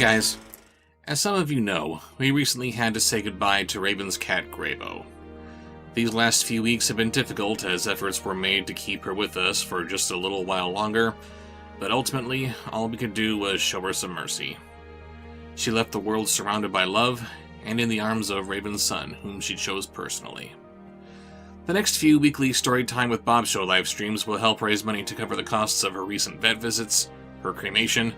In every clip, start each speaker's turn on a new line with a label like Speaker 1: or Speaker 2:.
Speaker 1: guys. As some of you know, we recently had to say goodbye to Raven's cat Grabo. These last few weeks have been difficult as efforts were made to keep her with us for just a little while longer, but ultimately, all we could do was show her some mercy. She left the world surrounded by love, and in the arms of Raven's son, whom she chose personally. The next few weekly Storytime with Bobsheaux live streams will help raise money to cover the costs of her recent vet visits, her cremation,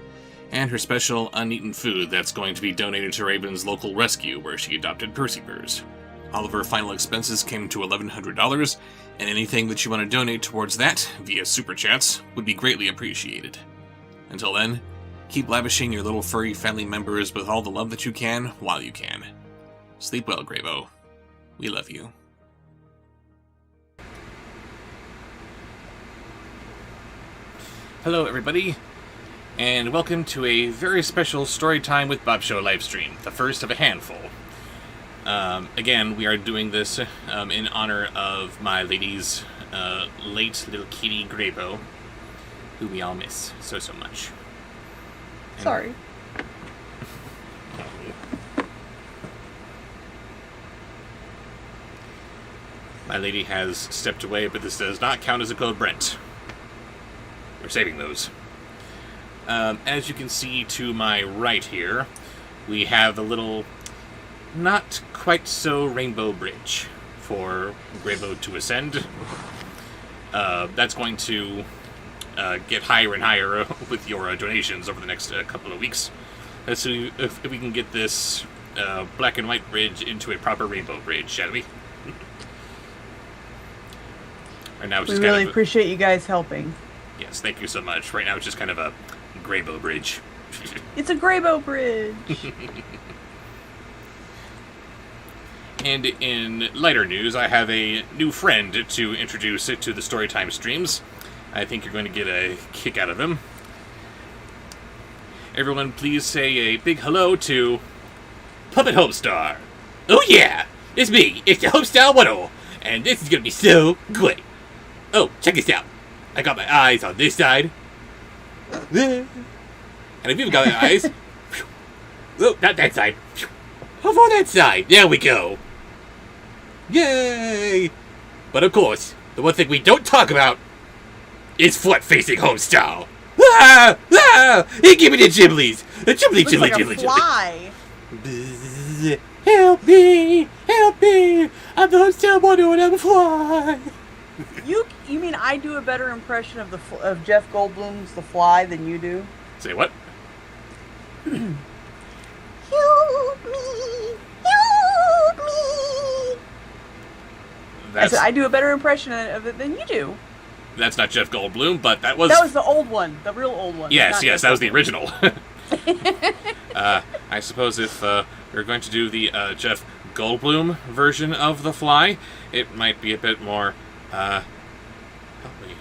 Speaker 1: and her special uneaten food that's going to be donated to Raven's local rescue where she adopted Percyvers. All of her final expenses came to $1,100, and anything that you want to donate towards that, via Super Chats, would be greatly appreciated. Until then, keep lavishing your little furry family members with all the love that you can, while you can. Sleep well, Grabo. We love you. Hello, everybody, and welcome to a very special Storytime with Bobsheaux livestream, the first of a handful. Again, we are doing this in honor of my lady's late little kitty Grabo, who we all miss so much. And
Speaker 2: sorry.
Speaker 1: My lady has stepped away, but this does not count as a code Brent. We're saving those. As you can see to my right here, we have a little, not quite so rainbow bridge for Grabo to ascend. That's going to get higher and higher with your donations over the next couple of weeks. Let's see if we can get this black and white bridge into a proper rainbow bridge, shall we? Right now, it's just
Speaker 2: we really appreciate you guys helping.
Speaker 1: Yes, thank you so much. Right now, it's just kind of a Grabo bridge.
Speaker 2: It's a Grabo bridge!
Speaker 1: And in lighter news, I have a new friend to introduce to the Storytime streams. I think you're going to get a kick out of him. Everyone, please say a big hello to Puppet Homestar. Oh yeah! It's me! It's the Homestar 1-0! And this is going to be so great! Oh, check this out! I got my eyes on this side. And if you've got my eyes... Oh, not that side. How about that side? There we go. Yay! But of course, the one thing we don't talk about is front-facing Homestar. Ah! Ah! Hey, give me the Ghiblies! The Ghibli,
Speaker 2: Looks
Speaker 1: Ghibli,
Speaker 2: like
Speaker 1: Ghibli,
Speaker 2: a fly.
Speaker 1: Ghibli. Help me! Help me! I'm the Homestar 1-0 and I'm a fly!
Speaker 2: You mean I do a better impression of Jeff Goldblum's The Fly than you do?
Speaker 1: Say what?
Speaker 2: Help me! Help me! I said I do a better impression of it than you do.
Speaker 1: That's not Jeff Goldblum, but that was
Speaker 2: the old one, the real old one.
Speaker 1: Yes, that was the original. I suppose if we're going to do the Jeff Goldblum version of The Fly, it might be a bit more. Help me.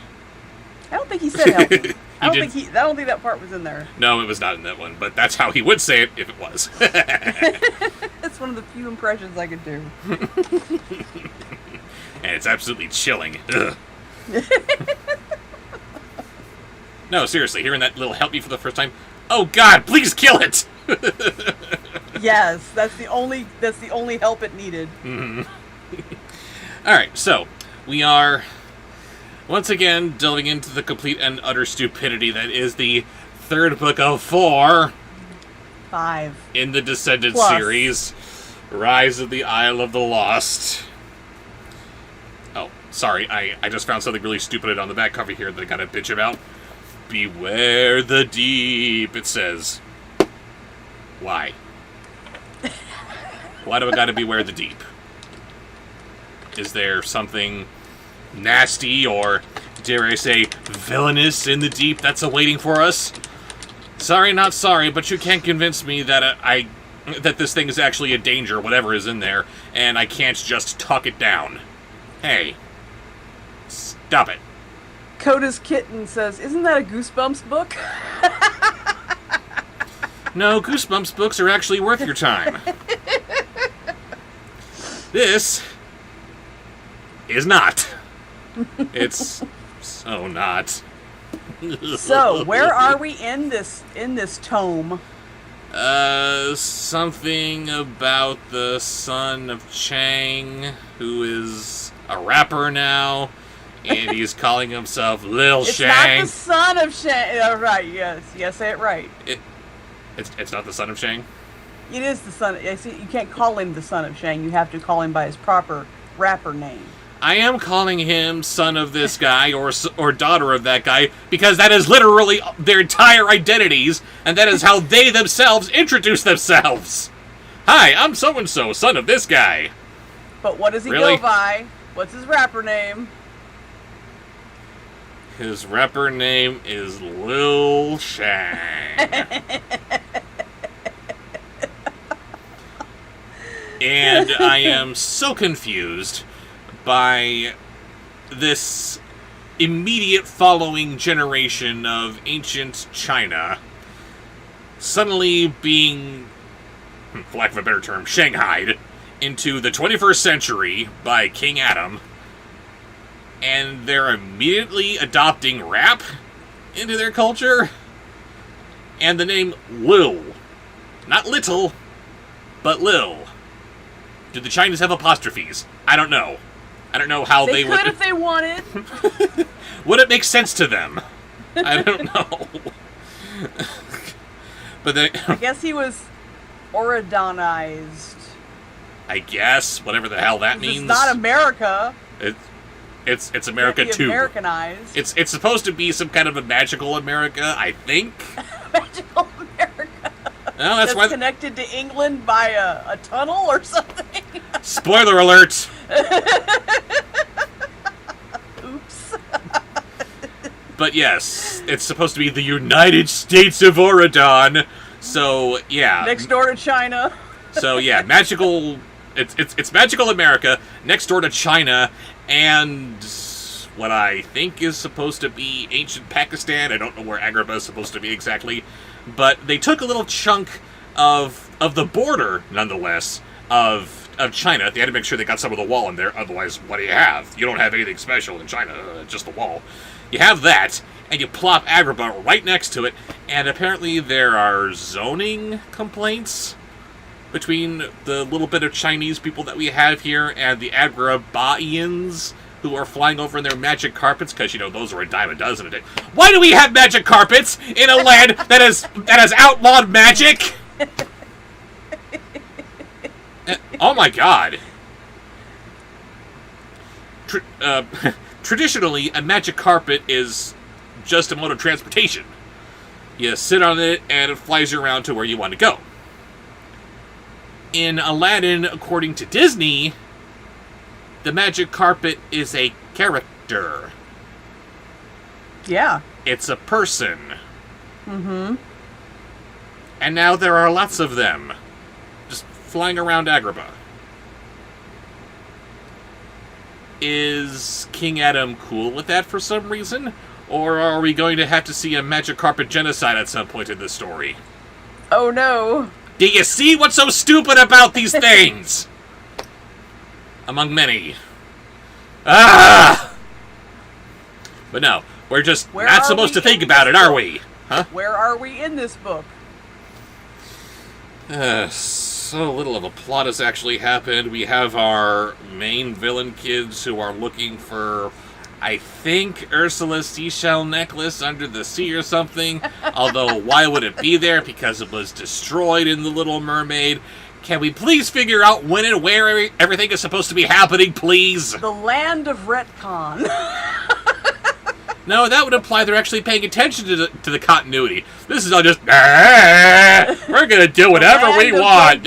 Speaker 2: I don't think he said help me. I don't think that part was in there.
Speaker 1: No, it was not in that one, but that's how he would say it if it was.
Speaker 2: It's one of the few impressions I could do.
Speaker 1: And it's absolutely chilling. Ugh. No, seriously, hearing that little help me for the first time. Oh God, please kill it!
Speaker 2: Yes, that's the only help it needed.
Speaker 1: Mm-hmm. Alright, so we are once again delving into the complete and utter stupidity that is the third book of 5 in the Descendant series, Rise of the Isle of the Lost. Oh, sorry, I just found something really stupid on the back cover here that I gotta bitch about. Beware the deep, it says. Why? Why do I gotta beware the deep? Is there something nasty or, dare I say, villainous in the deep that's awaiting for us? Sorry, not sorry, but you can't convince me that that this thing is actually a danger, whatever is in there, and I can't just talk it down. Hey. Stop it.
Speaker 2: Coda's Kitten says, isn't that a Goosebumps book?
Speaker 1: No, Goosebumps books are actually worth your time. This is not. It's so not.
Speaker 2: So, where are we in this tome?
Speaker 1: Something about the son of Chang, who is a rapper now, and he's calling himself Lil Shang.
Speaker 2: It's not the son of Shang. Oh, right, yes, say it right.
Speaker 1: It's not the son of Shang?
Speaker 2: It is the son. You can't call him the son of Shang. You have to call him by his proper rapper name.
Speaker 1: I am calling him son of this guy or daughter of that guy because that is literally their entire identities, and that is how they themselves introduce themselves. Hi, I'm so-and-so, son of this guy.
Speaker 2: But what does he go by? What's his rapper name?
Speaker 1: His rapper name is Lil Shang. And I am so confused by this immediate following generation of ancient China suddenly being, for lack of a better term, shanghaied into the 21st century by King Adam, and they're immediately adopting rap into their culture, and the name Lil. Not little, but Lil. Do the Chinese have apostrophes? I don't know. I don't know how they would...
Speaker 2: They could if they wanted.
Speaker 1: Would it make sense to them? I don't know. But they...
Speaker 2: I guess he was Oridonized.
Speaker 1: I guess, whatever the hell that means.
Speaker 2: It's not America.
Speaker 1: It's America too.
Speaker 2: Americanized.
Speaker 1: It's supposed to be some kind of a magical America, I think.
Speaker 2: Magical America.
Speaker 1: No, that's why
Speaker 2: connected to England by a tunnel or something.
Speaker 1: Spoiler alert.
Speaker 2: Oops.
Speaker 1: But yes, it's supposed to be the United States of Oridon. So yeah.
Speaker 2: Next door to China.
Speaker 1: So yeah, magical. It's magical America next door to China, and what I think is supposed to be ancient Pakistan. I don't know where Agrabah is supposed to be exactly, but they took a little chunk of the border, nonetheless, of China. They had to make sure they got some of the wall in there. Otherwise, what do you have? You don't have anything special in China, just the wall. You have that, and you plop Agrabah right next to it, and apparently there are zoning complaints between the little bit of Chinese people that we have here and the Agrabahians who are flying over in their magic carpets, because, you know, those are a dime a dozen a day. Why do we have magic carpets in a land that has outlawed magic? Oh my god. Traditionally, a magic carpet is just a mode of transportation. You sit on it, and it flies you around to where you want to go. In Aladdin, according to Disney, the magic carpet is a character.
Speaker 2: Yeah.
Speaker 1: It's a person.
Speaker 2: Mm-hmm.
Speaker 1: And now there are lots of them, just flying around Agrabah. Is King Adam cool with that for some reason? Or are we going to have to see a magic carpet genocide at some point in this story?
Speaker 2: Oh no.
Speaker 1: Do you see what's so stupid about these things? Among many. Ah! But no, we're just not supposed to think about it, are we? Huh?
Speaker 2: Where are we in this book?
Speaker 1: So little of a plot has actually happened. We have our main villain kids who are looking for, I think, Ursula's seashell necklace under the sea or something. Although, why would it be there? Because it was destroyed in The Little Mermaid. Can we please figure out when and where everything is supposed to be happening, please?
Speaker 2: The land of retcon.
Speaker 1: No, that would imply they're actually paying attention to the continuity. This is all just, we're going to do whatever we want.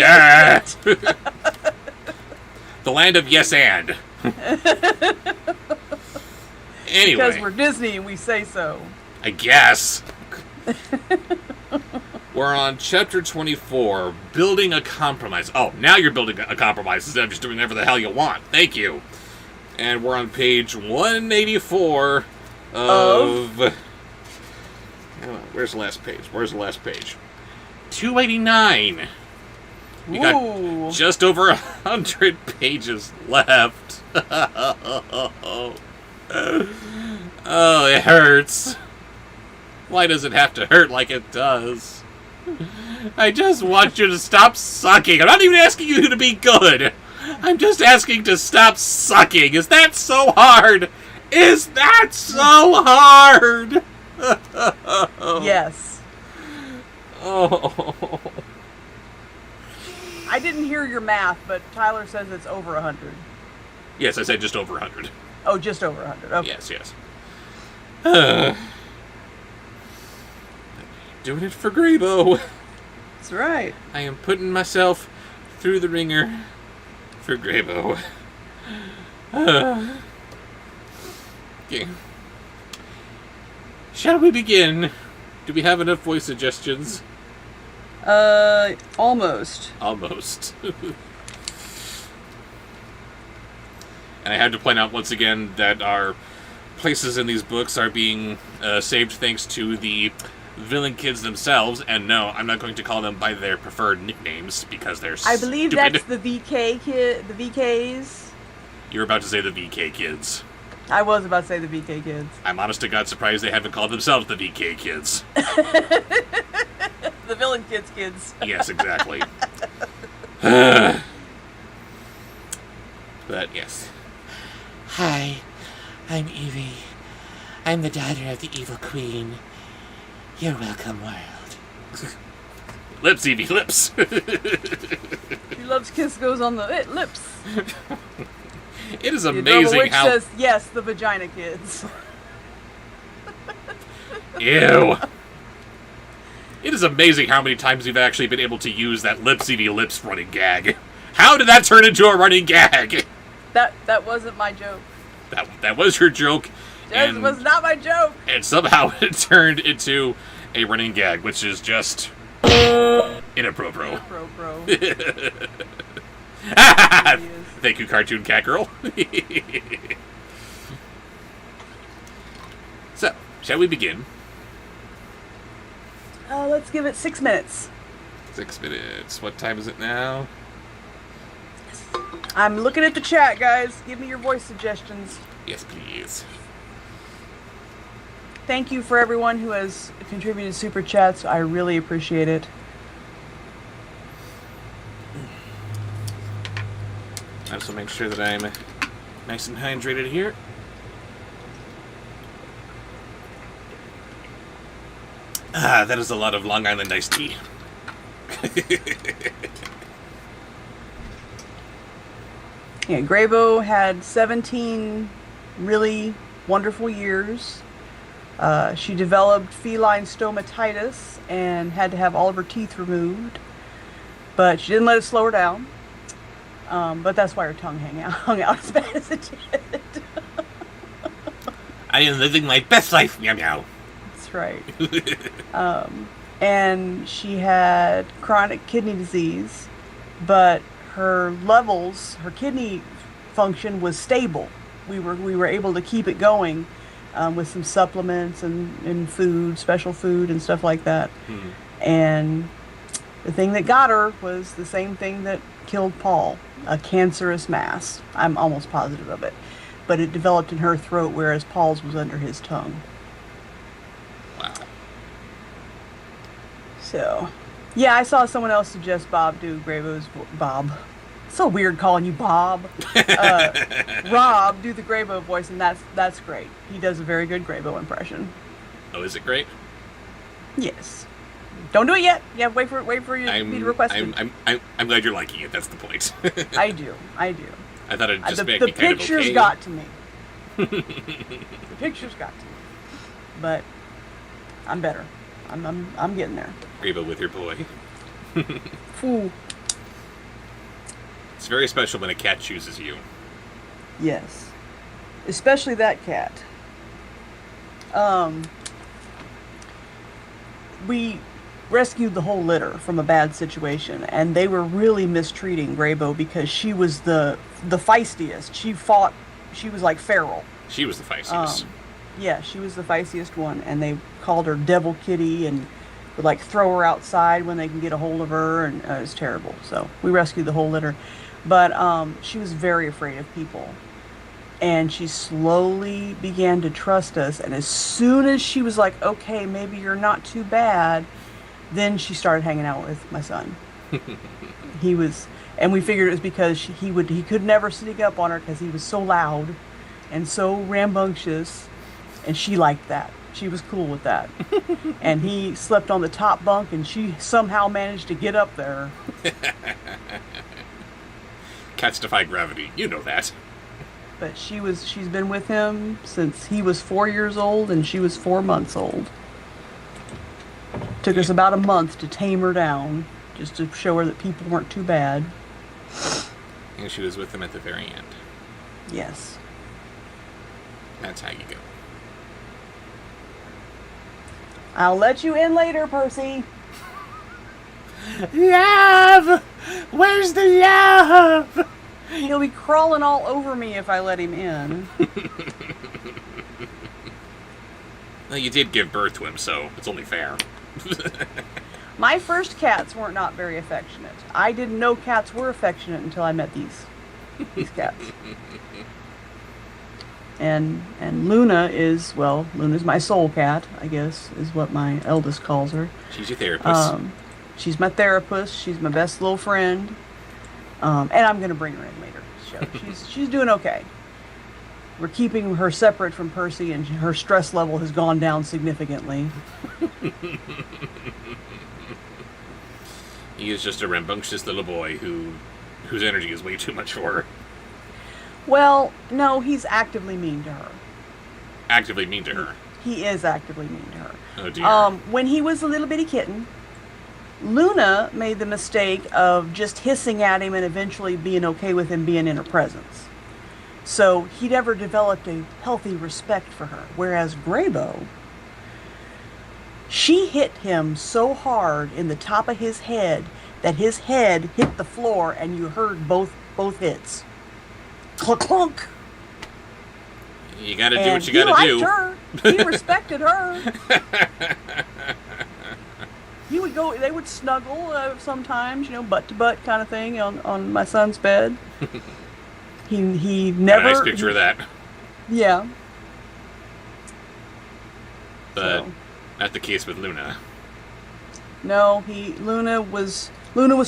Speaker 1: The land of yes and. Anyway.
Speaker 2: Because we're Disney and we say so.
Speaker 1: I guess. We're on chapter 24, building a compromise. Oh, now you're building a compromise instead of just doing whatever the hell you want. Thank you. And we're on page 184 of... Where's the last page? 289. We got just over 100 pages left. Oh, it hurts. Why does it have to hurt like it does? I just want you to stop sucking. I'm not even asking you to be good. I'm just asking to stop sucking. Is that so hard? Is that so hard?
Speaker 2: Yes.
Speaker 1: Oh.
Speaker 2: I didn't hear your math, but Tyler says it's over 100.
Speaker 1: Yes, I said just over 100.
Speaker 2: Oh, just over 100. Okay.
Speaker 1: Yes. Doing it for Grabo.
Speaker 2: That's right.
Speaker 1: I am putting myself through the ringer for Grabo. Okay. Shall we begin? Do we have enough voice suggestions?
Speaker 2: Almost.
Speaker 1: Almost. And I have to point out once again that our places in these books are being saved thanks to the villain kids themselves. And no, I'm not going to call them by their preferred nicknames because they're
Speaker 2: I believe
Speaker 1: stupid.
Speaker 2: that's the VK kid, the VKs.
Speaker 1: You were about to say the VK kids.
Speaker 2: I was about to say the VK kids.
Speaker 1: I'm honest to God surprised they haven't called themselves the VK kids.
Speaker 2: The villain kids.
Speaker 1: Yes, exactly. But yes.
Speaker 3: Hi, I'm Evie. I'm the daughter of the evil queen. You're welcome, world.
Speaker 1: Lips, Evie, lips.
Speaker 2: He loves kiss goes on the lips.
Speaker 1: It is
Speaker 2: The
Speaker 1: amazing
Speaker 2: witch
Speaker 1: how...
Speaker 2: says, yes, the vagina kids.
Speaker 1: Ew. It is amazing how many times we've actually been able to use that lips, Evie, lips running gag. How did that turn into a running gag?
Speaker 2: That wasn't my joke.
Speaker 1: That was your joke.
Speaker 2: That was not my joke.
Speaker 1: And somehow it turned into a running gag, which is just inappropriate.
Speaker 2: Bro.
Speaker 1: Thank you, Cartoon Cat Girl. So, shall we begin?
Speaker 2: Let's give it 6 minutes.
Speaker 1: 6 minutes. What time is it now?
Speaker 2: I'm looking at the chat, guys. Give me your voice suggestions.
Speaker 1: Yes, please.
Speaker 2: Thank you for everyone who has contributed super chats. I really appreciate it.
Speaker 1: I also make sure that I'm nice and hydrated here. Ah, that is a lot of Long Island iced tea.
Speaker 2: Yeah, Grabo had 17 really wonderful years. She developed feline stomatitis and had to have all of her teeth removed. But she didn't let it slow her down. But that's why her tongue hung out as bad as it did.
Speaker 1: I am living my best life, meow meow.
Speaker 2: That's right. And she had chronic kidney disease, but her levels, her kidney function was stable. We were able to keep it going with some supplements and food, special food and stuff like that. And the thing that got her was the same thing that killed Paul, a cancerous mass. I'm almost positive of it. But it developed in her throat, whereas Paul's was under his tongue.
Speaker 1: Wow.
Speaker 2: So, yeah, I saw someone else suggest Bob do Grabo's Bob. So weird calling you Bob. Rob do the Grabo voice, and that's great. He does a very good Grabo impression.
Speaker 1: Oh, is it great?
Speaker 2: Yes. Don't do it yet. Yeah, wait for you to be requested.
Speaker 1: I'm glad you're liking it. That's the point.
Speaker 2: I do.
Speaker 1: I thought it'd just make
Speaker 2: the
Speaker 1: me kind of
Speaker 2: pictures
Speaker 1: okay.
Speaker 2: got to me. The pictures got to me. But I'm better. I'm getting there.
Speaker 1: Grabo with your boy.
Speaker 2: Ooh.
Speaker 1: It's very special when a cat chooses you.
Speaker 2: Yes. Especially that cat. We rescued the whole litter from a bad situation, and they were really mistreating Grabo because she was the feistiest. She was like feral.
Speaker 1: She was the feistiest.
Speaker 2: Yeah, she was the feistiest one, and they called her Devil Kitty and would like throw her outside when they can get a hold of her, and it was terrible. So we rescued the whole litter. But she was very afraid of people. And she slowly began to trust us. And as soon as she was like, okay, maybe you're not too bad, Then she started hanging out with my son. He was, and we figured it was because he could never sneak up on her because he was so loud and so rambunctious, and she liked that. She was cool with that. And he slept on the top bunk, and she somehow managed to get up there.
Speaker 1: Cats defy gravity. You know that.
Speaker 2: But she's been with him since he was 4 years old, and she was 4 months old. Took us about a month to tame her down, just to show her that people weren't too bad.
Speaker 1: And she was with him at the very end.
Speaker 2: Yes.
Speaker 1: That's how you go.
Speaker 2: I'll let you in later, Percy.
Speaker 3: Love! Where's the love?
Speaker 2: He'll be crawling all over me if I let him in.
Speaker 1: Well, you did give birth to him, so it's only fair.
Speaker 2: My first cats were not very affectionate. I didn't know cats were affectionate until I met these cats. And Luna is, well, Luna's my soul cat, I guess, is what my eldest calls her.
Speaker 1: She's your therapist.
Speaker 2: She's my therapist. She's my best little friend. And I'm going to bring her in later. So she's doing okay. We're keeping her separate from Percy, and her stress level has gone down significantly.
Speaker 1: He is just a rambunctious little boy whose energy is way too much for her.
Speaker 2: Well, no, he's actively mean to her.
Speaker 1: Actively mean to her.
Speaker 2: He is actively mean to her.
Speaker 1: Oh, dear.
Speaker 2: When he was a little bitty kitten, Luna made the mistake of just hissing at him and eventually being okay with him being in her presence. So he never developed a healthy respect for her. Whereas Grabo, she hit him so hard in the top of his head that his head hit the floor and you heard both hits. Clunk, clunk.
Speaker 1: You gotta do what you gotta do.
Speaker 2: He liked her. He respected her. He would go, they would snuggle sometimes, butt to butt kind of thing on my son's bed. He never...
Speaker 1: A nice picture of that.
Speaker 2: Yeah.
Speaker 1: But not the case with Luna.
Speaker 2: No, Luna was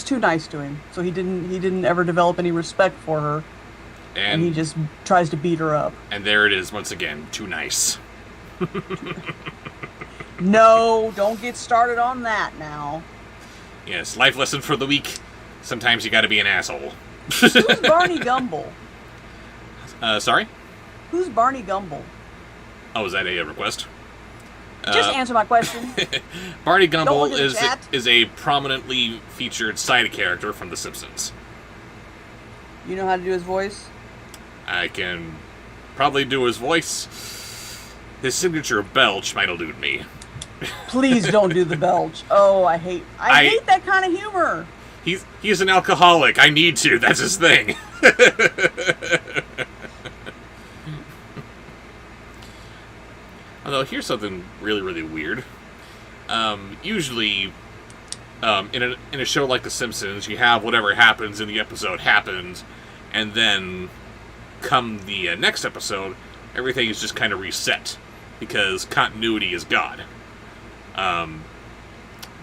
Speaker 2: too nice to him, so he didn't ever develop any respect for her. And he just tries to beat her up.
Speaker 1: And there it is once again, too nice.
Speaker 2: No, don't get started on that now.
Speaker 1: Yes, life lesson for the week. Sometimes you gotta be an asshole.
Speaker 2: Who's Barney Gumble?
Speaker 1: Sorry?
Speaker 2: Who's Barney Gumble?
Speaker 1: Oh, is that a request?
Speaker 2: Just answer my question.
Speaker 1: Barney Gumble is a prominently featured side character from The Simpsons.
Speaker 2: You know how to do his voice?
Speaker 1: I can probably do his voice. His signature belch might elude me.
Speaker 2: Please don't do the belch. Oh, I hate that kind of humor.
Speaker 1: He's an alcoholic. I need to. That's his thing. Although, here's something really, really weird. Usually, in a show like The Simpsons, you have whatever happens in the episode happens, and then come the next episode, everything is just kind of reset, because continuity is God.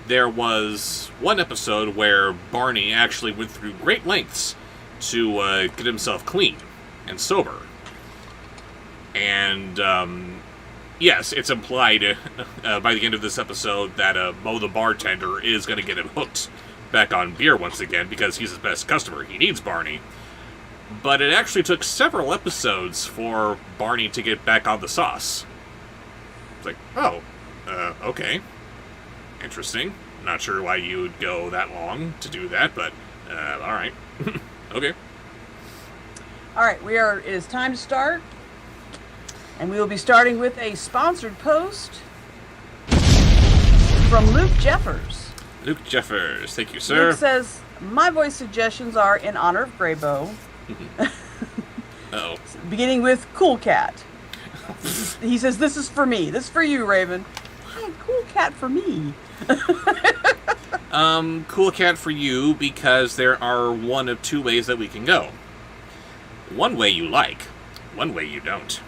Speaker 1: There was one episode where Barney actually went through great lengths to get himself clean and sober. And, yes, it's implied by the end of this episode that Mo the bartender is going to get him hooked back on beer once again because he's his best customer. He needs Barney. But it actually took several episodes for Barney to get back on the sauce. It's like, oh, okay. Interesting. Not sure why you would go that long to do that, but alright. Okay.
Speaker 2: Alright, it is time to start. And we will be starting with a sponsored post from Luke Jeffers.
Speaker 1: Luke Jeffers, thank you, sir.
Speaker 2: Luke says, my voice suggestions are in honor of Grabo.
Speaker 1: Uh-oh.
Speaker 2: Beginning with Cool Cat. He says, this is for me. This is for you, Raven. Hey, Cool Cat for me.
Speaker 1: Cool Cat for you because there are one of two ways that we can go. One way you like, one way you don't.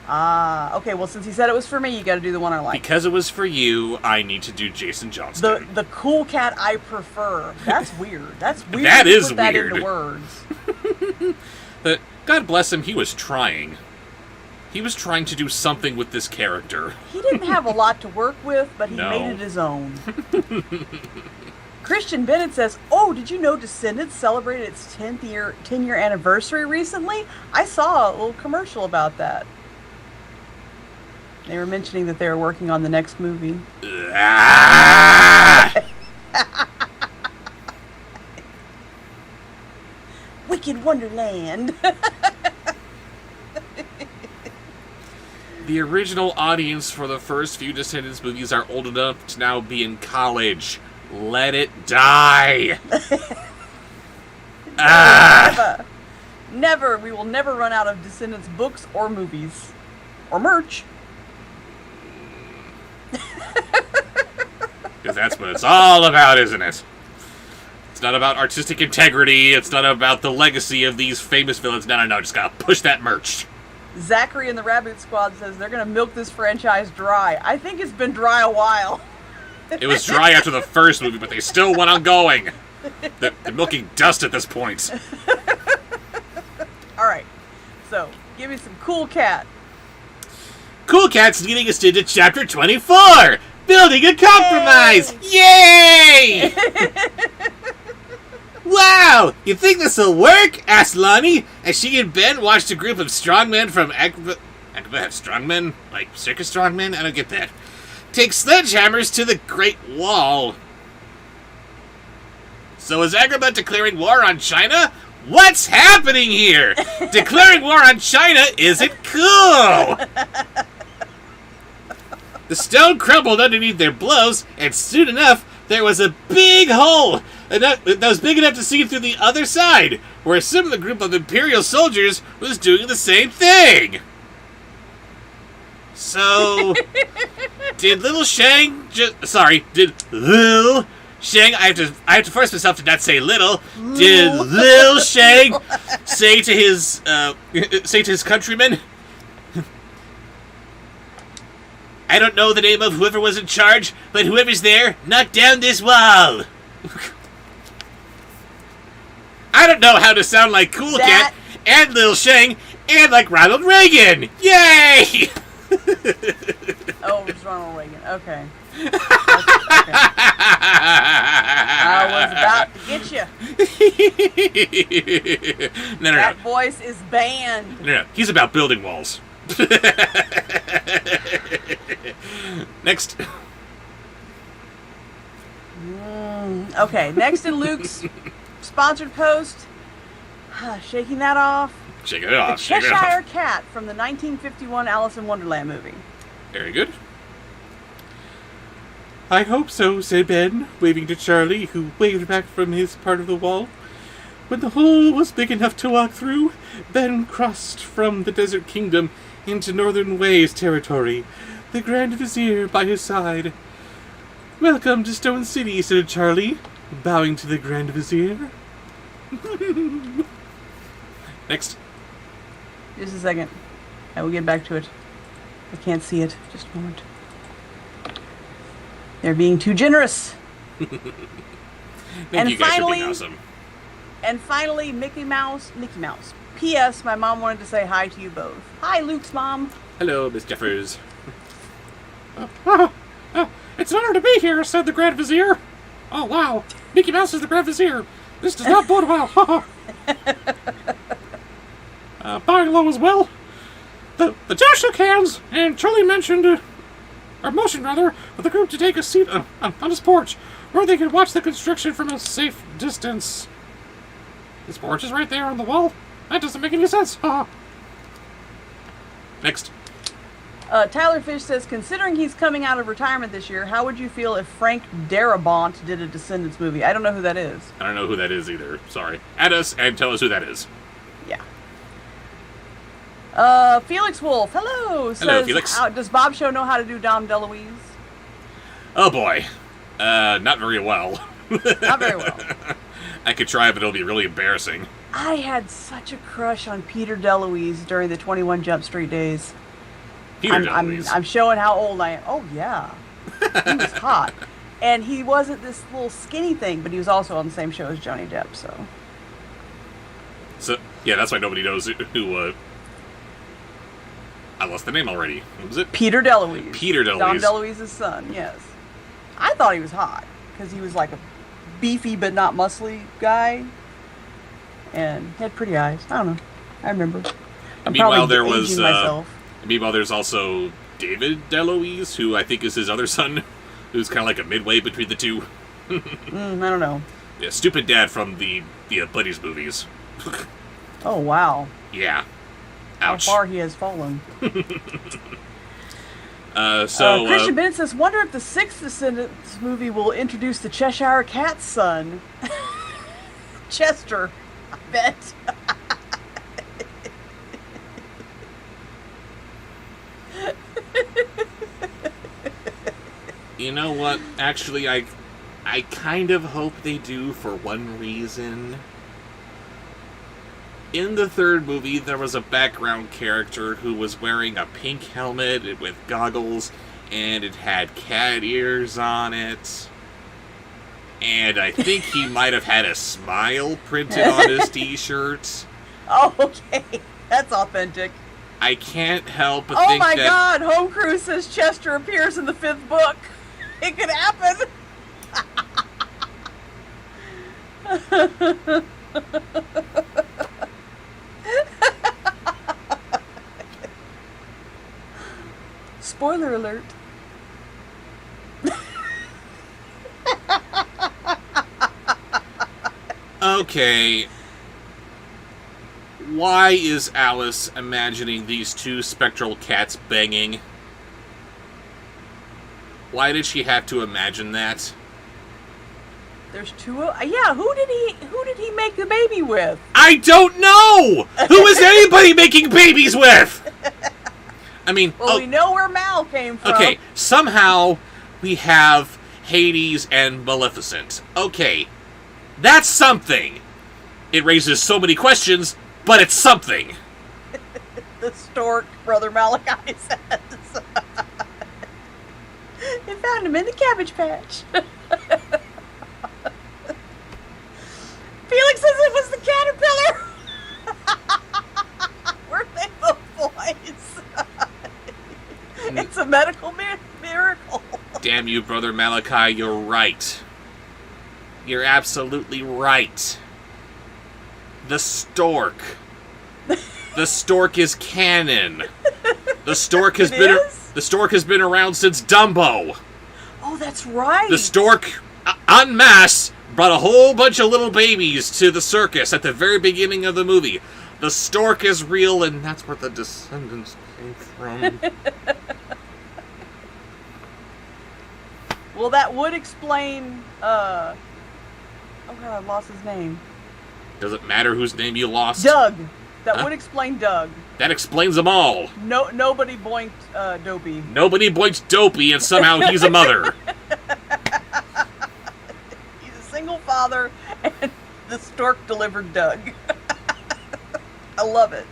Speaker 2: Okay, well, since he said it was for me, you got to do the one I like.
Speaker 1: Because it was for you, I need to do Jason Johnston.
Speaker 2: The cool cat I prefer. That's weird. That's weird.
Speaker 1: That
Speaker 2: to
Speaker 1: is
Speaker 2: put that
Speaker 1: weird.
Speaker 2: into words.
Speaker 1: But God bless him, he was trying. He was trying to do something with this character.
Speaker 2: He didn't have a lot to work with, but he
Speaker 1: No.
Speaker 2: made it his own. Christian Bennett says, "Oh, did you know Descendants celebrated its 10-year anniversary recently? I saw a little commercial about that. They were mentioning that they were working on the next movie."
Speaker 1: Ah!
Speaker 2: Wicked Wonderland.
Speaker 1: The original audience for the first few Descendants movies are old enough to now be in college. Let it die. Ah!
Speaker 2: Never. We will never run out of Descendants books or movies. Or merch.
Speaker 1: Because that's what it's all about, isn't it? It's not about artistic integrity. It's not about the legacy of these famous villains. No. Just gotta push that merch.
Speaker 2: Zachary and the Rabbit Squad says they're going to milk this franchise dry. I think it's been dry a while.
Speaker 1: It was dry after the first movie, but they still went on going. They're milking dust at this point.
Speaker 2: All right. So, give me some Cool Cat.
Speaker 1: Cool Cat's leading us into Chapter 24! Building a compromise! Yay! Wow! You think this'll work? Asked Lonnie, as she and Ben watched a group of strongmen from Agrabah have strongmen? Like circus strongmen? I don't get that. Take sledgehammers to the Great Wall. So is Agrabah declaring war on China? What's happening here? Declaring war on China isn't cool! The stone crumbled underneath their blows, and soon enough, there was a big hole that was big enough to see through the other side, where a similar group of Imperial soldiers was doing the same thing. So, did Little Shang I have to force myself to not say little. Did Lil Shang say to his countrymen, I don't know the name of whoever was in charge, but whoever's there, knock down this wall. I don't know how to sound like Cool Cat and Lil Shang and like Ronald Reagan. Yay!
Speaker 2: Oh, it's Ronald Reagan. Okay. I was about to get you.
Speaker 1: No.
Speaker 2: That voice is banned.
Speaker 1: No. He's about building walls. Next.
Speaker 2: Okay, next in Luke's sponsored post. Shaking that off.
Speaker 1: Shake it off.
Speaker 2: The
Speaker 1: Shake it
Speaker 2: Cheshire
Speaker 1: off.
Speaker 2: Cat from the 1951 Alice in Wonderland movie.
Speaker 1: Very good. I hope so, said Ben, waving to Charlie, who waved back from his part of the wall. When the hole was big enough to walk through, Ben crossed from the Desert Kingdom into Northern Way's territory, the Grand Vizier by his side. Welcome to Stone City, said Charlie, bowing to the Grand Vizier. Next.
Speaker 2: Just a second. I will get back to it. I can't see it. Just a moment. They're being too generous.
Speaker 1: Thank you guys for being awesome.
Speaker 2: And finally, Mickey Mouse. P.S. My mom wanted to say hi to you both. Hi, Luke's mom.
Speaker 1: Hello, Miss Jeffers.
Speaker 4: It's an honor to be here, said the Grand Vizier. Oh, wow. Mickey Mouse is the Grand Vizier. This does not bode well. Bowing low as well. The two shook hands, and Charlie motioned for the group to take a seat on his porch, where they could watch the construction from a safe distance. His porch is right there on the wall. That doesn't make any sense.
Speaker 1: Next.
Speaker 2: Tyler Fish says, considering he's coming out of retirement this year, how would you feel if Frank Darabont did a Descendants movie? I don't know who that is.
Speaker 1: I don't know who that is either. Sorry. Add us and tell us who that is.
Speaker 2: Yeah. Felix Wolf, hello.
Speaker 1: Hello, Felix.
Speaker 2: Does Bobsheaux know how to do Dom DeLuise?
Speaker 1: Oh boy. Not very well.
Speaker 2: Not very well.
Speaker 1: I could try, but it'll be really embarrassing.
Speaker 2: I had such a crush on Peter DeLuise during the 21 Jump Street days.
Speaker 1: Peter DeLuise.
Speaker 2: I'm showing how old I am. Oh yeah, he was hot, and he wasn't this little skinny thing, but he was also on the same show as Johnny Depp.
Speaker 1: So yeah, that's why nobody knows who. I lost the name already. What was it?
Speaker 2: Peter DeLuise.
Speaker 1: Peter DeLuise.
Speaker 2: Dom DeLuise's son. Yes, I thought he was hot because he was like a beefy but not muscly guy, and had pretty eyes. I don't know. I remember.
Speaker 1: Meanwhile, there was.
Speaker 2: Aging myself.
Speaker 1: Meanwhile, there's also David DeLuise, who I think is his other son, who's kind of like a midway between the two.
Speaker 2: I don't know.
Speaker 1: Yeah, stupid dad from the Buddies movies.
Speaker 2: Oh wow.
Speaker 1: Yeah. Ouch.
Speaker 2: How far he has fallen.
Speaker 1: Christian
Speaker 2: Christian Bennett says, "Wonder if the Sixth Descendants movie will introduce the Cheshire Cat's son, Chester. I bet."
Speaker 1: You know what? Actually, I kind of hope they do for one reason. In the third movie, there was a background character who was wearing a pink helmet with goggles, and it had cat ears on it. And I think he might have had a smile printed on his t-shirt.
Speaker 2: Oh, okay. That's authentic.
Speaker 1: I can't help but
Speaker 2: Oh
Speaker 1: think
Speaker 2: my
Speaker 1: that...
Speaker 2: god, Home Crew says Chester appears in the 5th book. It could happen. Spoiler alert.
Speaker 1: Okay. Why is Alice imagining these two spectral cats banging? Why did she have to imagine that?
Speaker 2: There's two. Yeah, who did he make the baby with?
Speaker 1: I don't know. Who is anybody making babies with? I mean,
Speaker 2: Well, we know where Mal came from.
Speaker 1: okay. Somehow we have Hades and Maleficent. Okay, that's something. It raises so many questions, but it's something.
Speaker 2: The stork, Brother Malachi says. They found him in the Cabbage Patch. Felix says it was the caterpillar. Were they the boys? It's a medical miracle.
Speaker 1: Damn you, Brother Malachi, you're right. You're absolutely right. The stork. The stork is canon. The stork has the stork has been around since Dumbo.
Speaker 2: Oh, that's right.
Speaker 1: The stork, en masse, brought a whole bunch of little babies to the circus at the very beginning of the movie. The stork is real, and that's where the descendants came from.
Speaker 2: Well, that would explain. Oh god, I lost his name.
Speaker 1: Does it matter whose name you lost?
Speaker 2: Doug. That would explain Doug.
Speaker 1: That explains them all.
Speaker 2: Nobody boinked Dopey.
Speaker 1: Nobody boinks Dopey, and somehow he's a mother.
Speaker 2: He's a single father, and the stork delivered Doug. I love it.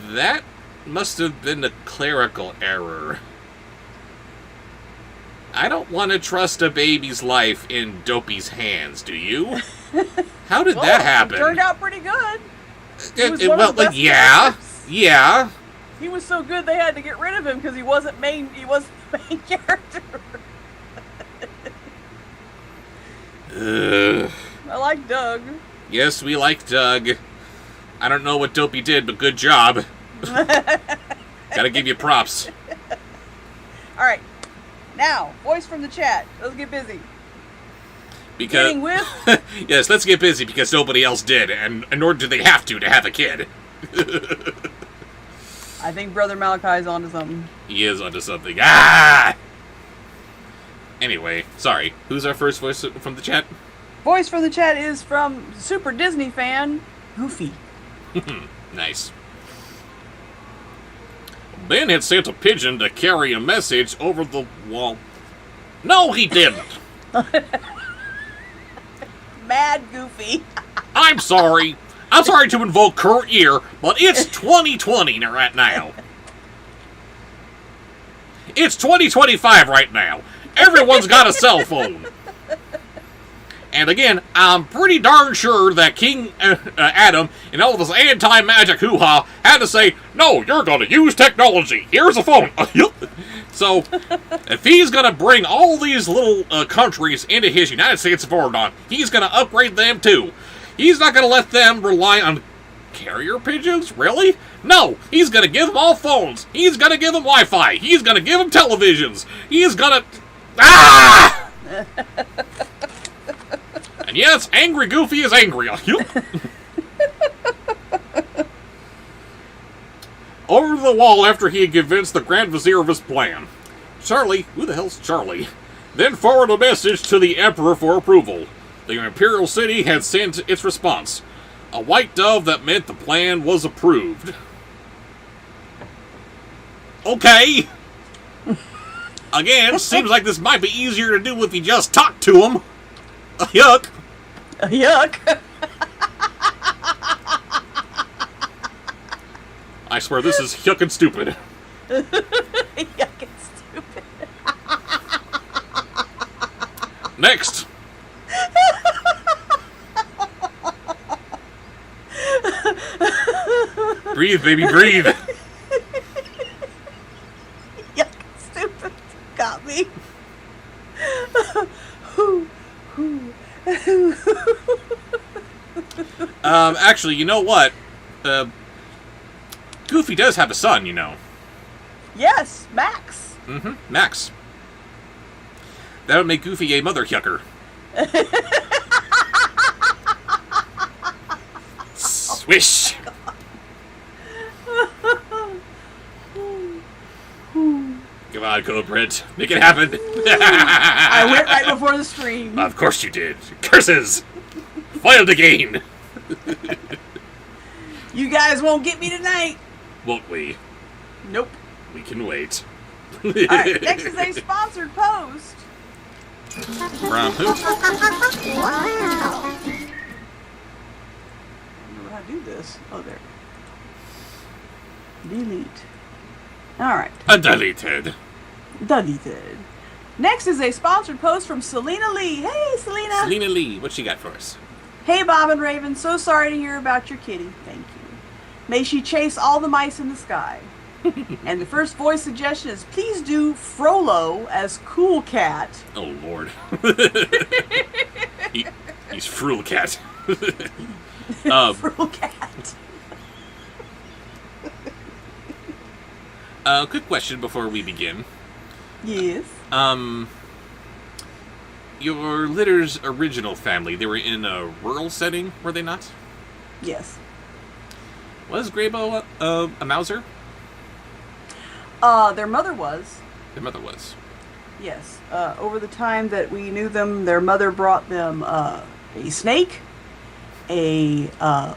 Speaker 1: That must have been a clerical error. I don't want to trust a baby's life in Dopey's hands, do you? How did that happen?
Speaker 2: It turned out pretty good. He was one of the best characters.
Speaker 1: Yeah.
Speaker 2: He was so good they had to get rid of him because he wasn't the main character. I like Doug.
Speaker 1: Yes, we like Doug. I don't know what Dopey did, but good job. Gotta give you props.
Speaker 2: Alright. Now, voice from the chat. Let's get busy.
Speaker 1: Because
Speaker 2: Getting with?
Speaker 1: yes, let's get busy because nobody else did, and nor do they have to have a kid.
Speaker 2: I think Brother Malachi's onto something.
Speaker 1: He is onto something. Ah! Anyway, sorry. Who's our first voice from the chat?
Speaker 2: Voice from the chat is from Super Disney fan, Goofy.
Speaker 1: Nice. Ben had sent a pigeon to carry a message over the wall. No, he didn't.
Speaker 2: Mad Goofy.
Speaker 1: I'm sorry. I'm sorry to invoke current year, but it's 2020 right now. It's 2025 right now. Everyone's got a cell phone. And again, I'm pretty darn sure that King Adam, in all of his anti-magic hoo-ha, had to say, no, you're going to use technology. Here's a phone. So, if he's going to bring all these little countries into his United States of Oregon, he's going to upgrade them too. He's not going to let them rely on carrier pigeons? Really? No, he's going to give them all phones. He's going to give them Wi-Fi. He's going to give them televisions. He's going to... Ah! And yes, Angry Goofy is angry. Over the wall after he had convinced the Grand Vizier of his plan. Charlie, who the hell's Charlie? Then forwarded a message to the Emperor for approval. The Imperial City had sent its response. A white dove that meant the plan was approved. Okay. Again, seems like this might be easier to do if you just talk to him. Yuck.
Speaker 2: Yuck.
Speaker 1: I swear this is yuckin' stupid.
Speaker 2: Yuckin' stupid.
Speaker 1: Next. Breathe, baby, breathe.
Speaker 2: Yuckin' stupid. Got me.
Speaker 1: Actually, you know what? Goofy does have a son, you know.
Speaker 2: Yes, Max.
Speaker 1: Mm-hmm, Max. That would make Goofy a mother yucker. Swish! Come on, Culprit. Make it happen.
Speaker 2: I went right before the stream.
Speaker 1: Of course you did. Curses! Foiled again!
Speaker 2: You guys won't get me tonight.
Speaker 1: Won't we?
Speaker 2: Nope.
Speaker 1: We can wait.
Speaker 2: Alright, next is a sponsored post.
Speaker 1: From who?
Speaker 2: I don't know how to do this. Oh, there. Delete. Alright.
Speaker 1: Deleted.
Speaker 2: Deleted. Next is a sponsored post from Selena Lee. Hey, Selena.
Speaker 1: Selena Lee, what she got for us?
Speaker 2: Hey, Bob and Raven. So sorry to hear about your kitty. Thank you. May she chase all the mice in the sky. And the first voice suggestion is please do Frollo as Cool Cat.
Speaker 1: Oh, Lord. He's Frul Cat.
Speaker 2: Frol Cat.
Speaker 1: Quick question before we begin.
Speaker 2: Yes.
Speaker 1: Your Litter's original family, they were in a rural setting, were they not?
Speaker 2: Yes.
Speaker 1: Was Grabo a Mouser?
Speaker 2: Their mother was.
Speaker 1: Their mother was.
Speaker 2: Yes. Over the time that we knew them, their mother brought them a snake, a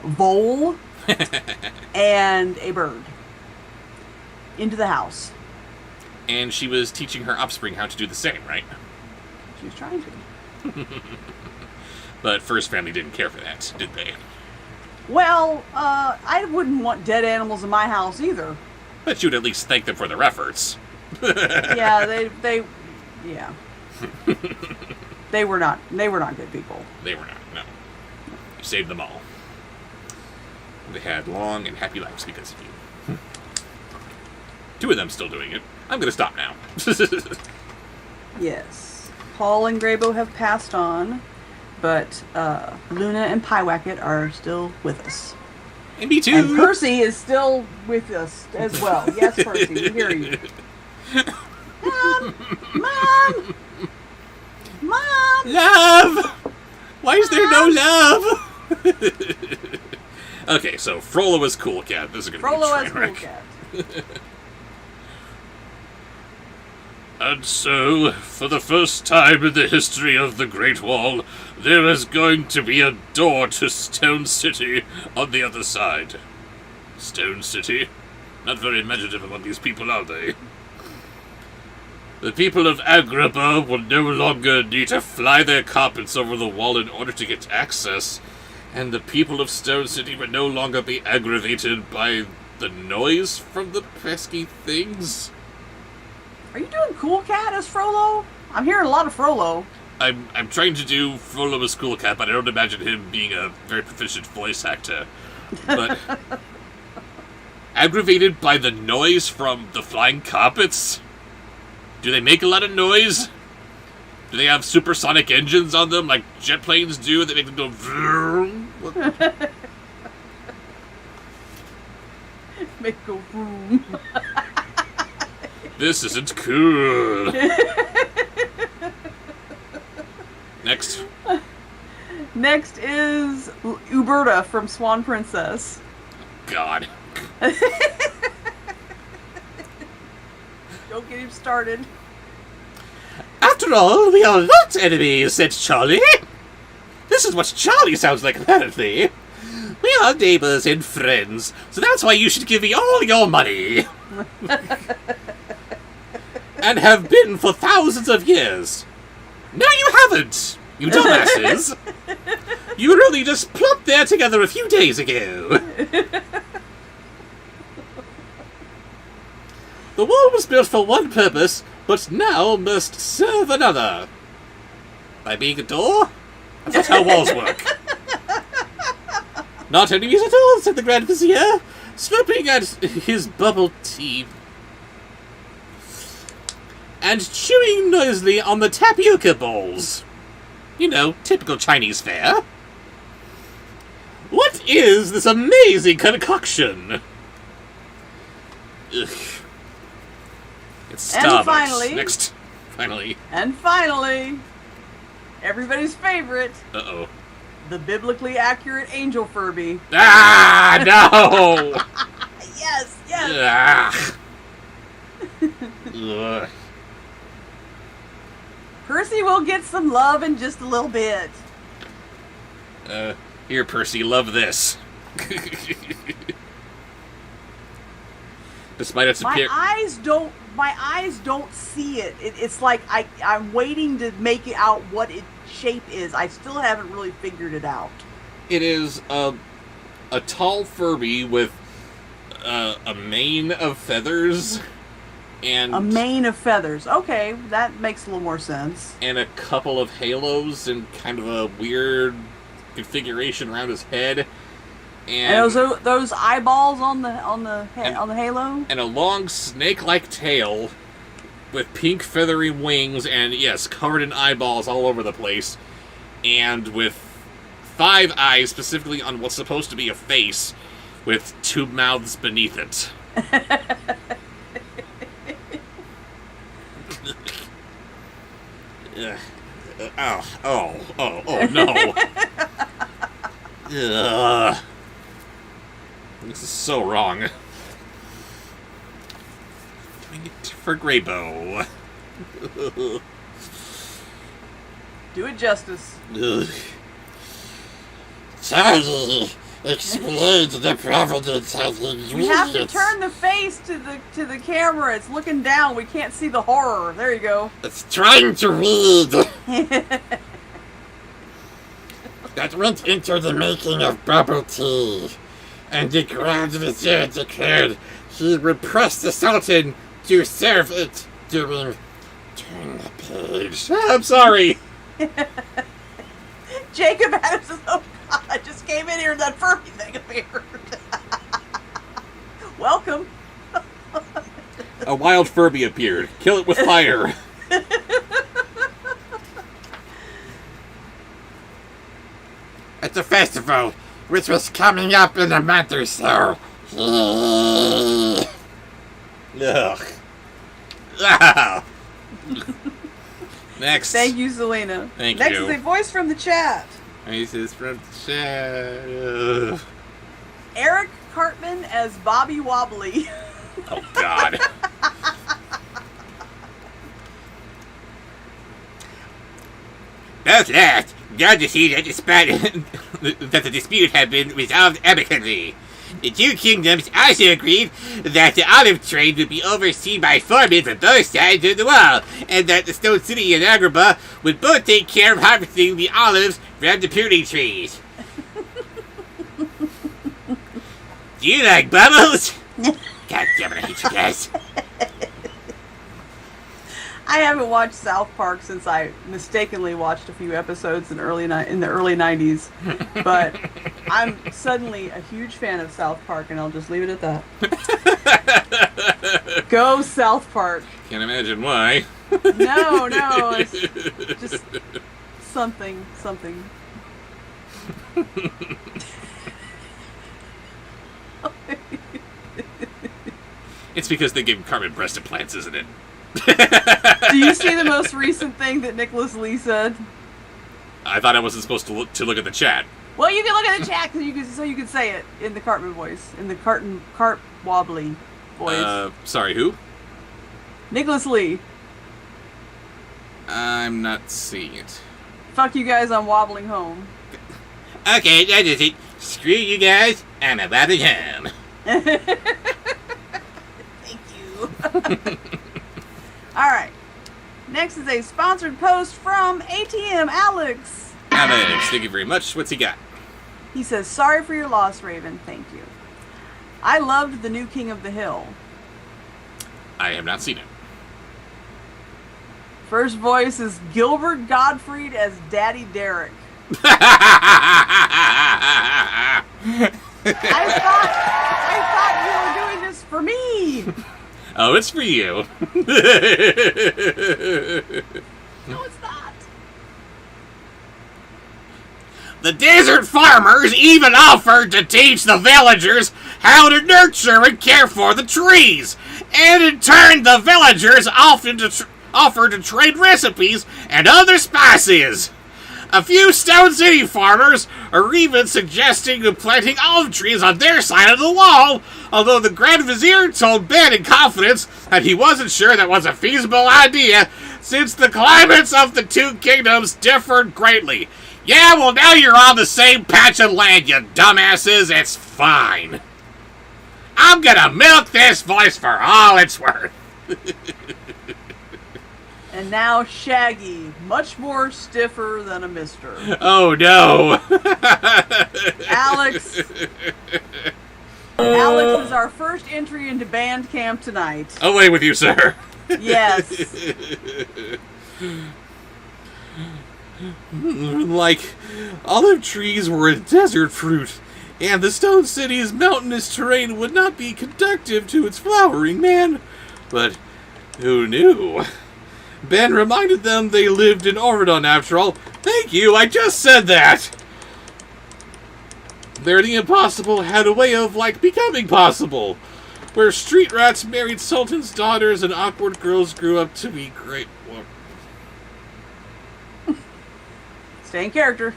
Speaker 2: vole, and a bird into the house.
Speaker 1: And she was teaching her offspring how to do the same, right?
Speaker 2: She was trying to.
Speaker 1: But First Family didn't care for that, did they?
Speaker 2: Well, I wouldn't want dead animals in my house either.
Speaker 1: But you'd at least thank them for their efforts.
Speaker 2: Yeah, yeah. They were not good people.
Speaker 1: They were not, no. You saved them all. They had long and happy lives because of you. 2 of them still doing it. I'm going to stop now.
Speaker 2: Yes. Paul and Grabo have passed on, but Luna and Pyewacket are still with us.
Speaker 1: And me too.
Speaker 2: And Percy is still with us as well. Yes, Percy, we hear you. Mom!
Speaker 1: Love! Why is there no love? Okay, so Frollo is Cool Cat. This is going to be a
Speaker 2: Frollo
Speaker 1: train
Speaker 2: as Cool
Speaker 1: wreck.
Speaker 2: Cat.
Speaker 1: And so, for the first time in the history of the Great Wall, there is going to be a door to Stone City on the other side. Stone City? Not very imaginative among these people, are they? The people of Agrabah will no longer need to fly their carpets over the wall in order to get access, And the people of Stone City would no longer be aggravated by the noise from the pesky things?
Speaker 2: Are you doing Cool Cat as Frollo? I'm hearing a lot of Frollo.
Speaker 1: I'm trying to do Frollo as Cool Cat, but I don't imagine him being a very proficient voice actor. But aggravated by the noise from the flying carpets? Do they make a lot of noise? Do they have supersonic engines on them like jet planes do that make them go vroom?
Speaker 2: Make go vroom.
Speaker 1: This isn't cool. Next.
Speaker 2: Next is Uberta from Swan Princess.
Speaker 1: God.
Speaker 3: Don't get him started. After all, we are not enemies, said Charlie. This is what Charlie sounds like, apparently. We are neighbors and friends, so that's why you should give me all your money. And have been for thousands of years. No, you haven't, you dumbasses. You were only just plopped there together a few days ago. The wall was built for one purpose, but now must serve another. By being a door? That's how walls work. Not enemies at all, said the Grand Vizier, slurping at his bubble tea and chewing noisily on the tapioca balls. You know, typical Chinese fare. What is this amazing concoction? Ugh. It's Starbucks.
Speaker 2: And finally...
Speaker 3: Next. Finally.
Speaker 2: And finally... everybody's favorite...
Speaker 3: Uh-oh.
Speaker 2: The biblically accurate angel Furby.
Speaker 3: Ah, no!
Speaker 2: Yes, yes!
Speaker 3: Ugh.
Speaker 2: Percy will get some love in just a little bit.
Speaker 3: Here, Percy, love this. Despite its appearance...
Speaker 2: My eyes don't see it. It's like I'm waiting to make it out what its shape is. I still haven't really figured it out.
Speaker 1: It is a tall Furby with a mane of feathers. And
Speaker 2: a mane of feathers. Okay, that makes a little more sense.
Speaker 1: And a couple of halos and kind of a weird configuration around his head.
Speaker 2: And those eyeballs on the halo.
Speaker 1: And a long snake-like tail with pink feathery wings and, yes, covered in eyeballs all over the place. And with 5 eyes specifically on what's supposed to be a face with 2 mouths beneath it. Oh, no. Ugh. This is so wrong. Doing it for Grabo.
Speaker 2: Do it justice.
Speaker 3: Ugh. Charlie explained the providence of the ingredients.
Speaker 2: We have to turn the face to the camera. It's looking down. We can't see the horror. There you go.
Speaker 3: It's trying to read. That went into the making of bubble tea. And the Grand Vizier declared he would press the Sultan to serve it during... Turn the page.
Speaker 1: I'm sorry.
Speaker 2: Jacob Adams is... Oh, God, I just came in here and that Furby thing appeared. Welcome.
Speaker 1: A wild Furby appeared. Kill it with fire.
Speaker 3: At the festival, which was coming up in a month or so.
Speaker 1: Ugh. Ah. Next.
Speaker 2: Thank you, Selena.
Speaker 1: Thank
Speaker 2: Next
Speaker 1: you.
Speaker 2: is a voice from the chat.
Speaker 1: This is from the chat.
Speaker 2: Eric Cartman as Bobby Wobbly.
Speaker 1: Oh, God.
Speaker 3: At last, glad to see that the dispute had been resolved amicably. The 2 kingdoms also agreed that the olive trade would be overseen by foremen from both sides of the wall, and that the Stone City and Agrabah would both take care of harvesting the olives from the pruning trees. Do you like bubbles? God damn it, I hate you guys.
Speaker 2: I haven't watched South Park since I mistakenly watched a few episodes in the early 90s, but I'm suddenly a huge fan of South Park, and I'll just leave it at that. Go South Park!
Speaker 1: Can't imagine why.
Speaker 2: No, it's just something.
Speaker 1: It's because they give Carmen breast implants, isn't it?
Speaker 2: Do you see the most recent thing that Nicholas Lee said?
Speaker 1: I thought I wasn't supposed to look at the chat.
Speaker 2: Well, you can look at the chat so you can say it in the Cartman voice, in the cart wobbly voice.
Speaker 1: Sorry, who?
Speaker 2: Nicholas Lee.
Speaker 1: I'm not seeing it.
Speaker 2: Fuck you guys, I'm wobbling home.
Speaker 3: Okay, that is it. Screw you guys, I'm about to home.
Speaker 2: Thank you. Alright. Next is a sponsored post from ATM Alex.
Speaker 1: Alex, thank you very much. What's he got?
Speaker 2: He says, sorry for your loss, Raven. Thank you. I loved the new King of the Hill.
Speaker 1: I have not seen it.
Speaker 2: First voice is Gilbert Gottfried as Daddy Derek. I thought you were doing this for me.
Speaker 1: Oh, it's for you.
Speaker 2: No, it's not.
Speaker 3: The desert farmers even offered to teach the villagers how to nurture and care for the trees. And in turn, the villagers offered to trade recipes and other spices. A few Stone City farmers are even suggesting planting olive trees on their side of the wall, although the Grand Vizier told Ben in confidence that he wasn't sure that was a feasible idea, since the climates of the two kingdoms differed greatly. Yeah, well, now you're on the same patch of land, you dumbasses. It's fine. I'm gonna milk this voice for all it's worth.
Speaker 2: And now Shaggy, much more stiffer than a mister.
Speaker 1: Oh, no.
Speaker 2: Alex is our first entry into band camp tonight.
Speaker 1: Away with you, sir.
Speaker 2: Yes.
Speaker 1: Like, olive trees were a desert fruit, and the Stone City's mountainous terrain would not be conducive to its flowering, man. But who knew? Ben reminded them they lived in Oridon, after all. Thank you, I just said that! There, the impossible had a way of, like, becoming possible, where street rats married sultans' daughters and awkward girls grew up to be great.
Speaker 2: Stay in character.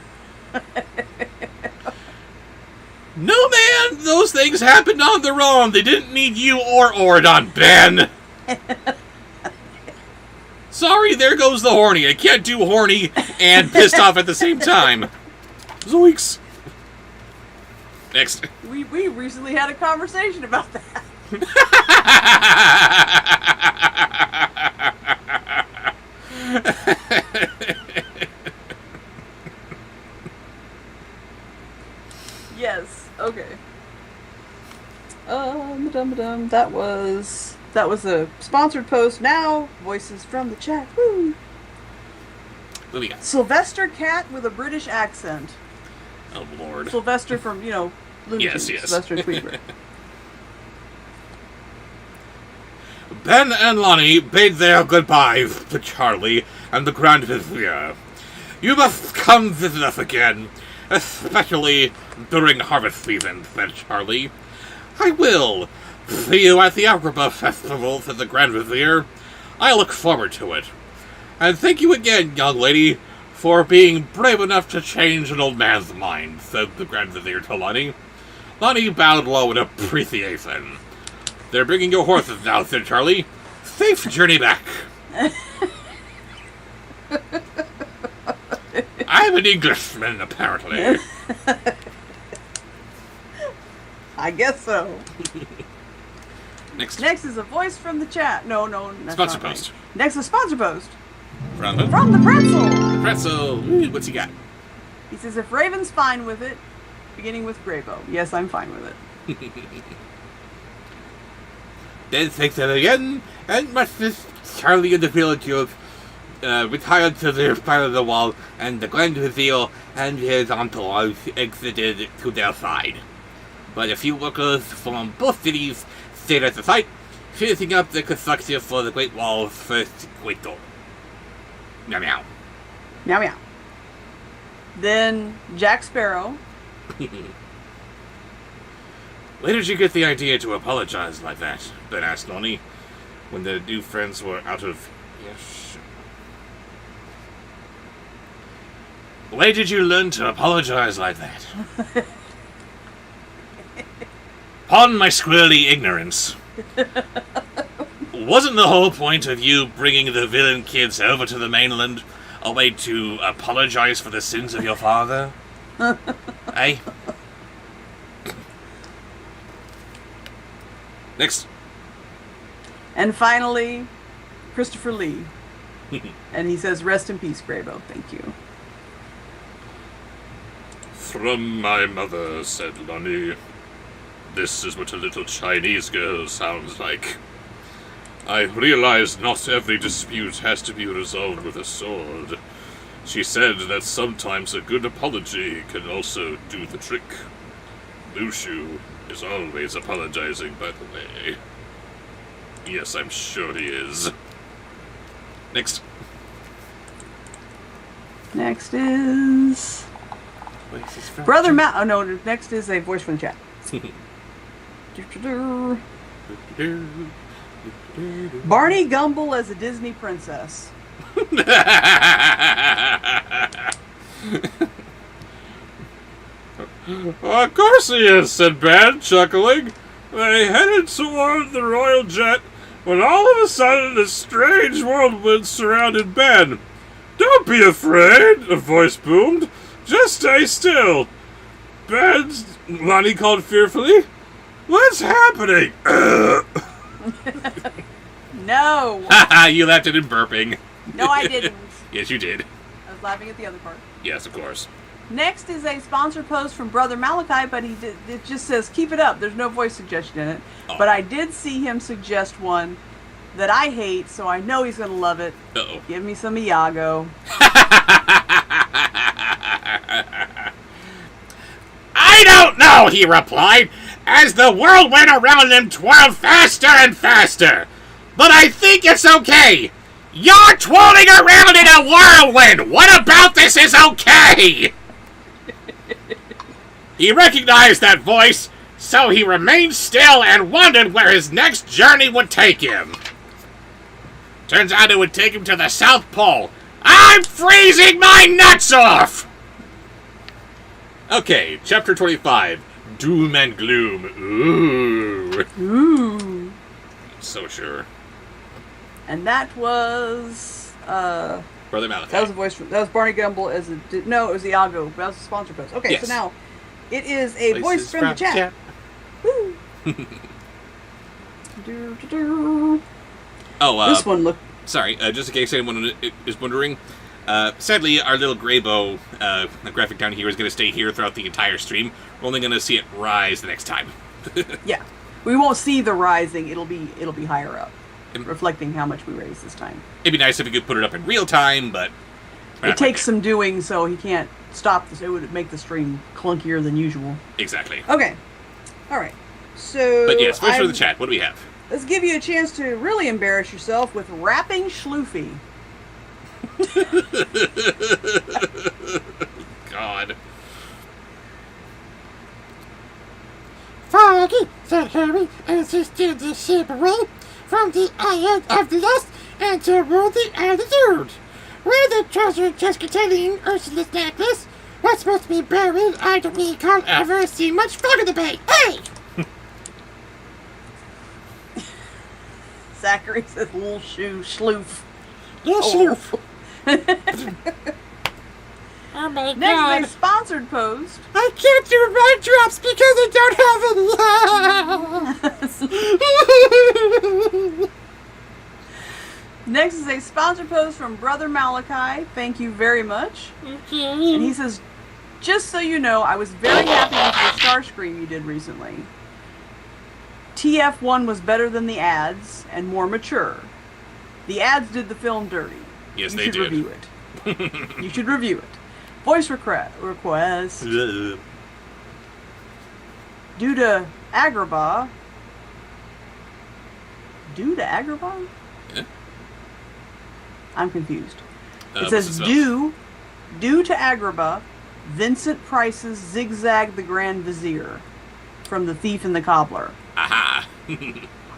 Speaker 1: No, man! Those things happened on their own. They didn't need you or Oridon, Ben! Sorry, there goes the horny. I can't do horny and pissed off at the same time. Zoinks. Next.
Speaker 2: We recently had a conversation about that. Yes. Okay. That was a sponsored post. Now, voices from the chat. Woo!
Speaker 1: What do we got?
Speaker 2: Sylvester Cat with a British accent.
Speaker 1: Oh, Lord.
Speaker 2: Sylvester from, Looney Tunes.
Speaker 1: Yes.
Speaker 2: Sylvester Tweeter.
Speaker 3: Ben and Lonnie bade their goodbye to Charlie and the Grand Vizier. You must come visit us again, especially during harvest season, said Charlie. I will. See you at the Agrabah Festival, said the Grand Vizier. I look forward to it. And thank you again, young lady, for being brave enough to change an old man's mind, said the Grand Vizier to Lonnie. Lonnie bowed low in appreciation. They're bringing your horses now, said Charlie. Safe journey back. I'm an Englishman, apparently.
Speaker 2: I guess so.
Speaker 1: Next
Speaker 2: is a voice from the chat. No, that's
Speaker 1: sponsor
Speaker 2: not right.
Speaker 1: post.
Speaker 2: Next is sponsor post.
Speaker 1: From
Speaker 2: From the Pretzel.
Speaker 1: the pretzel. Ooh, what's he got?
Speaker 2: He says, if Raven's fine with it, beginning with Grabo. Yes, I'm fine with it.
Speaker 3: Then thanks again, and much this Charlie and the village youth retired to their side of the wall, and the Grand Vizier and his entourage exited to their side. But a few workers from both cities stayed at the site, finishing up the construction for the Great Wall's first great door. Meow meow.
Speaker 2: Meow meow. Then Jack Sparrow.
Speaker 1: Where did you get the idea to apologize like that? Ben asked Lonnie, when the new friends were out of... Yes. Where did you learn to apologize like that? Pardon my squirrely ignorance. Wasn't the whole point of you bringing the villain kids over to the mainland a way to apologize for the sins of your father? Eh? Next.
Speaker 2: And finally, Christopher Lee. And he says, rest in peace, Grabo. Thank you.
Speaker 1: From my mother, said Lonnie. This is what a little Chinese girl sounds like. I realize not every dispute has to be resolved with a sword. She said that sometimes a good apology can also do the trick. Mushu is always apologizing, by the way. Yes, I'm sure he is. Next.
Speaker 2: Next is...
Speaker 1: Where's his friend?
Speaker 2: Brother Matt. Oh, no. Next is a voice from the chat. Barney Gumble as a Disney princess.
Speaker 1: Of course he is, said Ben, chuckling. They headed toward the royal jet when all of a sudden a strange whirlwind surrounded Ben. Don't be afraid, a voice boomed. Just stay still. Ben, Lonnie called fearfully. What's happening?
Speaker 2: No.
Speaker 1: Haha, you laughed at him burping.
Speaker 2: No, I didn't.
Speaker 1: Yes, you did.
Speaker 2: I was laughing at the other part.
Speaker 1: Yes, of course.
Speaker 2: Next is a sponsored post from Brother Malachi, but it just says, keep it up. There's no voice suggestion in it.
Speaker 1: Oh.
Speaker 2: But I did see him suggest one that I hate, so I know he's going to love it.
Speaker 1: Uh-oh.
Speaker 2: Give me some Iago.
Speaker 3: I don't know, he replied, as the whirlwind around him twirled faster and faster. But I think it's okay. You're twirling around in a whirlwind. What about this is okay? He recognized that voice, so he remained still and wondered where his next journey would take him. Turns out it would take him to the South Pole. I'm freezing my nuts off!
Speaker 1: Okay, chapter 25. Doom and Gloom. Ooh.
Speaker 2: Ooh.
Speaker 1: So sure.
Speaker 2: And that was...
Speaker 1: Brother Malachi.
Speaker 2: That was a voice from... That was Barney Gumble as a... No, it was Iago. That was the sponsor post. Okay,
Speaker 1: Yes.
Speaker 2: so now... It is a voice from the chat. Woo.
Speaker 1: Oh,
Speaker 2: This one looked...
Speaker 1: sorry, just in case anyone is wondering, sadly, our little Grabo graphic down here is going to stay here throughout the entire stream. We're only going to see it rise the next time.
Speaker 2: Yeah. We won't see the rising. It'll be higher up. Reflecting how much we raised this time.
Speaker 1: It'd be nice if we could put it up in real time, but...
Speaker 2: It takes some doing, so he can't stop this. It would make the stream clunkier than usual.
Speaker 1: Exactly.
Speaker 2: Okay. Alright. So...
Speaker 1: But yes, voice for the chat. What do we have?
Speaker 2: Let's give you a chance to really embarrass yourself with rapping Schloofy.
Speaker 1: God.
Speaker 5: Foggy, said Harry, as he steered the ship away from the island of the lost and toward the altitude, where the treasure chest containing Ursula's necklace was supposed to be buried. I don't recall ever seeing much fog in the bay. Hey!
Speaker 2: Zachary says little shoe Schloof.
Speaker 5: Yes,
Speaker 2: Oh.
Speaker 5: Sloof. Oh my
Speaker 2: Next
Speaker 5: god.
Speaker 2: is a sponsored post.
Speaker 5: I can't do my drops because I don't have any.
Speaker 2: Next is a sponsored post from Brother Malachi. Thank you very much.
Speaker 5: Okay.
Speaker 2: And he says, just so you know, I was very happy with the Starscream you did recently. TF1 was better than the ads and more mature. The ads did the film dirty.
Speaker 1: Yes,
Speaker 2: You
Speaker 1: they
Speaker 2: should
Speaker 1: did.
Speaker 2: review it. You should review it. Voice request. Due to Agrabah. Due to Agrabah?
Speaker 1: Yeah.
Speaker 2: I'm confused. It
Speaker 1: What's
Speaker 2: says
Speaker 1: it
Speaker 2: due to Agrabah, Vincent Price's Zigzag the Grand Vizier from The Thief and the Cobbler.
Speaker 1: Aha!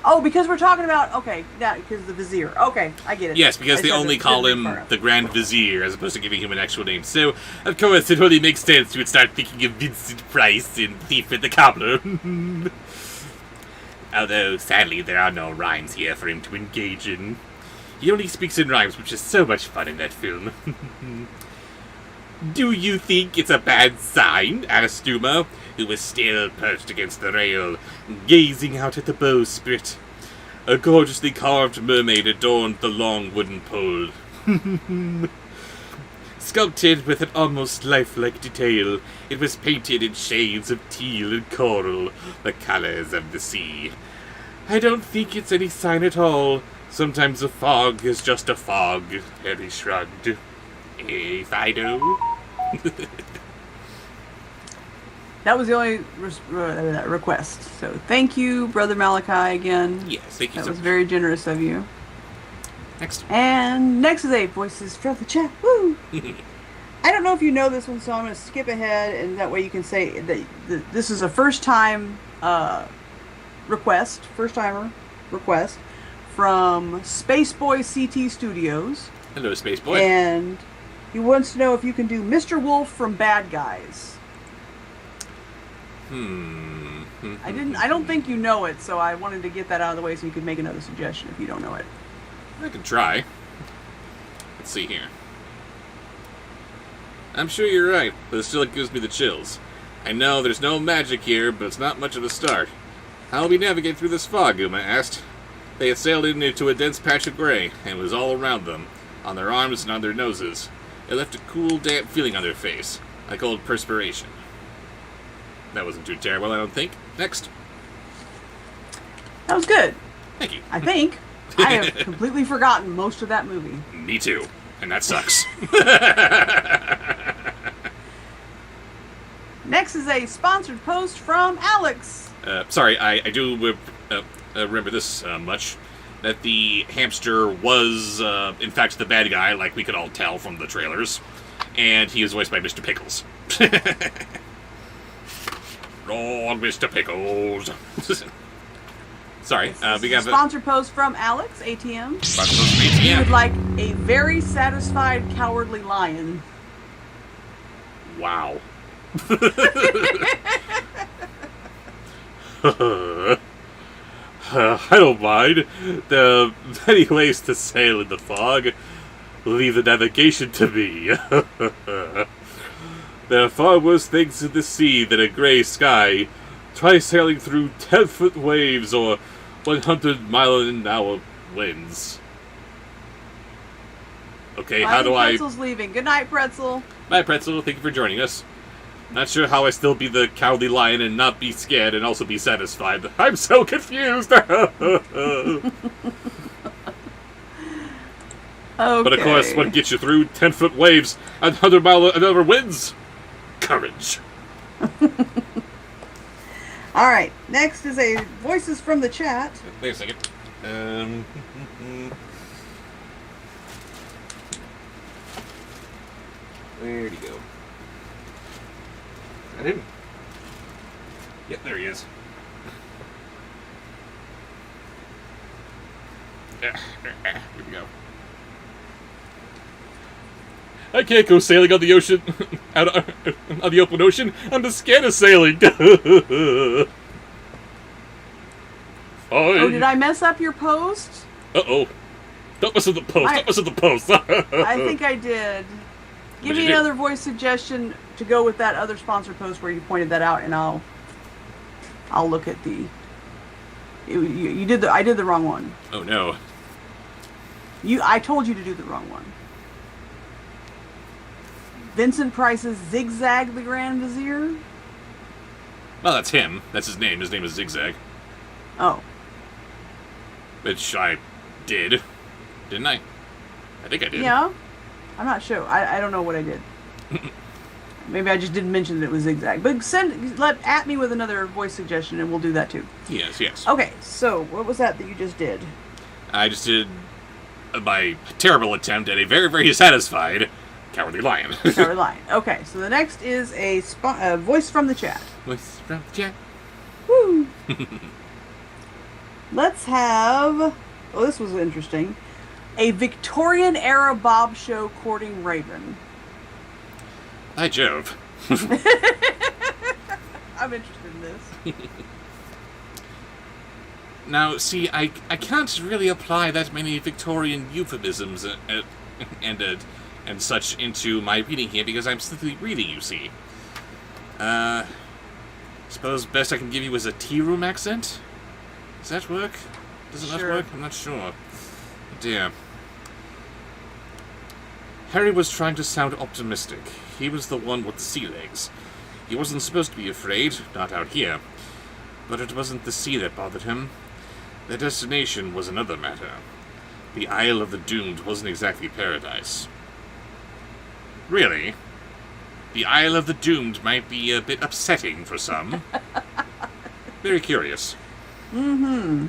Speaker 2: Oh, because we're talking about, okay, because the Vizier. Okay, I get it.
Speaker 1: Yes, because
Speaker 2: I
Speaker 1: they
Speaker 2: said
Speaker 1: only
Speaker 2: it
Speaker 1: call
Speaker 2: didn't
Speaker 1: him
Speaker 2: refer.
Speaker 1: the Grand Vizier as opposed to giving him an actual name. So, of course, it only makes sense you would start thinking of Vincent Price in Thief and the Cobbler. Although, sadly, there are no rhymes here for him to engage in. He only speaks in rhymes, which is so much fun in that film. Do you think it's a bad sign, Anastuma, who was still perched against the rail, gazing out at the bowsprit? A gorgeously carved mermaid adorned the long wooden pole. Sculpted with an almost lifelike detail, it was painted in shades of teal and coral, the colors of the sea. I don't think it's any sign at all. Sometimes a fog is just a fog, Harry shrugged. Hey, Fido.
Speaker 2: That was the only request. So thank you, Brother Malachi, again.
Speaker 1: Yes, thank you
Speaker 2: That
Speaker 1: so
Speaker 2: was
Speaker 1: much.
Speaker 2: very generous of you.
Speaker 1: Next.
Speaker 2: And next is a Voices from the Chat. Woo! I don't know if you know this one, so I'm going to skip ahead, and that way you can say that this is a first-time first-timer request from Space Boy CT Studios.
Speaker 1: Hello, Space Boy.
Speaker 2: And he wants to know if you can do Mr. Wolf from Bad Guys. I don't think you know it, so I wanted to get that out of the way so you could make another suggestion if you don't know it.
Speaker 1: I can try. Let's see here. I'm sure you're right, but it still gives me the chills. I know there's no magic here, but it's not much of a start. How will we navigate through this fog, Uma asked. They had sailed into a dense patch of gray, and it was all around them, on their arms and on their noses. It left a cool, damp feeling on their face, like old perspiration. That wasn't too terrible, I don't think. Next.
Speaker 2: That was good.
Speaker 1: Thank you.
Speaker 2: I think. I have completely forgotten most of that movie.
Speaker 1: Me too. And that sucks.
Speaker 2: Next is a sponsored post from Alex.
Speaker 1: Sorry, I do remember this much. That the hamster was, in fact, the bad guy, like we could all tell from the trailers. And he is voiced by Mr. Pickles. Lord, Mr. Pickles. Sorry, we got a
Speaker 2: Sponsored post from Alex, ATM.
Speaker 1: sponsored post from
Speaker 2: He would
Speaker 1: ATM.
Speaker 2: like a very satisfied cowardly lion.
Speaker 1: Wow. I don't mind. There are many ways to sail in the fog. Leave the navigation to me. There are far worse things in the sea than a gray sky. Try sailing through 10-foot waves or 100-mile-an-hour winds. Okay, how do I...
Speaker 2: Pretzel's leaving. Good night, Pretzel.
Speaker 1: Bye, Pretzel. Thank you for joining us. Not sure how I still be the cowardly lion and not be scared and also be satisfied. I'm so confused!
Speaker 2: Okay.
Speaker 1: But of course, what gets you through 10-foot waves and 100-mile-an-hour winds? Courage.
Speaker 2: All right. Next is a Voices from the Chat.
Speaker 1: Wait a second. Where'd he go? Got him? Yep, there he is. Here we go. I can't go sailing on the ocean, on the open ocean. I'm scared of sailing.
Speaker 2: Oh, did I mess up your post?
Speaker 1: Uh-oh. Don't mess with the post. Don't mess with the post.
Speaker 2: I think I did. Give
Speaker 1: What'd
Speaker 2: me
Speaker 1: you do?
Speaker 2: another voice suggestion to go with that other sponsor post where you pointed that out, and I'll look at the. You did I did the wrong one.
Speaker 1: Oh, no.
Speaker 2: I told you to do the wrong one. Vincent Price's Zigzag the Grand Vizier?
Speaker 1: Well, that's him. That's his name. His name is Zigzag.
Speaker 2: Oh.
Speaker 1: Which I did. Didn't I? I think I did.
Speaker 2: Yeah? I'm not sure. I don't know what I did. Maybe I just didn't mention that it was zigzag. But at me with another voice suggestion and we'll do that too.
Speaker 1: Yes, yes.
Speaker 2: Okay, so what was that you just did?
Speaker 1: I just did my terrible attempt at a very, very satisfied Cowardly Lion.
Speaker 2: Cowardly Lion. Okay, so the next is a voice from the chat.
Speaker 1: Voice from the chat.
Speaker 2: Woo! Let's have... Oh, this was interesting. A Victorian-era Bobsheaux courting Raven.
Speaker 1: By Jove.
Speaker 2: I'm interested in this.
Speaker 1: Now, see, I can't really apply that many Victorian euphemisms and such into my reading here because I'm simply reading, you see. Suppose best I can give you is a tea room accent? Does that work? Does it not work? I'm not sure. Dear. Harry was trying to sound optimistic. He was the one with the sea legs. He wasn't supposed to be afraid, not out here. But it wasn't the sea that bothered him. Their destination was another matter. The Isle of the Doomed wasn't exactly paradise. Really? The Isle of the Doomed might be a bit upsetting for some. Very curious.
Speaker 2: Mm-hmm.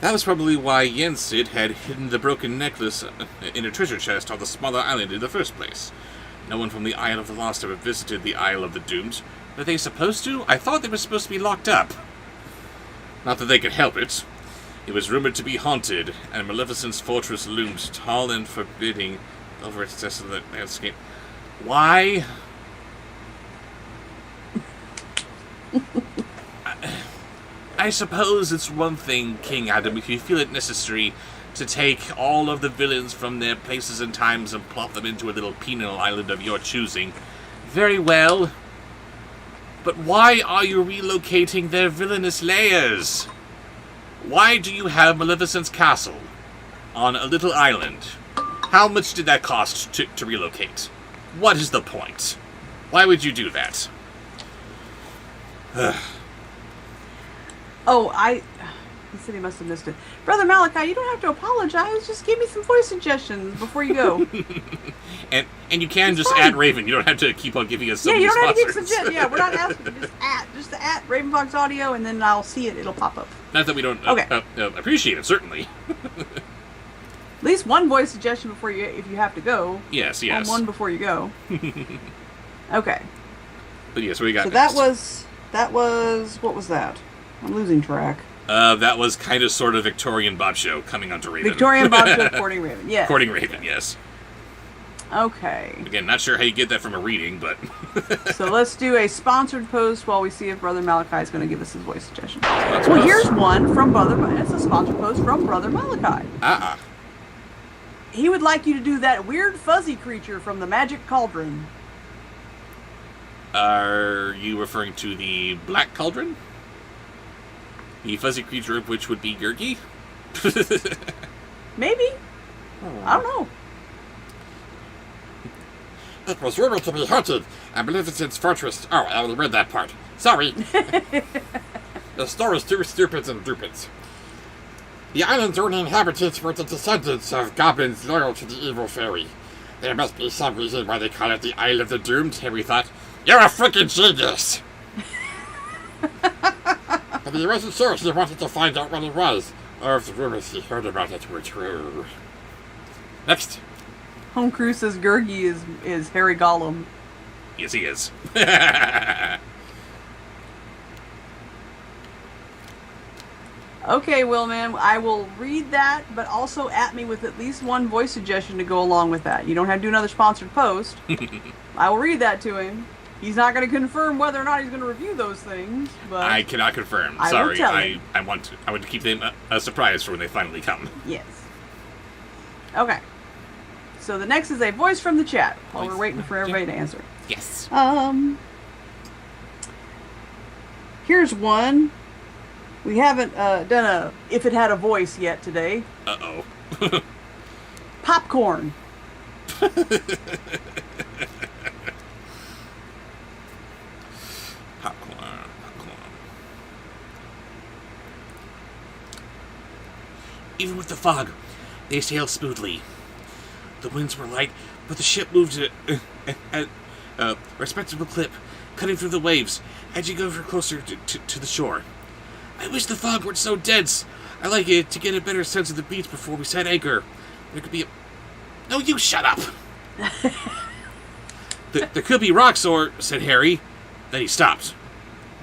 Speaker 1: That was probably why Yensid had hidden the broken necklace in a treasure chest on the smaller island in the first place. No one from the Isle of the Lost ever visited the Isle of the Doomed. Were they supposed to? I thought they were supposed to be locked up. Not that they could help it. It was rumored to be haunted, and Maleficent's fortress loomed tall and forbidding over its desolate landscape. Why? I suppose it's one thing, King Adam, if you feel it necessary to take all of the villains from their places and times and plop them into a little penal island of your choosing. Very well. But why are you relocating their villainous lairs? Why do you have Maleficent's castle on a little island? How much did that cost to relocate? What is the point? Why would you do that?
Speaker 2: Oh, he said he must have missed it. Brother Malachi, you don't have to apologize. Just give me some voice suggestions before you go.
Speaker 1: and you can
Speaker 2: it's
Speaker 1: just
Speaker 2: fine.
Speaker 1: add Raven. You don't have to keep on giving us some
Speaker 2: Yeah, you don't have to give
Speaker 1: sponsors.
Speaker 2: suggestions. Yeah, we're not asking. Just at Ravenfox Audio, and then I'll see it. It'll pop up.
Speaker 1: Not that we don't appreciate it, certainly.
Speaker 2: At least one voice suggestion before you, if you have to go.
Speaker 1: Yes.
Speaker 2: One before you go. Okay.
Speaker 1: But yes, we got.
Speaker 2: So
Speaker 1: next.
Speaker 2: that was what was that? I'm losing track.
Speaker 1: That was kind of sort of Victorian Bobsheaux coming onto Raven.
Speaker 2: Victorian Bobsheaux courting Raven. Yes.
Speaker 1: Courting Raven, yes.
Speaker 2: Okay.
Speaker 1: Again, not sure how you get that from a reading, but...
Speaker 2: So let's do a sponsored post while we see if Brother Malachi is going to give us his voice suggestion. Well, here's one from Brother... It's a sponsored post from Brother Malachi. He would like you to do that weird fuzzy creature from the Magic Cauldron.
Speaker 1: Are you referring to the Black Cauldron? The fuzzy creature, which would be Gurgi?
Speaker 2: Maybe. I don't know.
Speaker 5: It was rumored to be haunted, and Maleficent's fortress... Oh, I already read that part. Sorry. The story's too stupid and stupid. The island's only inhabitants were the descendants of goblins loyal to the evil fairy. There must be some reason why they call it the Isle of the Doomed, Harry thought. You're a freaking genius! But he wasn't sure he wanted to find out what it was, or if the rumors he heard about it were true. Next.
Speaker 2: Home Crew says Gurgi is Harry Gollum.
Speaker 1: Yes, he is.
Speaker 2: Okay, Willman, I will read that, but also at me with at least one voice suggestion to go along with that. You don't have to do another sponsored post. I will read that to him. He's not going to confirm whether or not he's going to review those things, but
Speaker 1: I cannot confirm.
Speaker 2: I
Speaker 1: Sorry,
Speaker 2: will tell him.
Speaker 1: I want to keep them a surprise for when they finally come.
Speaker 2: Yes. Okay. So the next is a voice from the chat while we're waiting for everybody to answer.
Speaker 1: Yes.
Speaker 2: Here's one. We haven't done a if it had a voice yet today.
Speaker 1: Uh-oh.
Speaker 2: Popcorn.
Speaker 3: fog. They sailed smoothly. The winds were light, but the ship moved at a respectable clip, cutting through the waves, edging over closer to the shore. I wish the fog weren't so dense. I like it to get a better sense of the beach before we set anchor. There could be a... No, you shut up! There could be rocks or... said Harry. Then he stopped.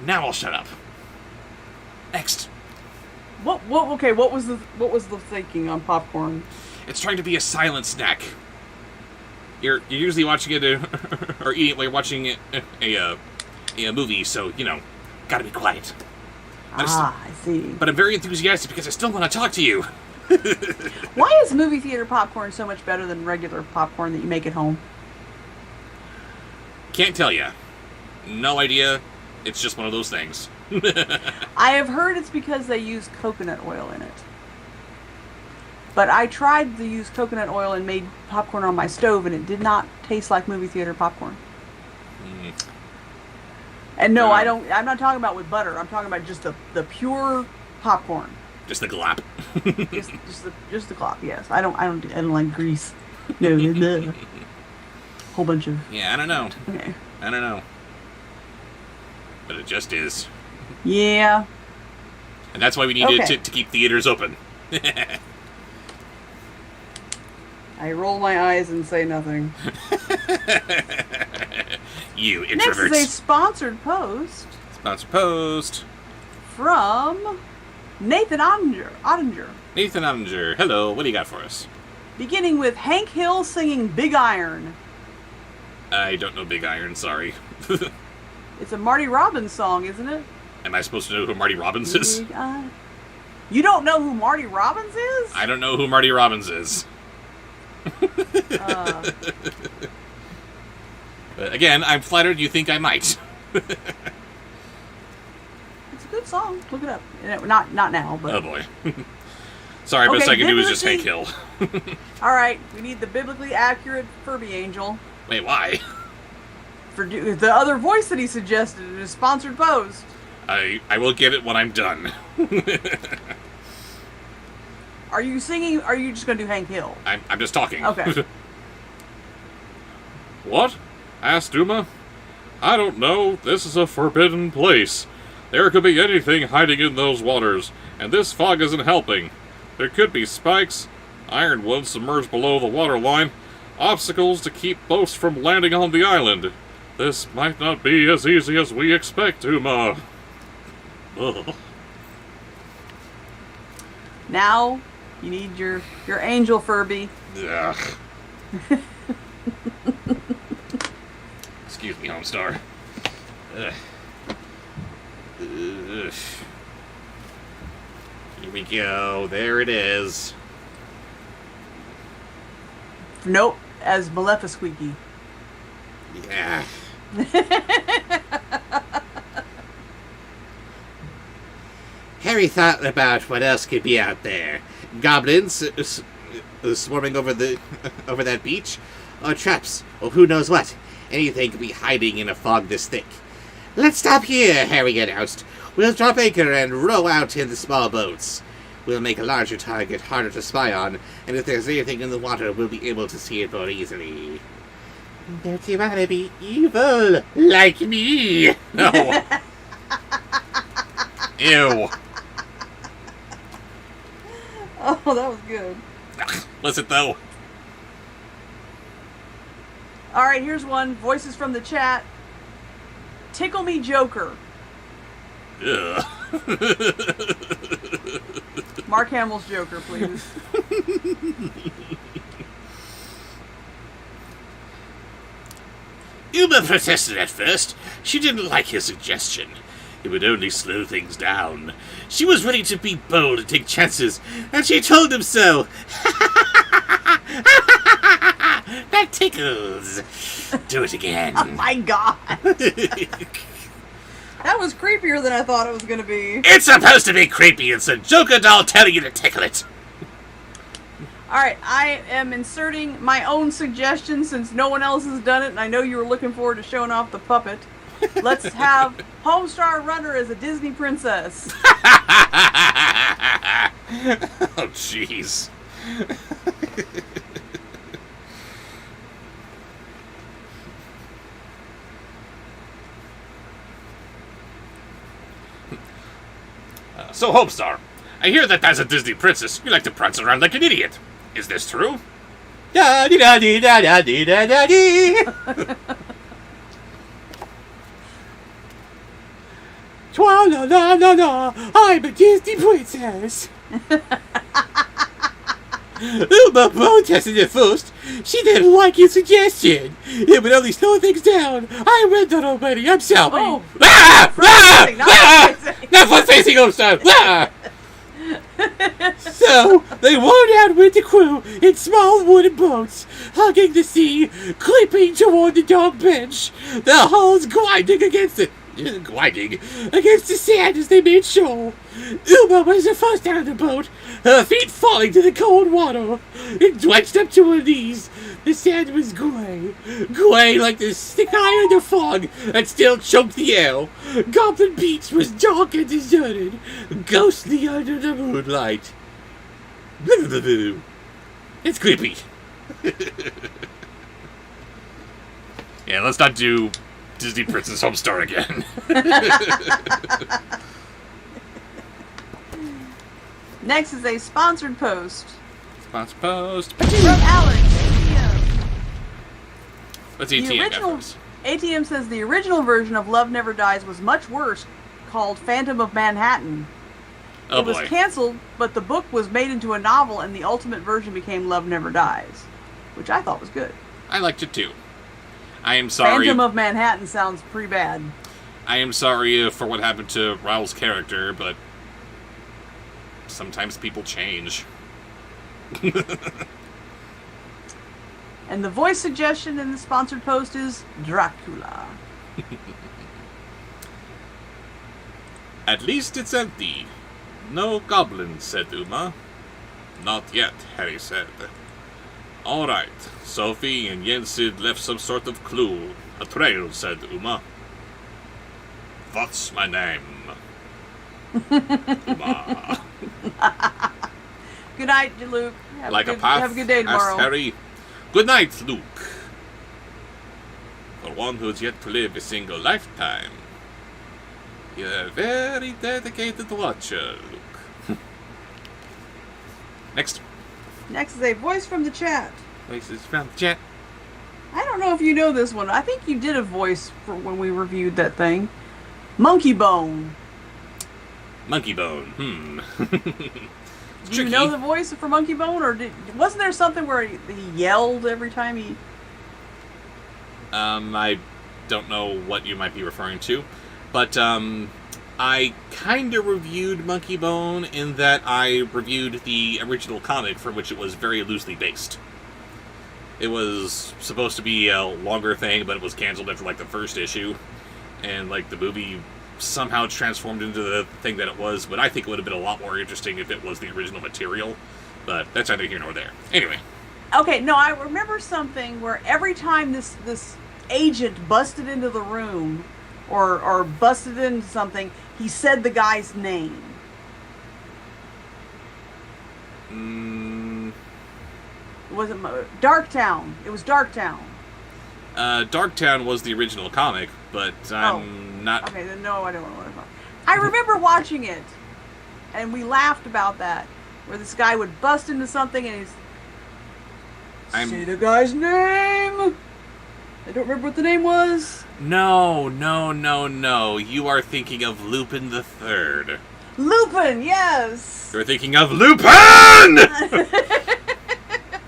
Speaker 3: Now I'll shut up. Next.
Speaker 2: Okay, what was the thinking on popcorn?
Speaker 3: It's trying to be a silent snack. You're usually watching it or eating it while you're watching a movie, so gotta be quiet.
Speaker 2: I see.
Speaker 3: But I'm very enthusiastic because I still want to talk to you.
Speaker 2: Why is movie theater popcorn so much better than regular popcorn that you make at home?
Speaker 3: Can't tell you. No idea. It's just one of those things.
Speaker 2: I have heard it's because they use coconut oil in it. But I tried to use coconut oil and made popcorn on my stove, and it did not taste like movie theater popcorn. And no, I'm not talking about with butter. I'm talking about just the pure popcorn.
Speaker 3: Just the glop.
Speaker 2: just the glop. Yes, I don't like grease. No. Whole bunch of.
Speaker 3: Yeah, I don't know.
Speaker 2: Okay.
Speaker 3: I don't know. But it just is.
Speaker 2: Yeah.
Speaker 3: And that's why we need to keep theaters open.
Speaker 2: I roll my eyes and say nothing.
Speaker 3: You introverts.
Speaker 2: Next is a sponsored post.
Speaker 3: Sponsored post.
Speaker 2: From Nathan Ottinger.
Speaker 3: Nathan Ottinger. Hello, what do you got for us?
Speaker 2: Beginning with Hank Hill singing Big Iron.
Speaker 3: I don't know Big Iron, sorry.
Speaker 2: It's a Marty Robbins song, isn't it?
Speaker 3: Am I supposed to know who Marty Robbins is?
Speaker 2: You don't know who Marty Robbins is?
Speaker 3: I don't know who Marty Robbins is. But again, I'm flattered you think I might.
Speaker 2: It's a good song. Look it up. Not now, but...
Speaker 3: Oh boy. Sorry, best I can do is just Hank Hill.
Speaker 2: Alright, we need the biblically accurate Furby Angel.
Speaker 3: Wait, why?
Speaker 2: For the other voice that he suggested in his sponsored post.
Speaker 3: I will get it when I'm done.
Speaker 2: Are you singing, or are you just going to do Hank Hill?
Speaker 3: I'm just talking.
Speaker 2: Okay.
Speaker 4: What? Asked Uma. I don't know. This is a forbidden place. There could be anything hiding in those waters, and this fog isn't helping. There could be spikes, ironwood submerged below the waterline, obstacles to keep boats from landing on the island. This might not be as easy as we expect, Uma. Ugh.
Speaker 2: Now, you need your angel Furby.
Speaker 3: Ugh. Excuse me, Homestar. Ugh. Ugh. Here we go. There it is.
Speaker 2: Nope, as Maleficusqueaky.
Speaker 3: Yeah. Harry thought about what else could be out there. Goblins swarming over that beach, or traps, or who knows what. Anything could be hiding in a fog this thick. Let's stop here, Harry announced. We'll drop anchor and row out in the small boats. We'll make a larger target harder to spy on, and if there's anything in the water, we'll be able to see it more easily. Don't you want to be evil like me? No. Ew.
Speaker 2: Oh, that was good.
Speaker 3: Listen, though.
Speaker 2: Alright, here's one. Voices from the chat. Tickle Me Joker.
Speaker 3: Ugh.
Speaker 2: Mark Hamill's Joker, please.
Speaker 3: Uma protested at first. She didn't like his suggestion. It would only slow things down. She was ready to be bold and take chances, and she told him so. That tickles. Do it again.
Speaker 2: Oh my god. That was creepier than I thought it was going to be.
Speaker 3: It's supposed to be creepy. It's a Joker doll telling you to tickle it.
Speaker 2: Alright, I am inserting my own suggestion since no one else has done it, and I know you were looking forward to showing off the puppet. Let's have Homestar Runner as a Disney princess.
Speaker 3: Oh, jeez.
Speaker 4: So, Homestar, I hear that as a Disney princess, you like to prance around like an idiot. Is this true?
Speaker 3: Da dee da dee da da dee da da dee.
Speaker 5: Twa la la la la, I'm a Disney princess.
Speaker 3: Uma protested at first. She didn't like your suggestion. It would only slow things down. I read that already. I'm sorry.
Speaker 2: Oh.
Speaker 3: Ah! Ah!
Speaker 2: Front-facing, not
Speaker 3: Ah!
Speaker 2: front-facing.
Speaker 3: Not front-facing, Homestar. Ah! So, they rowed out with the crew in small wooden boats, hugging the sea, creeping toward the dock bench, their hulls grinding against the sand as they made shore. Uma was the first out of the boat, her feet falling to the cold water. It drenched up to her knees. The sand was gray like the thick eye under fog that still choked the air. Goblin Beach was dark and deserted, ghostly under the moonlight. It's creepy.
Speaker 4: Yeah, let's not do Disney Princess Homestar again.
Speaker 2: Next is a sponsored post
Speaker 4: Sponsor post.
Speaker 2: from Alex. ATM.
Speaker 4: What's
Speaker 2: The
Speaker 4: ATM
Speaker 2: original
Speaker 4: got for us?
Speaker 2: ATM says the original version of Love Never Dies was much worse, called Phantom of Manhattan.
Speaker 4: Oh
Speaker 2: It was
Speaker 4: boy.
Speaker 2: canceled, but the book was made into a novel, and the ultimate version became Love Never Dies, which I thought was good.
Speaker 4: I liked it too. I am sorry.
Speaker 2: Phantom of Manhattan sounds pretty bad.
Speaker 4: I am sorry for what happened to Raoul's character, but sometimes people change.
Speaker 2: And the voice suggestion in the sponsored post is Dracula.
Speaker 4: At least it's empty. No goblins, said Uma. Not yet, Harry said. All right. Sophie and Yensid left some sort of clue. A trail, said Uma. What's my name? Uma.
Speaker 2: Good night, Luke.
Speaker 4: Like a path,
Speaker 2: Have a good day
Speaker 4: asked
Speaker 2: tomorrow.
Speaker 4: Harry. Good night, Luke. For one who's yet to live a single lifetime, you're a very dedicated watcher, Luke. Next.
Speaker 2: Next is a voice from the chat.
Speaker 4: Voices from chat.
Speaker 2: I don't know if you know this one. I think you did a voice for when we reviewed that thing. Monkey Bone.
Speaker 4: Monkey Bone.
Speaker 2: Do you know the voice for Monkey Bone, or wasn't there something where he yelled every time he?
Speaker 4: I don't know what you might be referring to, but I kind of reviewed Monkey Bone in that I reviewed the original comic from which it was very loosely based. It was supposed to be a longer thing, but it was canceled after like the first issue, and like the movie somehow transformed into the thing that it was, but I think it would have been a lot more interesting if it was the original material, but that's neither here nor there. Anyway.
Speaker 2: Okay, no, I remember something where every time this agent busted into the room or busted into something, he said the guy's name. Was it Darktown? It was Darktown.
Speaker 4: Darktown was the original comic, but I'm not...
Speaker 2: Okay, then no, I don't know what it's about. I remember watching it, and we laughed about that, where this guy would bust into something and say the guy's name! I don't remember what the name was.
Speaker 4: No. You are thinking of Lupin the Third.
Speaker 2: Lupin, yes!
Speaker 4: You're thinking of Lupin!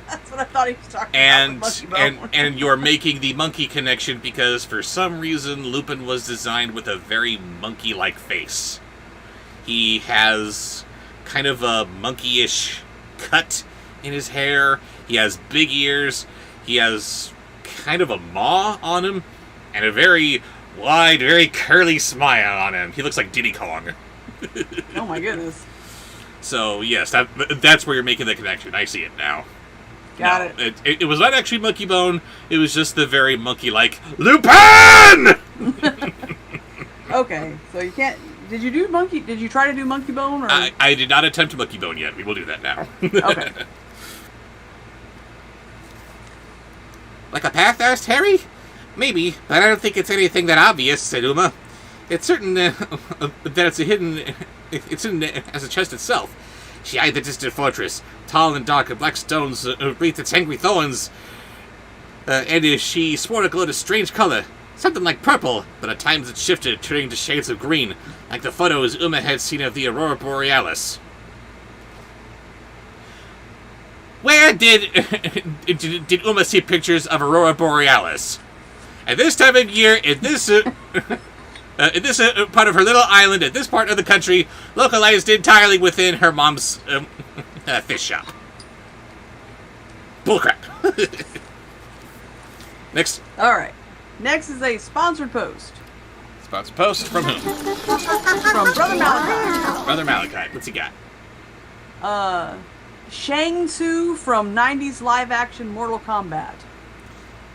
Speaker 2: That's what I thought he was talking about. with Monkey Bone.
Speaker 4: And you're making the monkey connection because for some reason Lupin was designed with a very monkey-like face. He has kind of a monkey-ish cut in his hair. He has big ears. He has kind of a maw on him and a very wide, very curly smile on him. He looks like Diddy Kong.
Speaker 2: Oh my goodness.
Speaker 4: So yes, that's where you're making the connection. I see it now.
Speaker 2: Got it.
Speaker 4: It was not actually Monkey Bone. It was just the very monkey-like Lupin.
Speaker 2: Okay, so you can't. Did you try to do Monkey Bone? Or?
Speaker 4: I did not attempt Monkey Bone yet. We will do that now.
Speaker 2: Okay.
Speaker 3: Like a path? Asked Harry. Maybe, but I don't think it's anything that obvious, said Uma. It's certain that it's hidden as a chest itself. She eyed the distant fortress, tall and dark, and black stones wreathed its angry thorns. And she swore to glowed a strange color, something like purple, but at times it shifted, turning to shades of green, like the photos Uma had seen of the Aurora Borealis. Where did Uma see pictures of Aurora Borealis? At this time of year, in this part of her little island, at this part of the country, localized entirely within her mom's fish shop. Bullcrap. Next.
Speaker 2: All right. Next is a sponsored post.
Speaker 3: Sponsored post from whom?
Speaker 2: From Brother Malachi.
Speaker 3: Brother Malachi. What's he got?
Speaker 2: Shang Tsung from 90s live-action Mortal Kombat.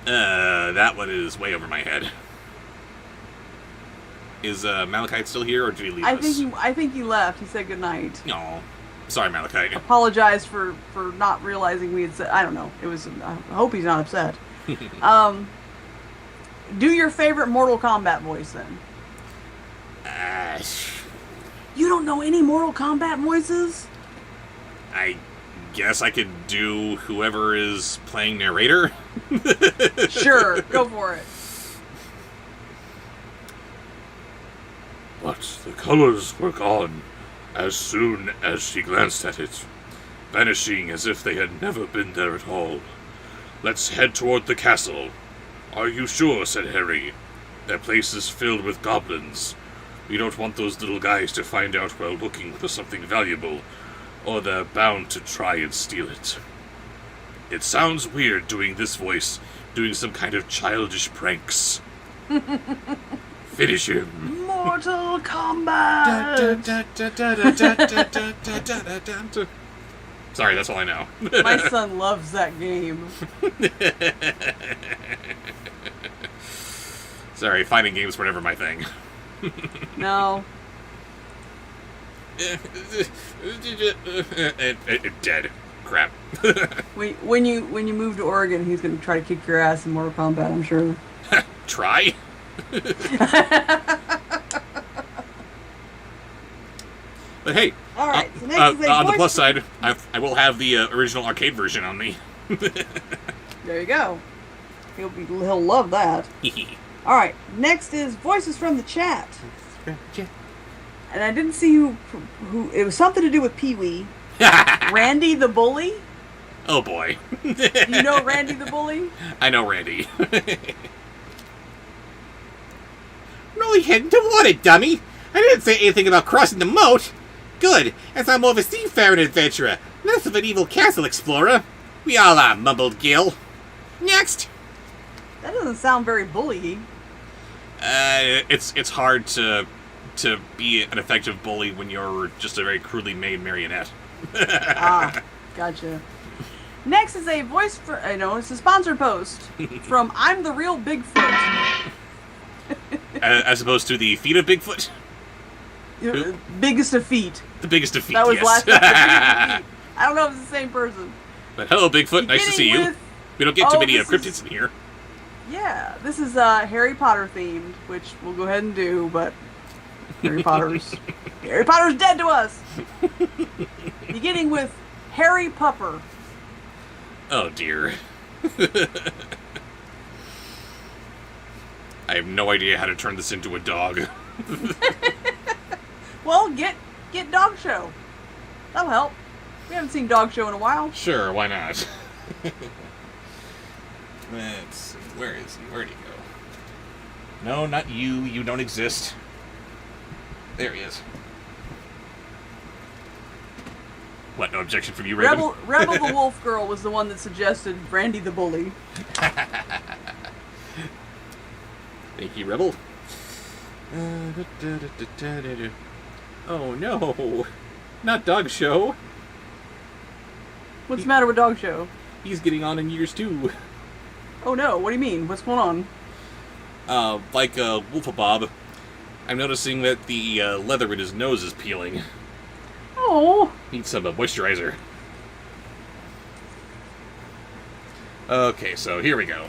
Speaker 3: That one is way over my head. Is Malachi still here, or did he leave us?
Speaker 2: I think he left. He said goodnight.
Speaker 3: No. Sorry, Malachi.
Speaker 2: Apologize for not realizing we had said... I don't know. It was... I hope he's not upset. Do your favorite Mortal Kombat voice, then. You don't know any Mortal Kombat voices?
Speaker 3: I guess I could do whoever is playing narrator.
Speaker 2: Sure, go for it.
Speaker 6: But the colors were gone as soon as she glanced at it, vanishing as if they had never been there at all. Let's head toward the castle. Are you sure? Said Harry. That place is filled with goblins. We don't want those little guys to find out we're looking for something valuable, or they're bound to try and steal it. It sounds weird doing this voice, doing some kind of childish pranks. Finish him.
Speaker 2: Mortal Kombat!
Speaker 3: Sorry, that's all I know.
Speaker 2: My son loves that game.
Speaker 3: Sorry, fighting games were never my thing.
Speaker 2: No.
Speaker 3: Dead. Crap.
Speaker 2: When you move to Oregon, he's gonna try to kick your ass in Mortal Kombat, I'm sure.
Speaker 3: Try? But hey,
Speaker 2: Alright, so next is a
Speaker 3: on the
Speaker 2: voice-
Speaker 3: plus side, I will have the original arcade version on me.
Speaker 2: There you go. He'll love that. Alright, next is voices from the chat. And I didn't see who it was something to do with Pee-wee. Randy the Bully?
Speaker 3: Oh boy.
Speaker 2: You know Randy the Bully?
Speaker 3: I know Randy. Really heading toward it, dummy. I didn't say anything about crossing the moat. Good, as I'm more of a seafaring adventurer, less of an evil castle explorer. We all are, mumbled Gil. Next.
Speaker 2: That doesn't sound very bullying.
Speaker 3: It's hard to be an effective bully when you're just a very crudely made marionette.
Speaker 2: Ah, gotcha. Next is a voice for... I know, it's a sponsored post from I'm the Real Bigfoot.
Speaker 3: As opposed to the feet of Bigfoot?
Speaker 2: Biggest of feet.
Speaker 3: The biggest of feet,
Speaker 2: That was
Speaker 3: yes.
Speaker 2: last time. The biggest of feet. I don't know if it's the same person.
Speaker 3: But hello, Bigfoot. Nice to see you.
Speaker 2: With-
Speaker 3: We don't get too
Speaker 2: Oh,
Speaker 3: many
Speaker 2: this
Speaker 3: cryptids in here.
Speaker 2: Yeah, this is Harry Potter themed, which we'll go ahead and do, but Harry Potter's dead to us. Beginning with Harry Pupper.
Speaker 3: Oh, dear. I have no idea how to turn this into a dog.
Speaker 2: Well, get Dog Show. That'll help. We haven't seen Dog Show in a while.
Speaker 3: Sure, why not? Let's see. Where is he? Where'd he go? No, not you. You don't exist. There he is. What, no objection from you, Raven?
Speaker 2: Rebel the Wolf Girl was the one that suggested Randy the Bully.
Speaker 3: Thank you, Rebel. Oh, no. Not Dog Show.
Speaker 2: What's the matter with Dog Show?
Speaker 3: He's getting on in years, too.
Speaker 2: Oh no, what do you mean? What's going on?
Speaker 3: Like Wolfabob, I'm noticing that the leather in his nose is peeling.
Speaker 2: Oh.
Speaker 3: Needs some moisturizer. Okay, so here we go.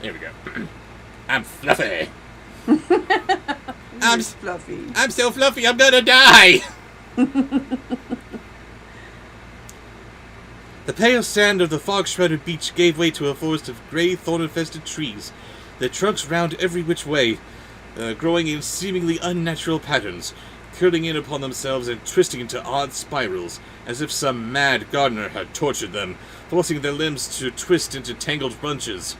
Speaker 3: Here we go. I'm fluffy.
Speaker 2: I'm fluffy.
Speaker 3: I'm so fluffy, I'm gonna die. The pale sand of the fog-shrouded beach gave way to a forest of grey, thorn-infested trees, their trunks round every which way, growing in seemingly unnatural patterns, curling in upon themselves and twisting into odd spirals, as if some mad gardener had tortured them, forcing their limbs to twist into tangled bunches.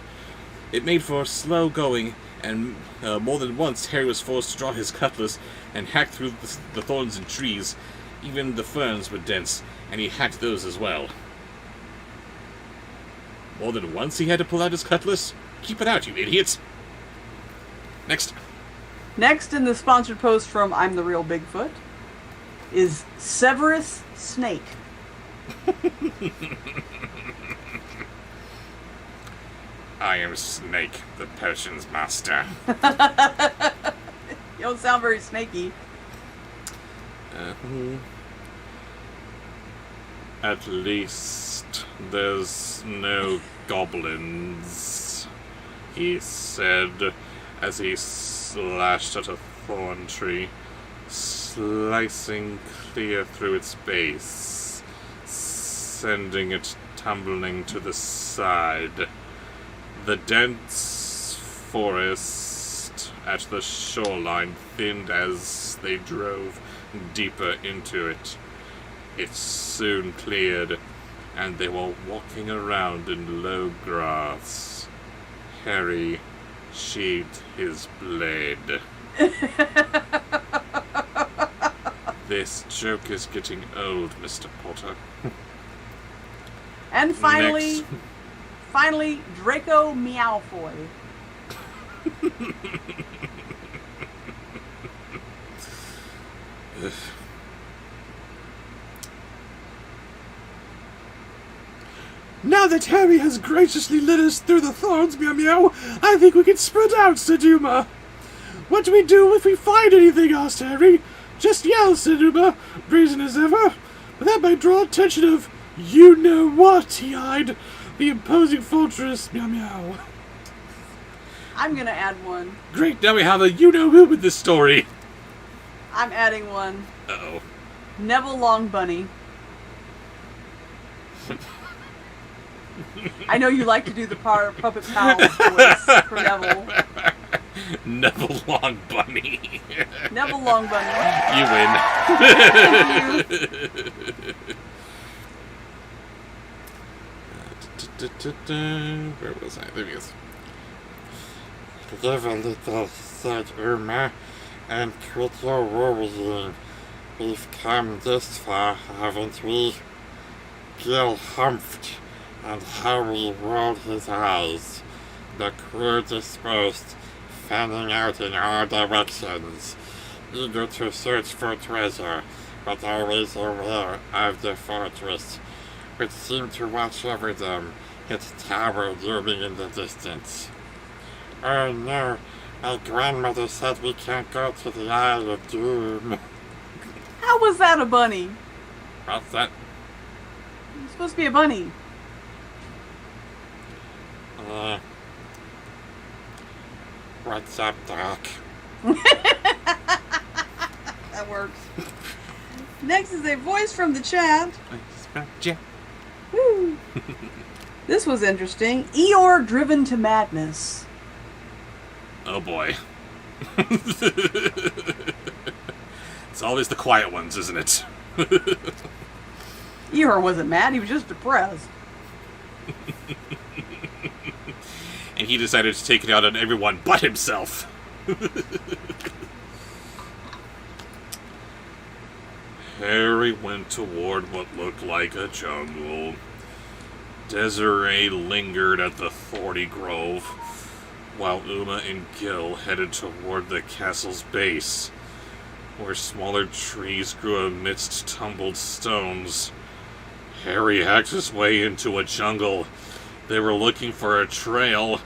Speaker 3: It made for slow going, and more than once Harry was forced to draw his cutlass and hack through the thorns and trees. Even the ferns were dense, and he hacked those as well. More than once he had to pull out his cutlass? Keep it out, you idiots! Next.
Speaker 2: Next in the sponsored post from I'm the Real Bigfoot is Severus Snake.
Speaker 6: I am Snake, the potions master.
Speaker 2: You don't sound very snaky.
Speaker 6: At least there's no goblins, he said as he slashed at a thorn tree, slicing clear through its base, sending it tumbling to the side. The dense forest at the shoreline thinned as they drove deeper into it. It soon cleared, and they were walking around in low grass. Harry sheathed his blade. This joke is getting old, Mr. Potter.
Speaker 2: And finally,
Speaker 6: Next.
Speaker 2: finally, Draco Meowfoy.
Speaker 4: Now that Harry has graciously led us through the thorns, Meow Meow, I think we can spread out, Seduma. What do we do if we find anything, asked Harry. Just yell, Seduma, brazen as ever. But that might draw attention of you-know-what, he eyed. The imposing fortress, Meow Meow.
Speaker 2: I'm gonna add one.
Speaker 6: Great, now we have a you-know-who with this story.
Speaker 2: I'm adding one.
Speaker 6: Uh-oh.
Speaker 2: Neville Longbunny. I know you like to do the puppet pal voice for Neville.
Speaker 6: Neville Longbunny.
Speaker 2: Neville Longbunny.
Speaker 6: You win. Where was I? There he is.
Speaker 5: Live a little, said Uma, and quit your worrying. We've come this far, haven't we? Gil humphed, and Harry rolled his eyes. The crew dispersed, fanning out in all directions, eager to search for treasure, but always aware of the fortress, which seemed to watch over them, its tower looming in the distance. Oh no, my grandmother said we can't go to the Isle of Doom.
Speaker 2: How was that a bunny?
Speaker 6: What's that?
Speaker 2: It's supposed to be a bunny.
Speaker 5: What's up, Doc?
Speaker 2: That works. Next is a voice from the chat. Woo. This was interesting. Eeyore driven to madness.
Speaker 6: Oh boy. It's always the quiet ones, isn't it?
Speaker 2: Eeyore wasn't mad, he was just depressed.
Speaker 6: And he decided to take it out on everyone but himself. Harry went toward what looked like a jungle. Desiree lingered at the thorny grove, while Uma and Gil headed toward the castle's base, where smaller trees grew amidst tumbled stones. Harry hacked his way into a jungle. They were looking for a trail.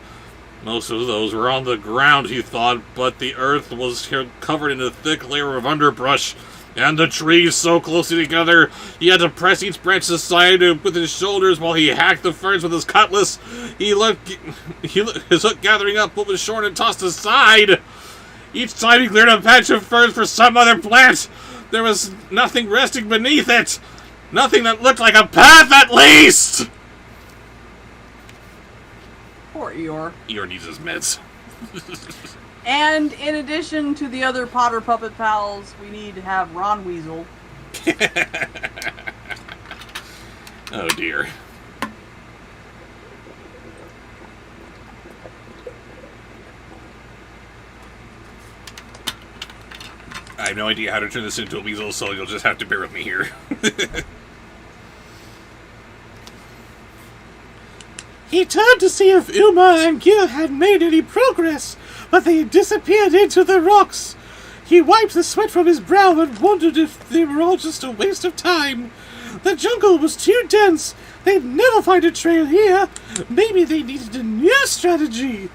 Speaker 6: Most of those were on the ground, he thought, but the earth was covered in a thick layer of underbrush,
Speaker 1: And the trees so closely together, he had to press each branch aside with his shoulders while he hacked the ferns with his cutlass. His hook gathering up what was shorn and tossed aside. Each time he cleared a patch of ferns for some other plant, there was nothing resting beneath it. Nothing that looked like a path, at least!
Speaker 2: Poor Eeyore.
Speaker 1: Eeyore needs his meds.
Speaker 2: And in addition to the other Potter Puppet pals, we need to have Ron Weasel.
Speaker 1: Oh dear. I have no idea how to turn this into a weasel, so you'll just have to bear with me here.
Speaker 4: He turned to see if Uma and Gil had made any progress, but they disappeared into the rocks. He wiped the sweat from his brow and wondered if they were all just a waste of time. The jungle was too dense. They'd never find a trail here. Maybe they needed a new strategy.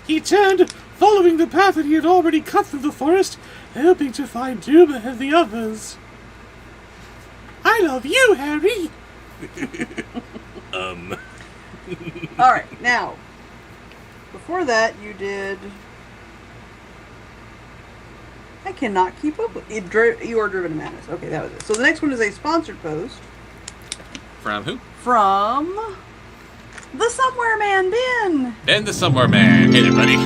Speaker 4: He turned, following the path that he had already cut through the forest, hoping to find Uma and the others. I love you, Harry.
Speaker 2: Alright, now, before that you did... I cannot keep up with it. Eeyore Driven to Madness. Okay, that was it. So the next one is a sponsored post.
Speaker 1: From who?
Speaker 2: From... the Somewhere Man, Ben!
Speaker 1: Ben the Somewhere Man. Hey there, buddy.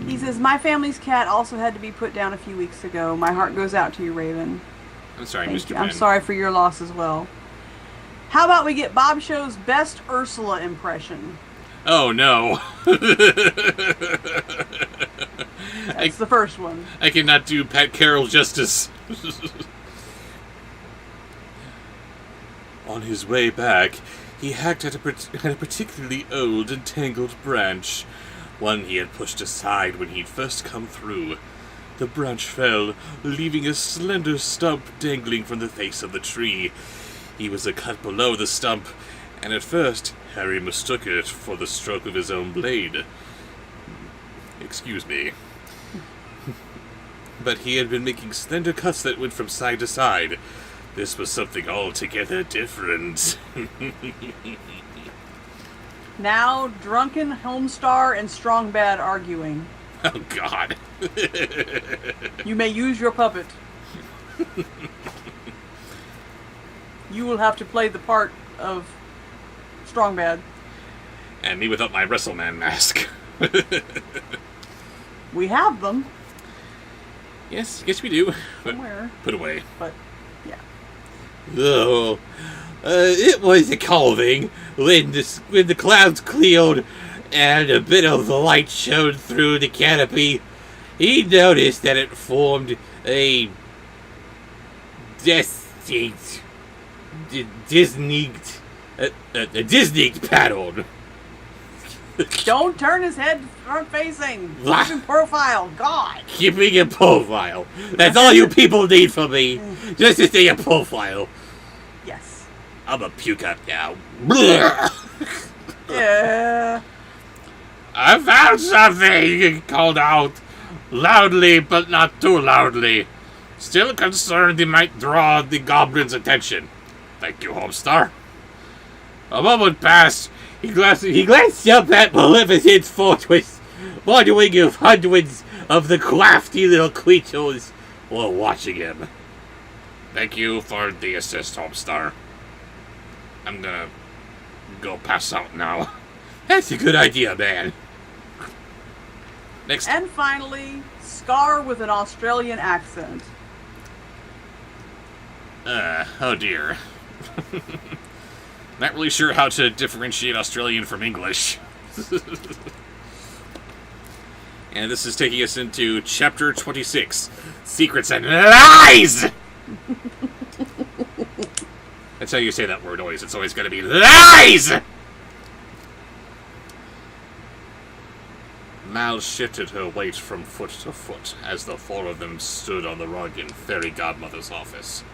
Speaker 2: He says, my family's cat also had to be put down a few weeks ago. My heart goes out to you, Raven.
Speaker 1: I'm sorry,
Speaker 2: Thank
Speaker 1: Mr.
Speaker 2: you.
Speaker 1: Ben.
Speaker 2: I'm sorry for your loss as well. How about we get Bobshow's best Ursula impression?
Speaker 1: Oh, no.
Speaker 2: That's the first one.
Speaker 1: I cannot do Pat Carroll justice. On his way back, he hacked at a particularly old and tangled branch, one he had pushed aside when he'd first come through. The branch fell, leaving a slender stump dangling from the face of the tree. He was a cut below the stump, and at first Harry mistook it for the stroke of his own blade. Excuse me. But he had been making slender cuts that went from side to side. This was something altogether different.
Speaker 2: Now, drunken Homestar and Strongbad arguing.
Speaker 1: Oh, God.
Speaker 2: You may use your puppet. You will have to play the part of Strongbad.
Speaker 1: And me without my WrestleMan mask.
Speaker 2: We have them
Speaker 1: Yes, we do. But
Speaker 2: somewhere,
Speaker 1: put away.
Speaker 2: but yeah.
Speaker 3: Oh, it was a calving when the clouds cleared and a bit of the light shone through the canopy. He noticed that it formed a distinct pattern.
Speaker 2: Don't turn his head front facing. Keep in profile. God.
Speaker 3: Keeping in profile. That's all you people need from me. Just to stay in profile.
Speaker 2: Yes.
Speaker 3: I'm a puke up now.
Speaker 2: Yeah.
Speaker 3: I found something, he called out, loudly but not too loudly. Still concerned he might draw the goblin's attention. Thank you, Homestar. A moment passed. He glanced up at Maleficent's fortress, wondering if hundreds of the crafty little creatures were watching him. Thank you for the assist, Homestar. I'm gonna go pass out now. That's a good idea, man.
Speaker 1: Next.
Speaker 2: And finally, Scar with an Australian accent.
Speaker 1: Oh dear. Not really sure how to differentiate Australian from English. And this is taking us into Chapter 26, Secrets and Lies! That's how you say that word always. It's always going to be LIES! Mal shifted her weight from foot to foot as the four of them stood on the rug in Fairy Godmother's office.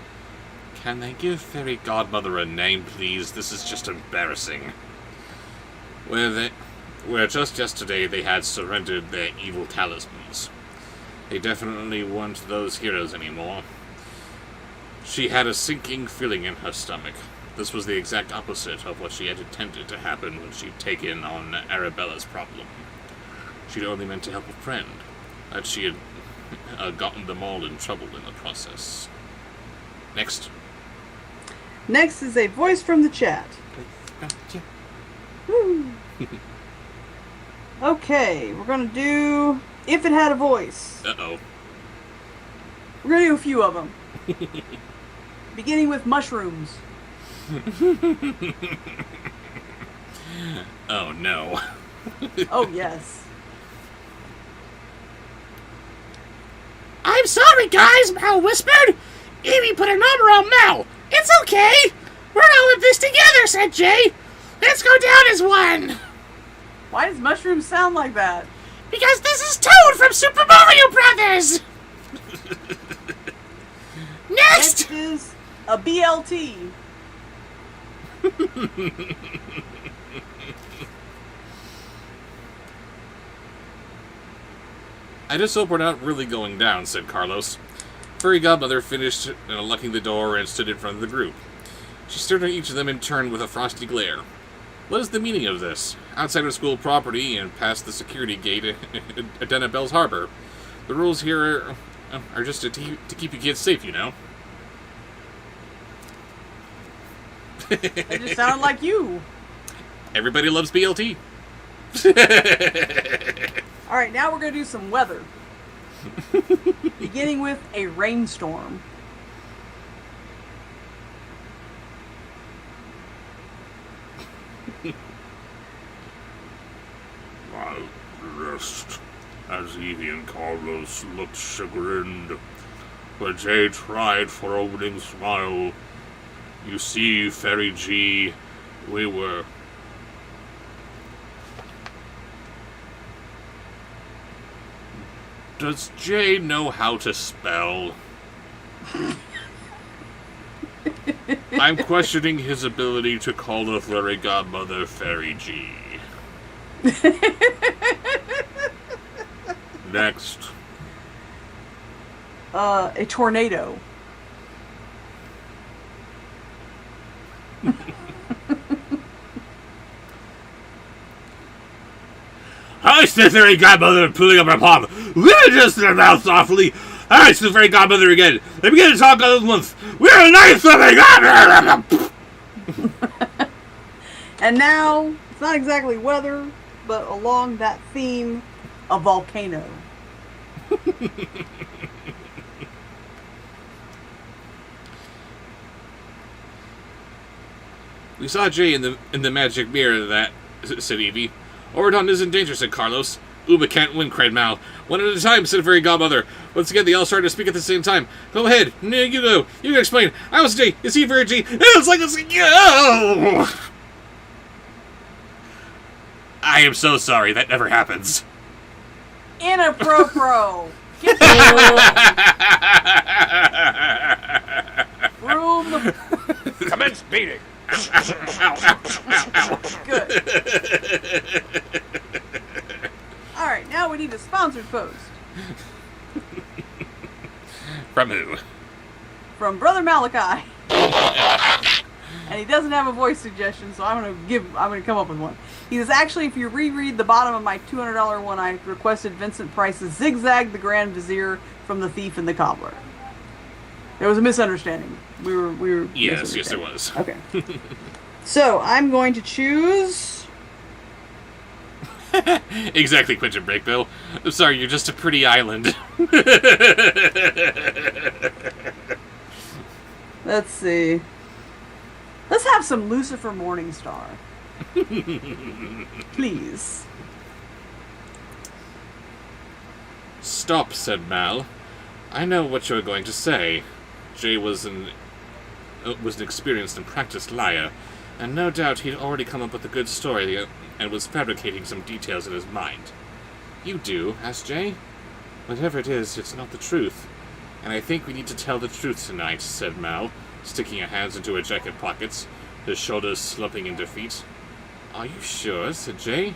Speaker 1: Can they give Fairy Godmother a name, please? This is just embarrassing. Where just yesterday they had surrendered their evil talismans. They definitely weren't those heroes anymore. She had a sinking feeling in her stomach. This was the exact opposite of what she had intended to happen when she'd taken on Arabella's problem. She'd only meant to help a friend, that she had gotten them all in trouble in the process. Next.
Speaker 2: Next is a voice from the chat. Woo. Okay, we're gonna do If It Had a Voice.
Speaker 1: Uh-oh.
Speaker 2: We're gonna do a few of them. Beginning with mushrooms.
Speaker 1: Oh, no.
Speaker 2: Oh, yes.
Speaker 5: I'm sorry, guys, Mal whispered. Evie put a number on Mel. It's okay. We're all in this together, said Jay. Let's go down as one.
Speaker 2: Why does mushrooms sound like that?
Speaker 5: Because this is Toad from Super Mario Brothers. Next
Speaker 2: is a BLT.
Speaker 1: I just hope we're not really going down, said Carlos. Fairy Godmother finished locking the door and stood in front of the group. She stared at each of them in turn with a frosty glare. What is the meaning of this? Outside of school property and past the security gate at Denabelle's Harbor. The rules here are just to keep you kids safe, you know.
Speaker 2: They just sound like you.
Speaker 1: Everybody loves BLT.
Speaker 2: Alright, now we're going to do some weather. Beginning with a rainstorm.
Speaker 6: While dressed, as Evie and Carlos looked chagrined, but Jay tried for a winning smile. You see, Fairy G, we were...
Speaker 1: Does Jay know how to spell? I'm questioning his ability to call a fairy godmother Fairy G. Next.
Speaker 2: A tornado.
Speaker 3: Hush, the fairy godmother, pulling up her palm. We're just their mouth softly. Hush, the fairy godmother again. They begin to talk all at once. We're a nice living.
Speaker 2: And now, it's not exactly weather, but along that theme, a volcano.
Speaker 1: We saw Jay in the magic mirror, that, said Evie. Oridon isn't dangerous, said Carlos. Uba can't win, cried Mal. One at a time, said Fairy Godmother. Once again, they all started to speak at the same time. Go ahead. No, you go. You can explain. I was Jay. Is he Fairy G? It's like this. Yo! I am so sorry. That never happens.
Speaker 2: Inappropriate. Get room.
Speaker 6: Commence beating!
Speaker 2: Good. Alright, now we need a sponsored post.
Speaker 1: From who?
Speaker 2: From Brother Malachi. And he doesn't have a voice suggestion, so I'm gonna come up with one. He says, actually, if you reread the bottom of my $200 one, I requested Vincent Price's Zigzag the Grand Vizier from The Thief and the Cobbler. There was a misunderstanding. We were.
Speaker 1: Yes, there was.
Speaker 2: Okay. So I'm going to choose.
Speaker 1: Exactly, Quentin Breakbill. I'm sorry, you're just a pretty island.
Speaker 2: Let's see. Let's have some Lucifer Morningstar. Please.
Speaker 1: Stop, said Mal. I know what you're going to say. Jay was an experienced and practiced liar, and no doubt he'd already come up with a good story and was fabricating some details in his mind. You do, asked Jay. Whatever it is, it's not the truth. And I think we need to tell the truth tonight, said Mal, sticking her hands into her jacket pockets, his shoulders slumping in defeat. Are you sure, said Jay.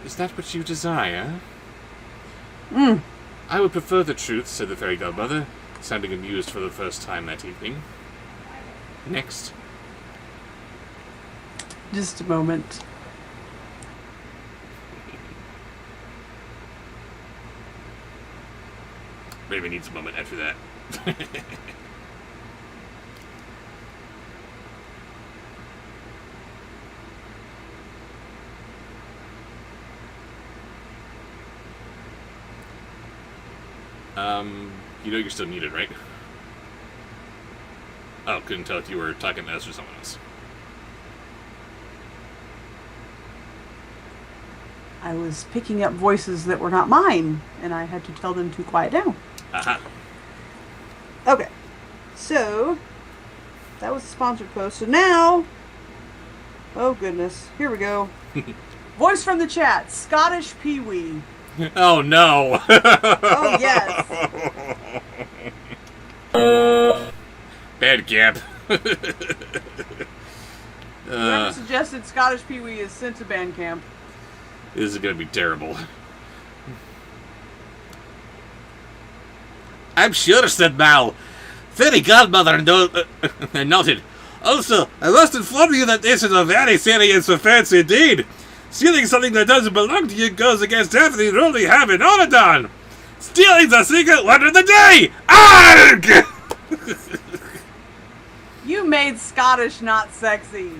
Speaker 1: Is that what you desire? I would prefer the truth, said the fairy godmother. sounding amused for the first time that evening. Next.
Speaker 2: Just a moment.
Speaker 1: Raven needs a moment after that. You know you're still muted, right? Oh, couldn't tell if you were talking to us or someone else.
Speaker 2: I was picking up voices that were not mine, and I had to tell them to quiet down.
Speaker 1: Aha.
Speaker 2: Okay. So, that was the sponsored post. So now, oh goodness, here we go. Voice from the chat, Scottish Pee-wee.
Speaker 1: Oh no!
Speaker 2: Oh yes.
Speaker 1: Bad gap.
Speaker 2: Whoever suggested Scottish Pee-wee is sent to band camp.
Speaker 1: This is gonna be terrible.
Speaker 3: I'm sure, said Mal. Fairy godmother noted. Also, I must inform you that this is a very serious offense indeed. Stealing something that doesn't belong to you goes against every rule we have in Oradon. Stealing's a secret word of the day! Arg!
Speaker 2: You made Scottish not sexy.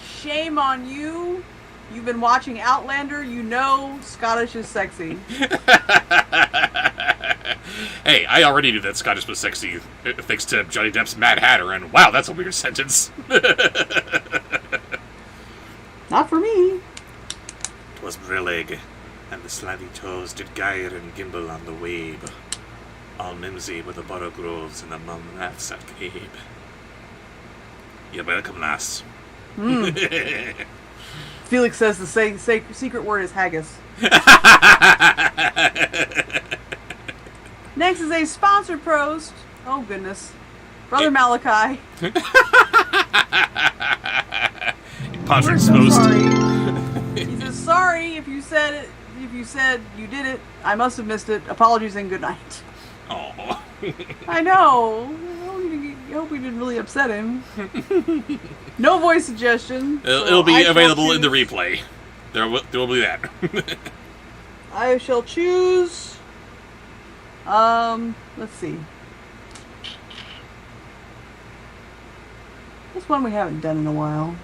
Speaker 2: Shame on you. You've been watching Outlander. You know Scottish is sexy.
Speaker 1: Hey, I already knew that Scottish was sexy, thanks to Johnny Depp's Mad Hatter, and wow, that's a weird sentence.
Speaker 2: Not for me.
Speaker 3: 'Twas brillig, and the slimy toes did gyre and gimble on the wabe. All mimsy with the borough groves and the mum rats at Cabe. You're welcome, lass.
Speaker 2: Felix says the secret word is haggis. Next is a sponsored post. Oh goodness, Brother Malachi.
Speaker 1: Sponsored
Speaker 2: So
Speaker 1: post.
Speaker 2: sorry. He says sorry if you said it. If you said you did it, I must have missed it. Apologies and good night.
Speaker 1: Aw.
Speaker 2: I know. I hope we didn't really upset him. No voice suggestion.
Speaker 1: It'll be available in the replay. There will be that.
Speaker 2: I shall choose. Let's see. This one we haven't done in a while.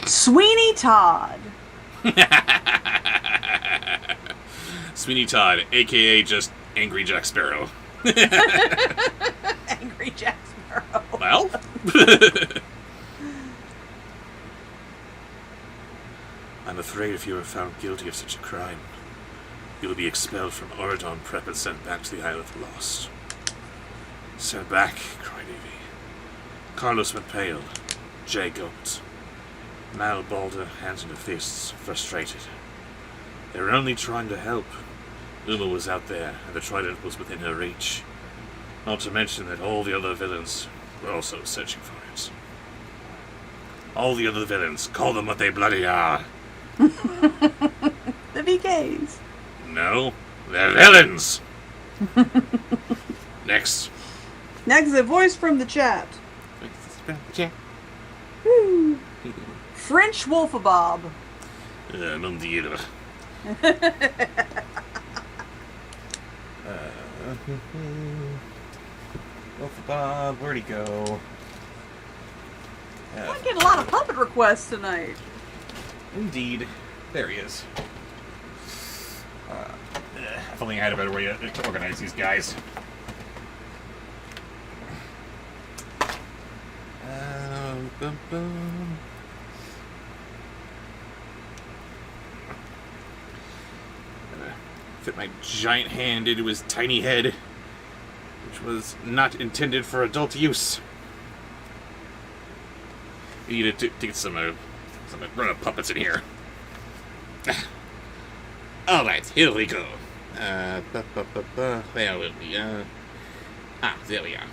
Speaker 2: Sweeney Todd.
Speaker 1: Sweeney Todd, aka just Angry Jack Sparrow.
Speaker 2: Angry Jack Sparrow.
Speaker 1: Well?
Speaker 3: I'm afraid if you are found guilty of such a crime, you will be expelled from Oradon Prep and sent back to the Isle of the Lost. Sent back, cried Evie. Carlos went pale. Jay gulped. Mal balled her hands into fists, frustrated. They were only trying to help. Uma was out there, and the trident was within her reach. Not to mention that all the other villains were also searching for it. All the other villains, call them what they bloody are.
Speaker 2: The VKs.
Speaker 3: No, they're villains! Next.
Speaker 2: Next, a voice from the chat. Woo. French Wolfabob.
Speaker 3: Non dire.
Speaker 1: Bob, where'd he go?
Speaker 2: I'm getting a lot of puppet requests tonight.
Speaker 1: Indeed. There he is. If only I had a better way to organize these guys. Bum, bum. Fit my giant hand into his tiny head, which was not intended for adult use. We need to get some run of puppets in here.
Speaker 3: Alright, here we go.
Speaker 1: Where will we?
Speaker 3: There we are.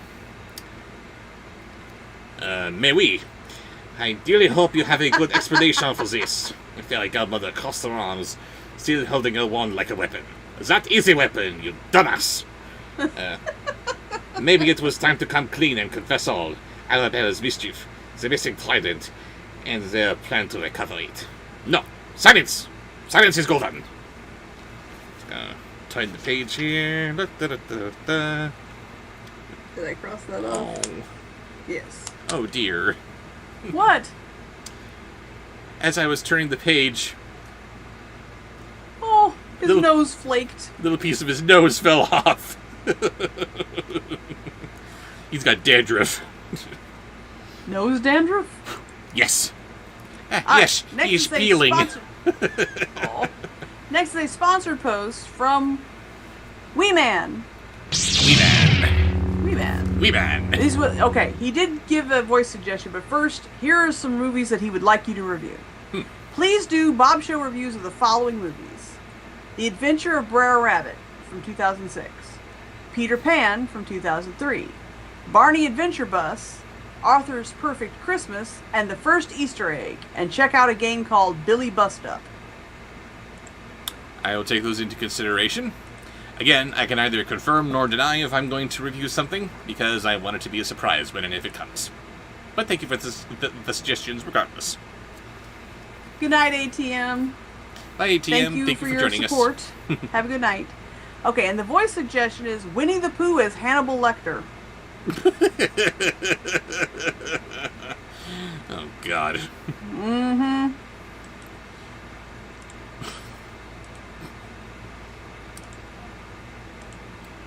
Speaker 1: Mais oui. I dearly hope you have a good explanation for this. The fairy godmother crossed her arms, still holding her wand like a weapon. That is a weapon, you dumbass! Maybe it was time to come clean and confess all. Arabella's mischief, the missing trident, and their plan to recover it. No! Silence! Silence is golden! Turn the page here. Da, da, da, da, da.
Speaker 2: Did I cross that off?
Speaker 1: Oh.
Speaker 2: Yes.
Speaker 1: Oh dear.
Speaker 2: What?
Speaker 1: As I was turning the page,
Speaker 2: Oh, his
Speaker 1: Little-
Speaker 2: nose flaked.
Speaker 1: a little piece of his nose fell off. He's got dandruff.
Speaker 2: Nose dandruff?
Speaker 1: Yes.
Speaker 2: Alright,
Speaker 1: Yes, he's
Speaker 2: is a
Speaker 1: peeling.
Speaker 2: Aw. Next is a sponsored post from Wee Man.
Speaker 1: Wee man.
Speaker 2: Wee Man.
Speaker 1: Wee man.
Speaker 2: These were, okay, he did give a voice suggestion, but first, here are some movies that he would like you to review. Please do Bobsheaux reviews of the following movies: The Adventure of Brer Rabbit from 2006, Peter Pan from 2003, Barney Adventure Bus, Arthur's Perfect Christmas, and The First Easter Egg. And check out a game called Billy Bust Up.
Speaker 1: I will take those into consideration. Again, I can neither confirm nor deny if I'm going to review something, because I want it to be a surprise when and if it comes. But thank you for the suggestions regardless.
Speaker 2: Good night, ATM.
Speaker 1: Bye, ATM.
Speaker 2: Thank you for your
Speaker 1: joining
Speaker 2: support. Have a good night. Okay, and the voice suggestion is Winnie the Pooh as Hannibal Lecter.
Speaker 1: Oh, God.
Speaker 2: Mm-hmm.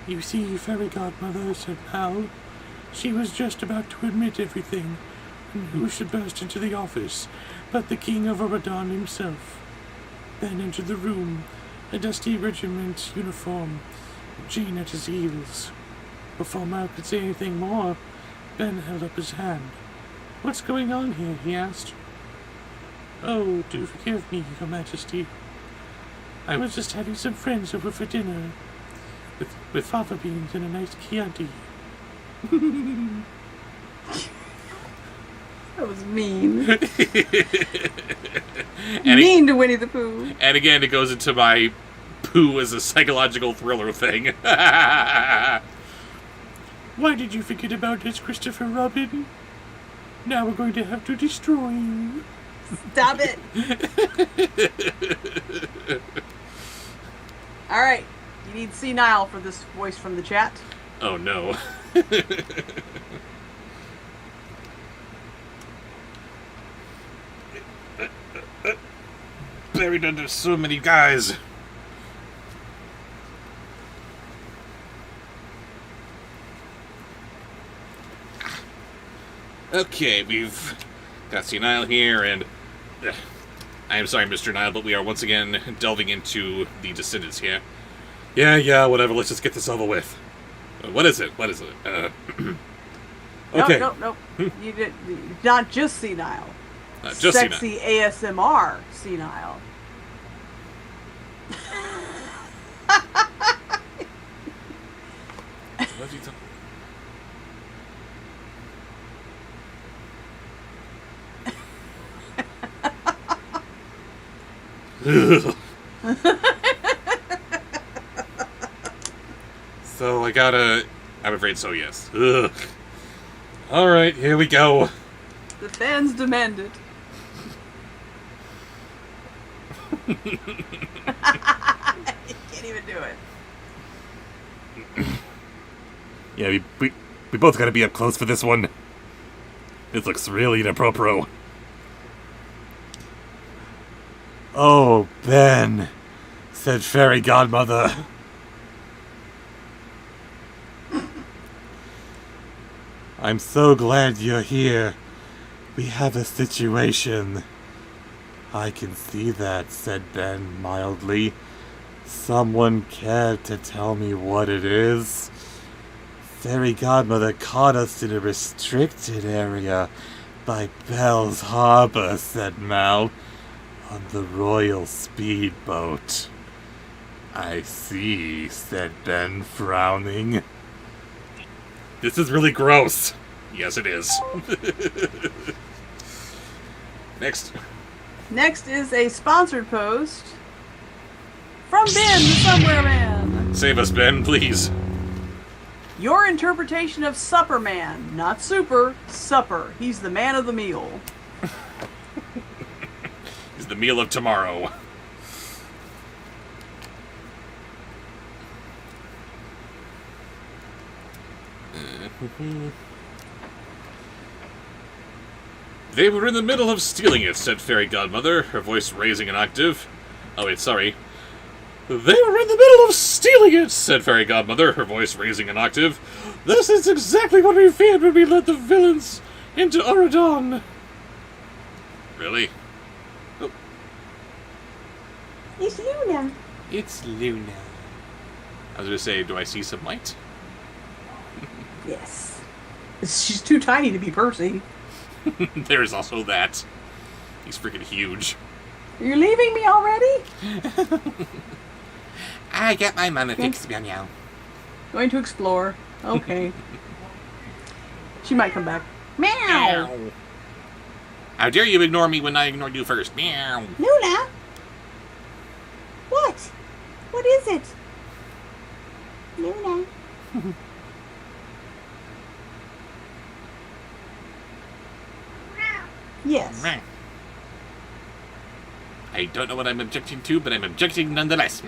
Speaker 4: You see, Fairy Godmother, said Mal. She was just about to admit everything, and who should burst into the office but the King of Abaddon himself. Then entered the room, a dusty regiment uniform, Jean at his heels. Before Mal could say anything more, Ben held up his hand. What's going on here? He asked. Oh, do forgive me, Your Majesty. I was just having some friends over for dinner. With fava beans and a nice Chianti.
Speaker 2: That was mean.
Speaker 1: And
Speaker 2: mean to Winnie the Pooh.
Speaker 1: And again, it goes into my Pooh as a psychological thriller thing.
Speaker 4: Why did you forget about us, Christopher Robin? Now we're going to have to destroy you.
Speaker 2: Stop it. All right. You need senile for this voice from the chat.
Speaker 1: Oh, no. Buried under so many guys. Okay, we've got Senile here, and I am sorry, Mr. Nile, but we are once again delving into the Descendants here. Yeah, whatever, let's just get this over with. What is it? Okay.
Speaker 2: Nope. You did not just senile.
Speaker 1: Just
Speaker 2: Sexy ASMR senile.
Speaker 1: What's he talking? So I gotta. I'm afraid so. Yes. Ugh. All right, here we go.
Speaker 2: The fans demand it. You can't even do it.
Speaker 6: Yeah, we both gotta be up close for this one. This looks really inappropriate. Oh, Ben, said Fairy Godmother. I'm so glad you're here. We have a situation. I can see that, said Ben mildly. Someone cared to tell me what it is? Fairy Godmother caught us in a restricted area by Bell's Harbor, said Mal, on the Royal Speedboat. I see, said Ben, frowning. This is really gross.
Speaker 1: Yes, it is. Next.
Speaker 2: Next is a sponsored post from Ben, the Somewhere Man.
Speaker 1: Save us, Ben, please.
Speaker 2: Your interpretation of Supper Man, not super, supper. He's the man of the meal.
Speaker 1: He's the meal of tomorrow. They were in the middle of stealing it, said Fairy Godmother, her voice raising an octave. Oh wait, sorry. They were in the middle of stealing it, said Fairy Godmother, her voice raising an octave. This is exactly what we feared when we led the villains into Auradon. Really? Oh.
Speaker 2: It's Luna.
Speaker 1: It's Luna. I was gonna say, do I see some light?
Speaker 2: Yes. She's too tiny to be Percy.
Speaker 1: There's also that. He's freaking huge.
Speaker 2: You're leaving me already?
Speaker 3: I got my mama fixed, meow meow.
Speaker 2: Going to explore. Okay. She might come back. Meow!
Speaker 1: How dare you ignore me when I ignored you first? Meow.
Speaker 5: Luna? What? What is it? Luna?
Speaker 2: Yes.
Speaker 1: I don't know what I'm objecting to, but I'm objecting nonetheless.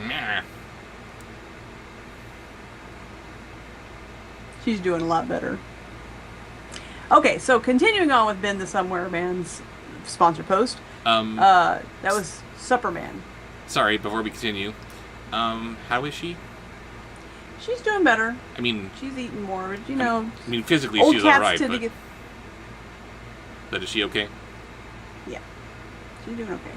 Speaker 2: She's doing a lot better. Okay, so continuing on with Ben the Somewhere Man's sponsor post. That was Supper Man.
Speaker 1: Sorry, before we continue. How is she?
Speaker 2: She's doing better.
Speaker 1: I mean...
Speaker 2: She's eating more, but you know...
Speaker 1: I mean, physically
Speaker 2: old
Speaker 1: she's
Speaker 2: cats
Speaker 1: alright,
Speaker 2: tend
Speaker 1: but...
Speaker 2: to get...
Speaker 1: But is she okay?
Speaker 2: Yeah. She's doing okay.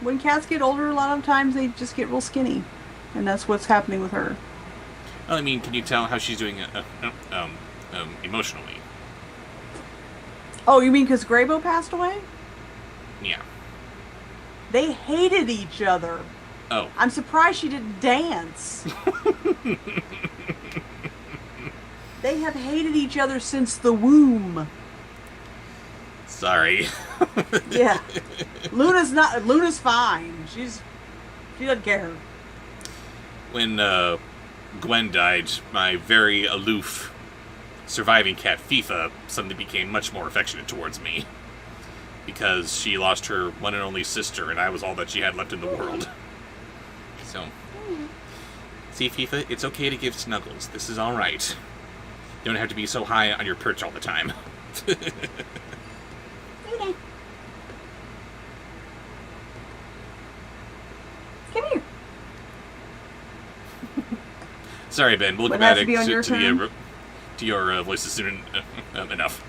Speaker 2: When cats get older, a lot of times they just get real skinny. And that's what's happening with her.
Speaker 1: Well, I mean, can you tell how she's doing emotionally?
Speaker 2: Oh, you mean because Grabo passed away?
Speaker 1: Yeah.
Speaker 2: They hated each other.
Speaker 1: Oh.
Speaker 2: I'm surprised she didn't dance. They have hated each other since the womb.
Speaker 1: Sorry.
Speaker 2: Yeah. Luna's fine. She doesn't care.
Speaker 1: When Gwen died, my very aloof surviving cat FIFA suddenly became much more affectionate towards me. Because she lost her one and only sister, and I was all that she had left in the world. So, see, FIFA, it's okay to give snuggles. This is alright. You don't have to be so high on your perch all the time.
Speaker 5: Luna. Come here.
Speaker 1: Sorry, Ben. We'll
Speaker 2: What
Speaker 1: get
Speaker 2: has
Speaker 1: back
Speaker 2: to be on your turn?
Speaker 1: to your voices soon enough.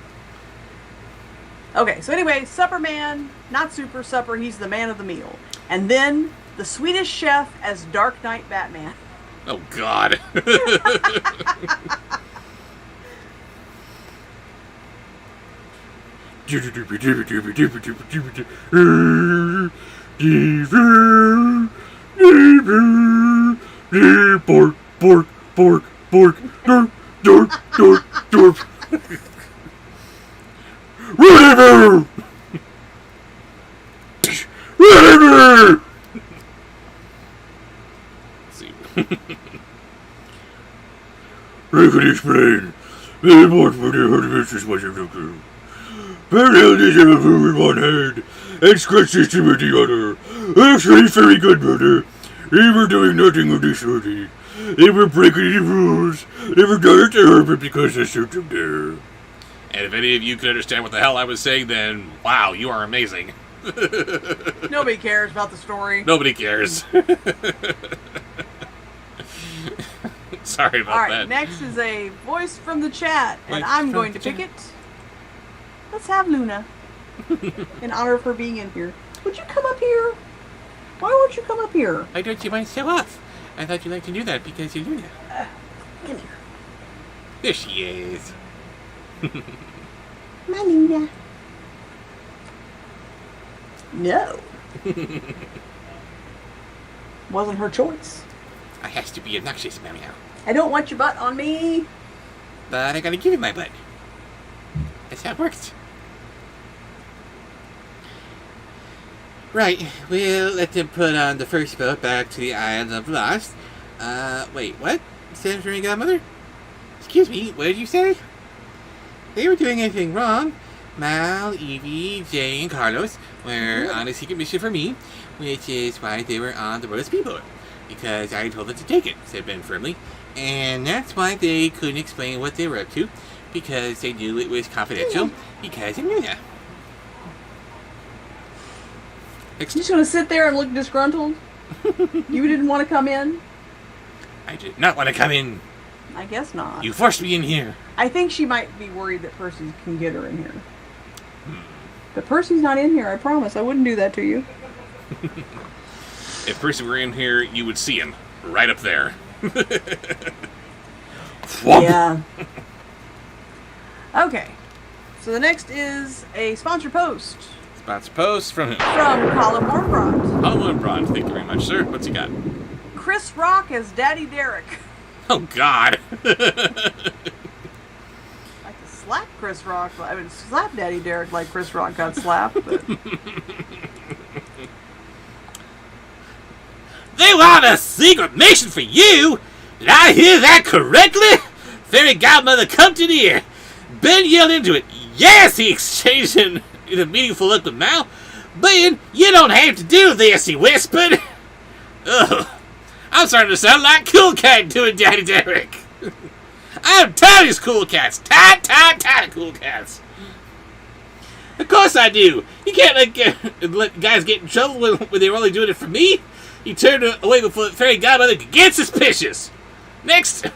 Speaker 2: Okay, so anyway, Supper Man, not super supper, he's the man of the meal. And then the Swedish chef as Dark Knight Batman.
Speaker 1: Oh, God.
Speaker 6: Pork, pork, pork, pork, dorp, dorp, dorp, dorp. Whatever! Whatever!
Speaker 1: Let's see.
Speaker 6: I can explain. The most for the hardest is what you're looking. Parallels have a food in one hand and scratches to with the other. Actually, very good, brother. They were doing nothing of this sort. They were breaking the rules. They were done it to Herbert because they suit them there.
Speaker 1: And if any of you could understand what the hell I was saying, then wow, you are amazing.
Speaker 2: Nobody cares about the story.
Speaker 1: Nobody cares. Sorry about
Speaker 2: Alright,
Speaker 1: that.
Speaker 2: next is a voice from the chat, and
Speaker 1: Wait,
Speaker 2: I'm
Speaker 1: from
Speaker 2: going
Speaker 1: the
Speaker 2: to pick
Speaker 1: chat.
Speaker 2: it. Let's have Luna. In honor of her being in here. Would you come up here? Why won't you come up here?
Speaker 3: Why don't you want to show off? I thought you'd like to do that because you're Luna.
Speaker 2: Come here.
Speaker 3: There she is.
Speaker 5: My Luna.
Speaker 2: No. Wasn't her choice.
Speaker 3: I has to be obnoxious, meow meow.
Speaker 2: I don't want your butt on me.
Speaker 3: But I gotta give you my butt. That's how it works. Right, we'll let them put on the first boat back to the Island of Lost. Wait, what? Said Fairy Godmother? Excuse me, what did you say? They were doing anything wrong. Mal, Evie, Jay, and Carlos were on a secret mission for me, which is why they were on the road speedboat. Because I told them to take it, said Ben firmly. And that's why they couldn't explain what they were up to, because they knew it was confidential, because of Nuna.
Speaker 2: You just gonna sit there and look disgruntled? You didn't want to come in?
Speaker 3: I did not want to come in.
Speaker 2: I guess not.
Speaker 3: You forced me in here.
Speaker 2: I think she might be worried that Percy can get her in here. But Percy's not in here, I promise. I wouldn't do that to you.
Speaker 1: If Percy were in here, you would see him. Right up there.
Speaker 2: Yeah. Okay. So the next is a sponsor post.
Speaker 1: Sponsor post from who?
Speaker 2: From Colin Warmbrodt.
Speaker 1: Colin Warmbrodt. Thank you very much, sir. What's he got?
Speaker 2: Chris Rock as Daddy Derek.
Speaker 1: Oh, God.
Speaker 2: I'd like to slap Chris Rock. I would slap Daddy Derek like Chris Rock got slapped. But...
Speaker 3: They want a secret mission for you? Did I hear that correctly? Fairy Godmother come to the ear. Ben yelled into it. Yes, he exchanged in a meaningful look with Mal. Ben, you don't have to do this, he whispered. Ugh. I'm starting to sound like Cool Cat doing Daddy Derek. I'm tired of these cool cats. Tired of cool cats. Of course I do. You can't let guys get in trouble when they were only doing it for me. He turned away before the Fairy Godmother could get suspicious. Next.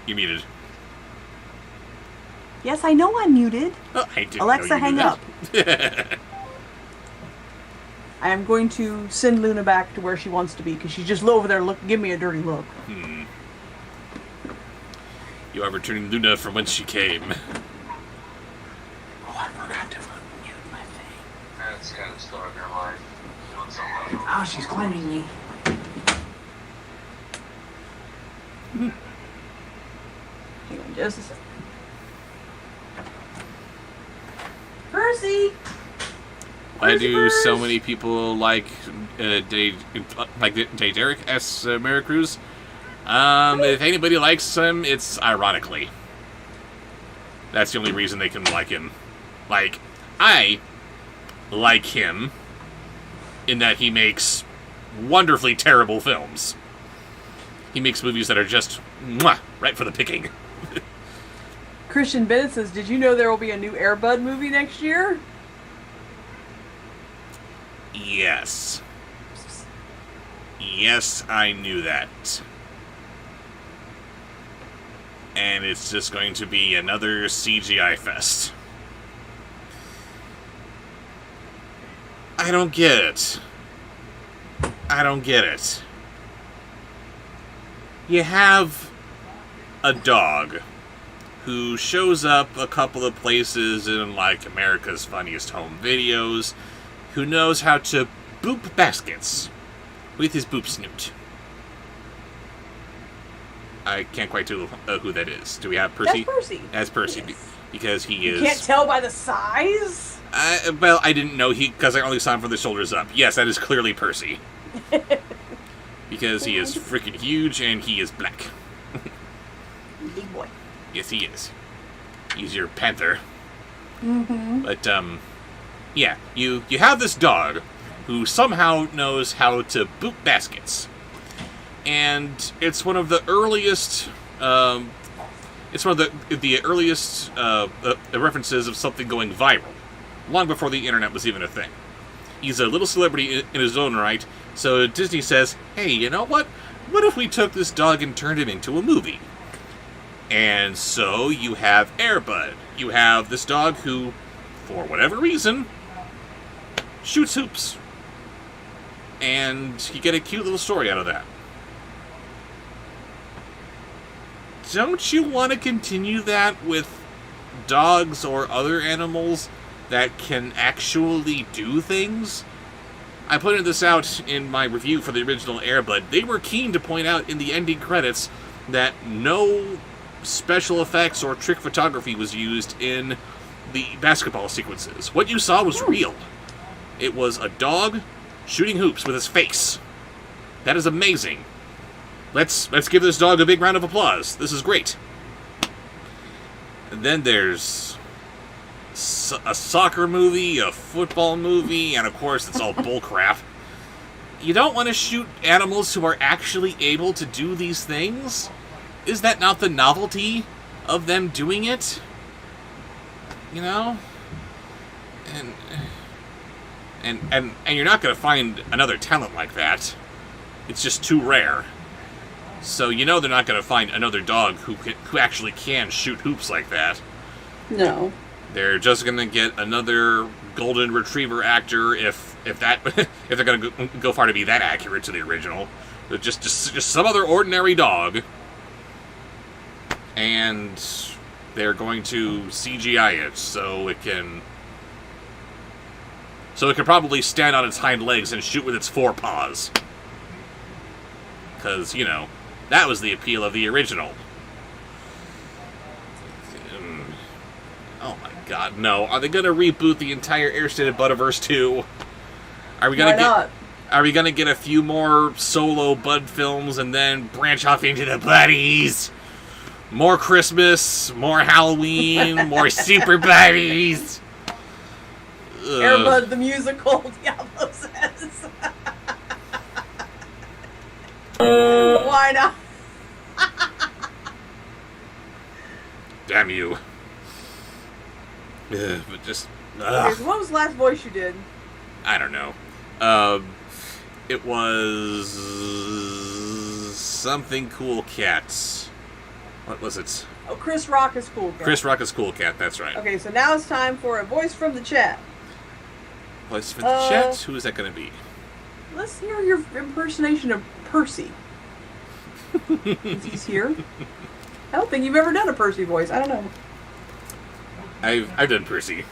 Speaker 1: You muted.
Speaker 2: Yes, I know I'm muted.
Speaker 1: Oh, I didn't
Speaker 2: Alexa,
Speaker 1: know you
Speaker 2: hang
Speaker 1: knew
Speaker 2: up.
Speaker 1: that.
Speaker 2: I am going to send Luna back to where she wants to be because she's just over there give me a dirty look.
Speaker 1: You are returning Luna from whence she came.
Speaker 2: Oh, I forgot to mute my thing.
Speaker 7: That's kind of starting her life. Doing something.
Speaker 2: Oh, she's climbing me. Hang on just a second. Percy!
Speaker 1: Why
Speaker 2: Where's
Speaker 1: do
Speaker 2: Percy?
Speaker 1: so many people like Day Derek as Maricruz? If anybody likes him, it's ironically. That's the only reason they can like him. Like, I like him in that he makes wonderfully terrible films. He makes movies that are just mwah, right for the picking.
Speaker 2: Christian Bennett says, did you know there will be a new Air Bud movie next year?
Speaker 1: Yes. Yes, I knew that. And it's just going to be another CGI fest. I don't get it. I don't get it. You have a dog who shows up a couple of places in, like, America's Funniest Home Videos, who knows how to boop baskets with his boop snoot. I can't quite tell who that is. Do we have Percy?
Speaker 2: That's Percy.
Speaker 1: As Percy,
Speaker 2: Yes.
Speaker 1: because he
Speaker 2: You
Speaker 1: is...
Speaker 2: can't tell by the size?
Speaker 1: Well, I didn't know because I only saw him from the shoulders up. Yes, that is clearly Percy. Because he is freaking huge and he is black.
Speaker 2: Big boy.
Speaker 1: Yes, he is. He's your panther.
Speaker 2: Mm-hmm.
Speaker 1: But, yeah, you have this dog who somehow knows how to boop baskets. And it's one of the earliest, it's one of the earliest references of something going viral. Long before the internet was even a thing. He's a little celebrity in his own right, so Disney says, hey, you know what? What if we took this dog and turned him into a movie? And so you have Air Bud. You have this dog who, for whatever reason, shoots hoops. And you get a cute little story out of that. Don't you want to continue that with dogs or other animals that can actually do things? I pointed this out in my review for the original Air Bud. They were keen to point out in the ending credits that no special effects or trick photography was used in the basketball sequences. What you saw was real. It was a dog shooting hoops with his face. That is amazing. Let's give this dog a big round of applause. This is great. And then there's a soccer movie, a football movie, and of course it's all bullcrap. You don't want to shoot animals who are actually able to do these things? Is that not the novelty of them doing it? You know? And you're not going to find another talent like that. It's just too rare. So you know they're not going to find another dog who actually can shoot hoops like that.
Speaker 2: No.
Speaker 1: They're just going to get another golden retriever actor if they're going to go far to be that accurate to the original. Just some other ordinary dog. And they're going to CGI it so it can probably stand on its hind legs and shoot with its forepaws. Because, you know, that was the appeal of the original. Oh my god, no. Are they going to reboot the entire Airstated Butterverse too? Are we gonna get a few more solo Bud films and then branch off into the Buddies? More Christmas, more Halloween, more Super Buddies.
Speaker 2: Air Bud the musical, Diablo says. Why not?
Speaker 1: Damn you. But just...
Speaker 2: Okay, so what was the last voice you did?
Speaker 1: I don't know. It was... something Cool Cats. What was it?
Speaker 2: Oh, Chris Rock is Cool Cat.
Speaker 1: Chris Rock is Cool Cat, that's right.
Speaker 2: Okay, so now it's time for a voice from the chat.
Speaker 1: Voice from the chat? Who is that going to be?
Speaker 2: Let's hear your impersonation of Percy. Since he's here. I don't think you've ever done a Percy voice. I don't know.
Speaker 1: I've done Percy.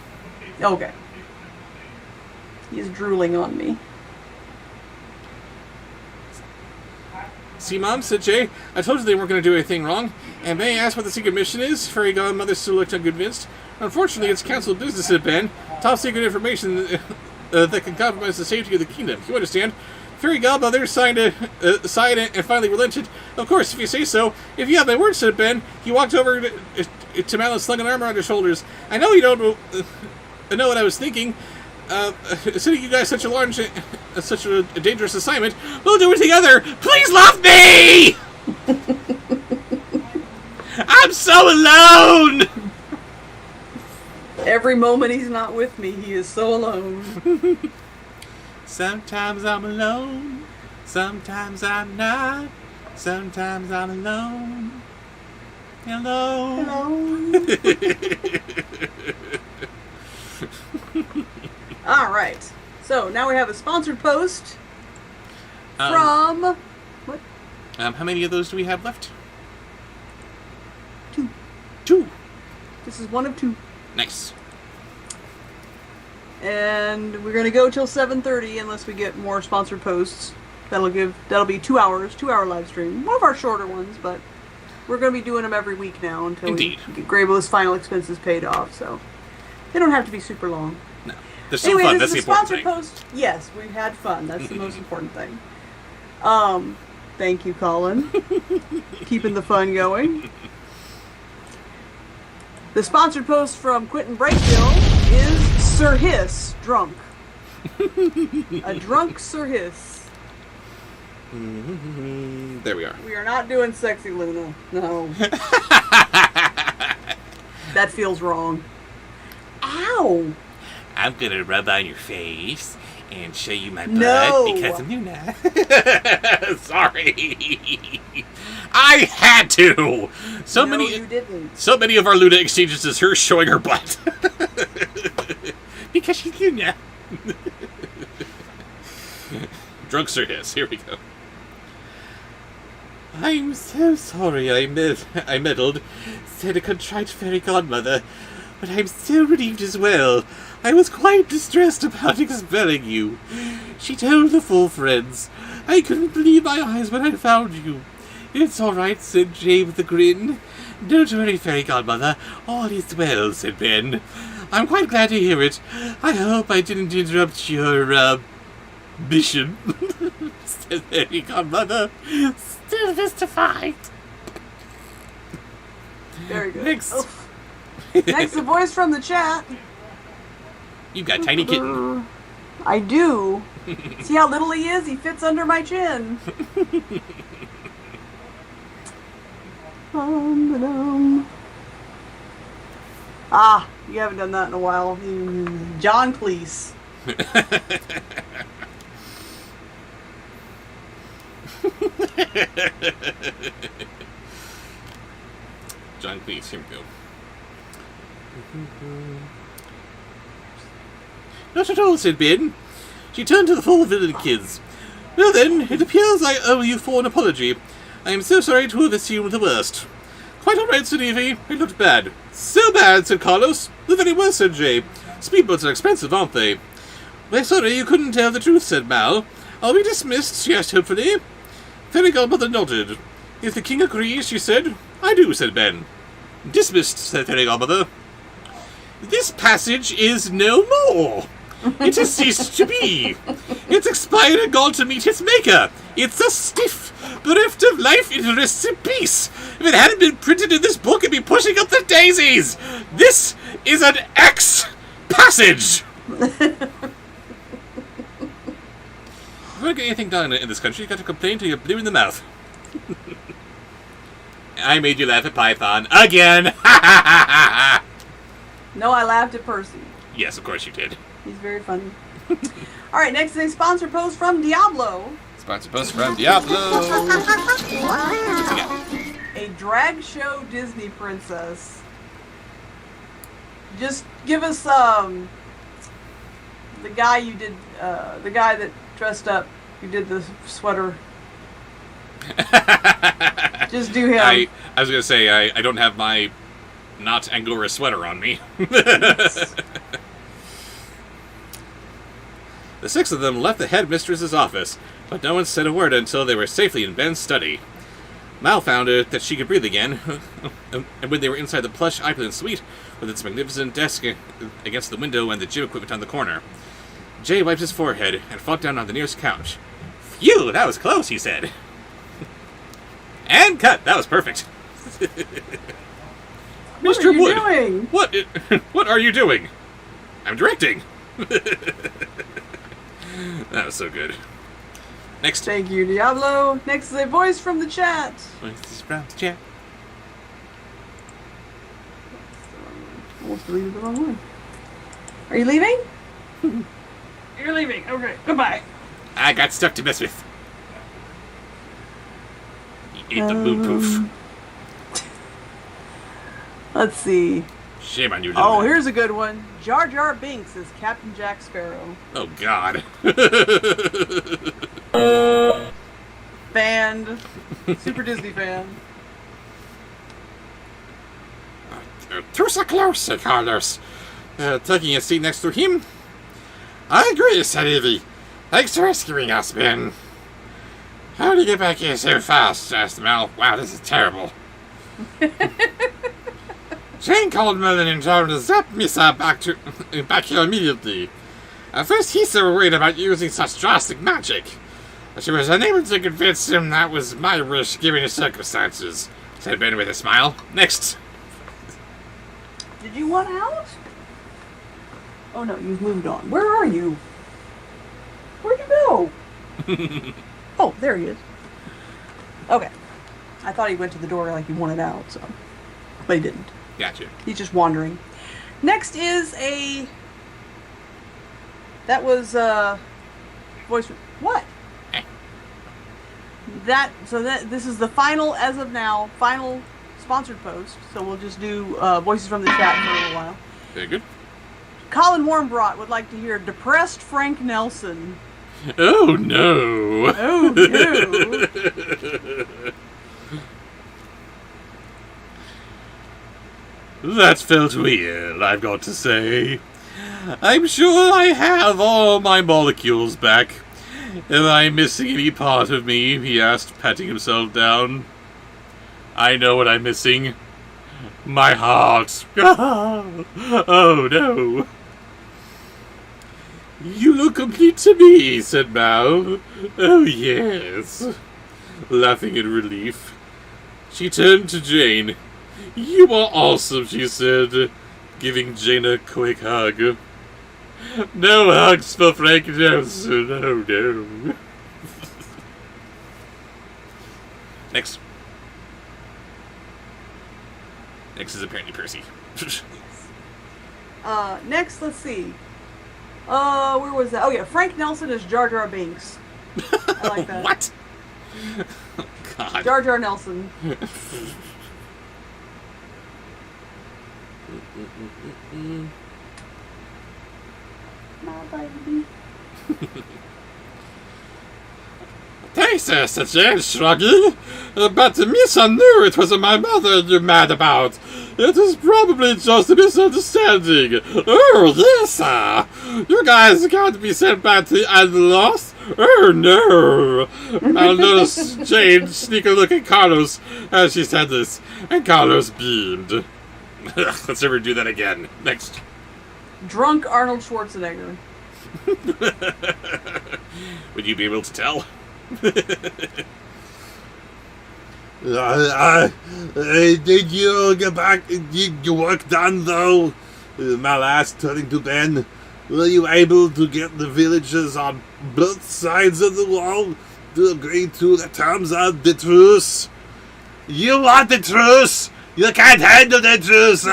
Speaker 2: Okay. He's drooling on me.
Speaker 1: See, Mom, said Jay, I told you they weren't going to do anything wrong. And may I ask what the secret mission is? Fairy Godmother still looked unconvinced. Unfortunately, it's council business, said Ben. Top secret information that can compromise the safety of the kingdom. You understand? Fairy Godmother signed and finally relented. Of course, if you say so. If you have my word, said Ben. He walked over to Mal and slung an arm around her shoulders. I know you don't know what I was thinking. Sending you guys such a dangerous assignment. We'll do it together. Please love me! I'm so alone!
Speaker 2: Every moment he's not with me, he is so alone.
Speaker 1: Sometimes I'm alone. Sometimes I'm not. Sometimes I'm alone. Hello.
Speaker 2: Alright. So, now we have a sponsored post from... What?
Speaker 1: How many of those do we have left?
Speaker 2: 2.
Speaker 1: 2.
Speaker 2: This is one of 2.
Speaker 1: Nice.
Speaker 2: And we're going to go till 7:30 unless we get more sponsored posts. That'll be 2 hours, 2-hour live stream. One of our shorter ones, but we're going to be doing them every week now until we get Grabo's final expenses paid off, so they don't have to be super long.
Speaker 1: No. They're still fun, that's the important thing.
Speaker 2: Post. Yes, we've had fun. That's the most important thing. Thank you, Colin. Keeping the fun going. The sponsored post from Quentin Breakville is Sir Hiss, drunk. A drunk Sir Hiss.
Speaker 1: There we are.
Speaker 2: We are not doing Sexy Luna. No. That feels wrong. Ow!
Speaker 3: I'm gonna rub on your face and show you my butt because I'm Luna.
Speaker 1: Sorry. I had to!
Speaker 2: You didn't.
Speaker 1: So many of our Luna exchanges is her showing her butt.
Speaker 3: Because she's Luna.
Speaker 1: Drunk Sir Hiss, here we go.
Speaker 3: I'm so sorry I meddled, said a contrite fairy godmother, but I'm so relieved as well. I was quite distressed about expelling you. She told the full friends. I couldn't believe my eyes when I found you. It's all right, said Jay with a grin. Don't worry, fairy godmother. All is well, said Ben. I'm quite glad to hear it. I hope I didn't interrupt your, mission. Says Fairy Godmother.
Speaker 5: Still mystified.
Speaker 2: Very good.
Speaker 3: Next.
Speaker 2: Oh. Next, the voice from the chat.
Speaker 3: You've got Tiny Kitten.
Speaker 2: I do. See how little he is? He fits under my chin. Ah, you haven't done that in a while. John Cleese.
Speaker 3: John Cleese, here we go. Not at all, said Ben. She turned to the four villain kids. Well then, it appears I owe you for an apology. I am so sorry to have assumed the worst. Quite all right, said Evie. It looked bad. So bad, said Carlos. The very worst, said Jay. Speedboats are expensive, aren't they? We're sorry you couldn't tell the truth, said Mal. Are we dismissed? She asked hopefully. Fairy Godmother nodded. If the king agrees, she said. I do, said Ben. Dismissed, said Fairy Godmother. This passage is no more. It has ceased to be. It's expired and gone to meet its maker. It's a stiff, bereft of life, it rests in peace. If it hadn't been printed in this book, it'd be pushing up the daisies. This is an X passage. If you want to get anything done in this country, you got to complain till you're blue in the mouth. I made you laugh at Python again.
Speaker 2: No, I laughed at Percy.
Speaker 3: Yes, of course you did.
Speaker 2: He's very funny. All right, next is a sponsor post from Diablo.
Speaker 3: Sponsor post from Diablo.
Speaker 2: A drag show Disney princess. Just give us the guy you did, the guy that dressed up, who did the sweater. Just do him.
Speaker 3: I was gonna say I don't have my not Angora sweater on me. The six of them left the headmistress's office, but no one said a word until they were safely in Ben's study. Mal found that she could breathe again, and when they were inside the plush Ipeland suite, with its magnificent desk against the window and the gym equipment on the corner, Jay wiped his forehead and flopped down on the nearest couch. Phew, that was close, he said. And cut, that was perfect.
Speaker 2: What
Speaker 3: Mr.
Speaker 2: are you
Speaker 3: Wood,
Speaker 2: doing?
Speaker 3: What are you doing? I'm directing. That was so good. Next.
Speaker 2: Thank you, Diablo. Next is a voice from the chat. Almost deleted the wrong one. Are you leaving? You're leaving. Okay, goodbye.
Speaker 3: I got stuff to mess with. You ate the moon poof.
Speaker 2: Let's see.
Speaker 3: Shame on you,
Speaker 2: Oh,
Speaker 3: Luna.
Speaker 2: here's a good one. Jar Jar Binks is Captain Jack Sparrow.
Speaker 3: Oh, God.
Speaker 2: Fan. Super Disney fan.
Speaker 3: Too so close, said Carlos, taking a seat next to him. I agree, said Evie. Thanks for rescuing us, Ben. How did you get back here so fast? Asked Mel. Wow, this is terrible. Jane called Merlin and told him to zap Misa back here immediately. At first he's so worried about using such drastic magic. But she was unable to convince him that was my wish given the circumstances, said Ben with a smile. Next.
Speaker 2: Did you want out? Oh no, you've moved on. Where are you? Where'd you go? Oh, there he is. Okay. I thought he went to the door like he wanted out, so. But he didn't.
Speaker 3: Gotcha.
Speaker 2: He's just wandering. Next is a... That was, voice... What? This is the final, as of now, final sponsored post. So we'll just do voices from the chat for a little while.
Speaker 3: Very good.
Speaker 2: Colin Warmbrought would like to hear Depressed Frank Nelson.
Speaker 3: Oh, no.
Speaker 2: Oh, no.
Speaker 3: That felt weird, I've got to say. I'm sure I have all my molecules back. Am I missing any part of me? He asked, patting himself down. I know what I'm missing.
Speaker 6: My heart. Oh no. You look complete to me, said Mal. Oh yes. Laughing in relief. She turned to Jane. You are awesome, she said, giving Jane a quick hug. No hugs for Frank Nelson. Oh no. Next. Next is apparently Percy.
Speaker 2: Next, let's see. Where was that? Oh yeah, Frank Nelson is Jar Jar Binks. I like that.
Speaker 1: What? Oh, God.
Speaker 2: Jar Jar Nelson. My baby.
Speaker 4: Thanks, said Jane, shrugging. But Miss, I knew it was my mother you're mad about. It is probably just a misunderstanding. Oh, yes, sir. You guys can't be sent back to the island lost. Oh, no. I noticed Jane sneak a look at Carlos as she said this, and Carlos beamed.
Speaker 1: Let's never do that again. Next.
Speaker 2: Drunk Arnold Schwarzenegger.
Speaker 1: Would you be able to tell?
Speaker 8: Did you get back? Did your work done though? Mal asked, turning to Ben. Were you able to get the villagers on both sides of the wall to agree to the terms of the truce? You want the truce? You can't handle the truce!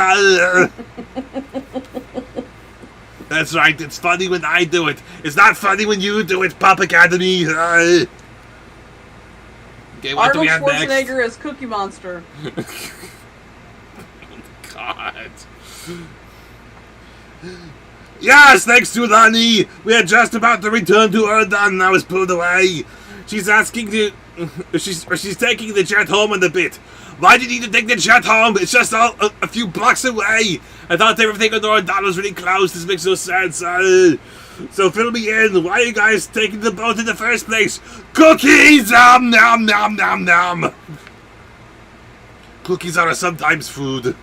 Speaker 8: That's right, it's funny when I do it. It's not funny when you do it, Pop Academy.
Speaker 1: Okay, what do
Speaker 2: Arnold
Speaker 1: we have next?
Speaker 2: Schwarzenegger as Cookie Monster.
Speaker 1: God.
Speaker 8: Yes, thanks to Lani. We are just about to return to Earth and I was pulled away. She's asking to... She's taking the jet home in a bit. Why do you need to take the jet home? It's just a few blocks away. I thought everything on Earth was really close. This makes no sense. So fill me in. Why are you guys taking the boat in the first place? Cookies! Nom nom nom nom nom. Cookies are sometimes food.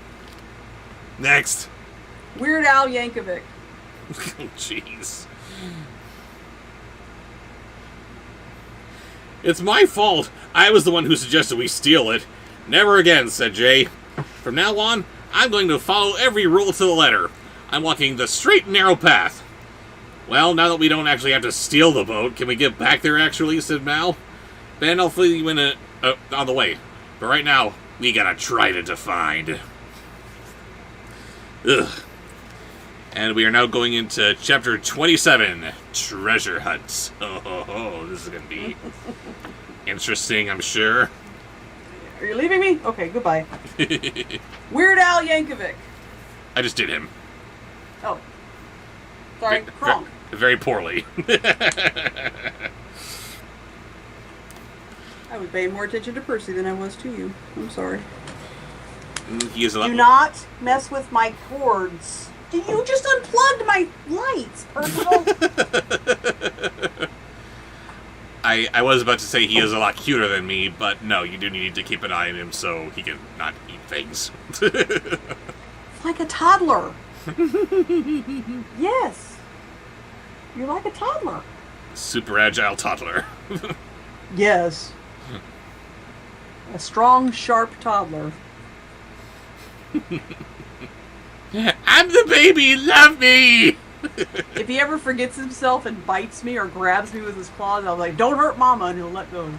Speaker 8: Next.
Speaker 2: Weird Al Yankovic.
Speaker 1: Jeez. It's my fault. I was the one who suggested we steal it. Never again, said Jay. From now on, I'm going to follow every rule to the letter. I'm walking the straight and narrow path. Well, now that we don't actually have to steal the boat, can we get back there actually, said Mal. Ben, I'll fill you in on the way. But right now, we got a trident to find. Ugh. And we are now going into chapter 27, Treasure Hunts. Oh, this is going to be interesting, I'm sure.
Speaker 2: Are you leaving me? Okay, goodbye. Weird Al Yankovic.
Speaker 1: I just did him.
Speaker 2: Oh. Sorry, Kronk.
Speaker 1: Very poorly.
Speaker 2: I was paying more attention to Percy than I was to you. I'm sorry.
Speaker 1: He is a lot.
Speaker 2: Do not mess with my cords. You just unplugged my lights, Percival.
Speaker 1: I was about to say he is a lot cuter than me, but no, you do need to keep an eye on him so he can not eat things.
Speaker 2: Like a toddler. Yes. You're like a toddler.
Speaker 1: Super agile toddler.
Speaker 2: Yes. A strong, sharp toddler.
Speaker 1: I'm the baby, love me!
Speaker 2: If he ever forgets himself and bites me or grabs me with his claws, I'll be like, don't hurt Mama, and he'll let go.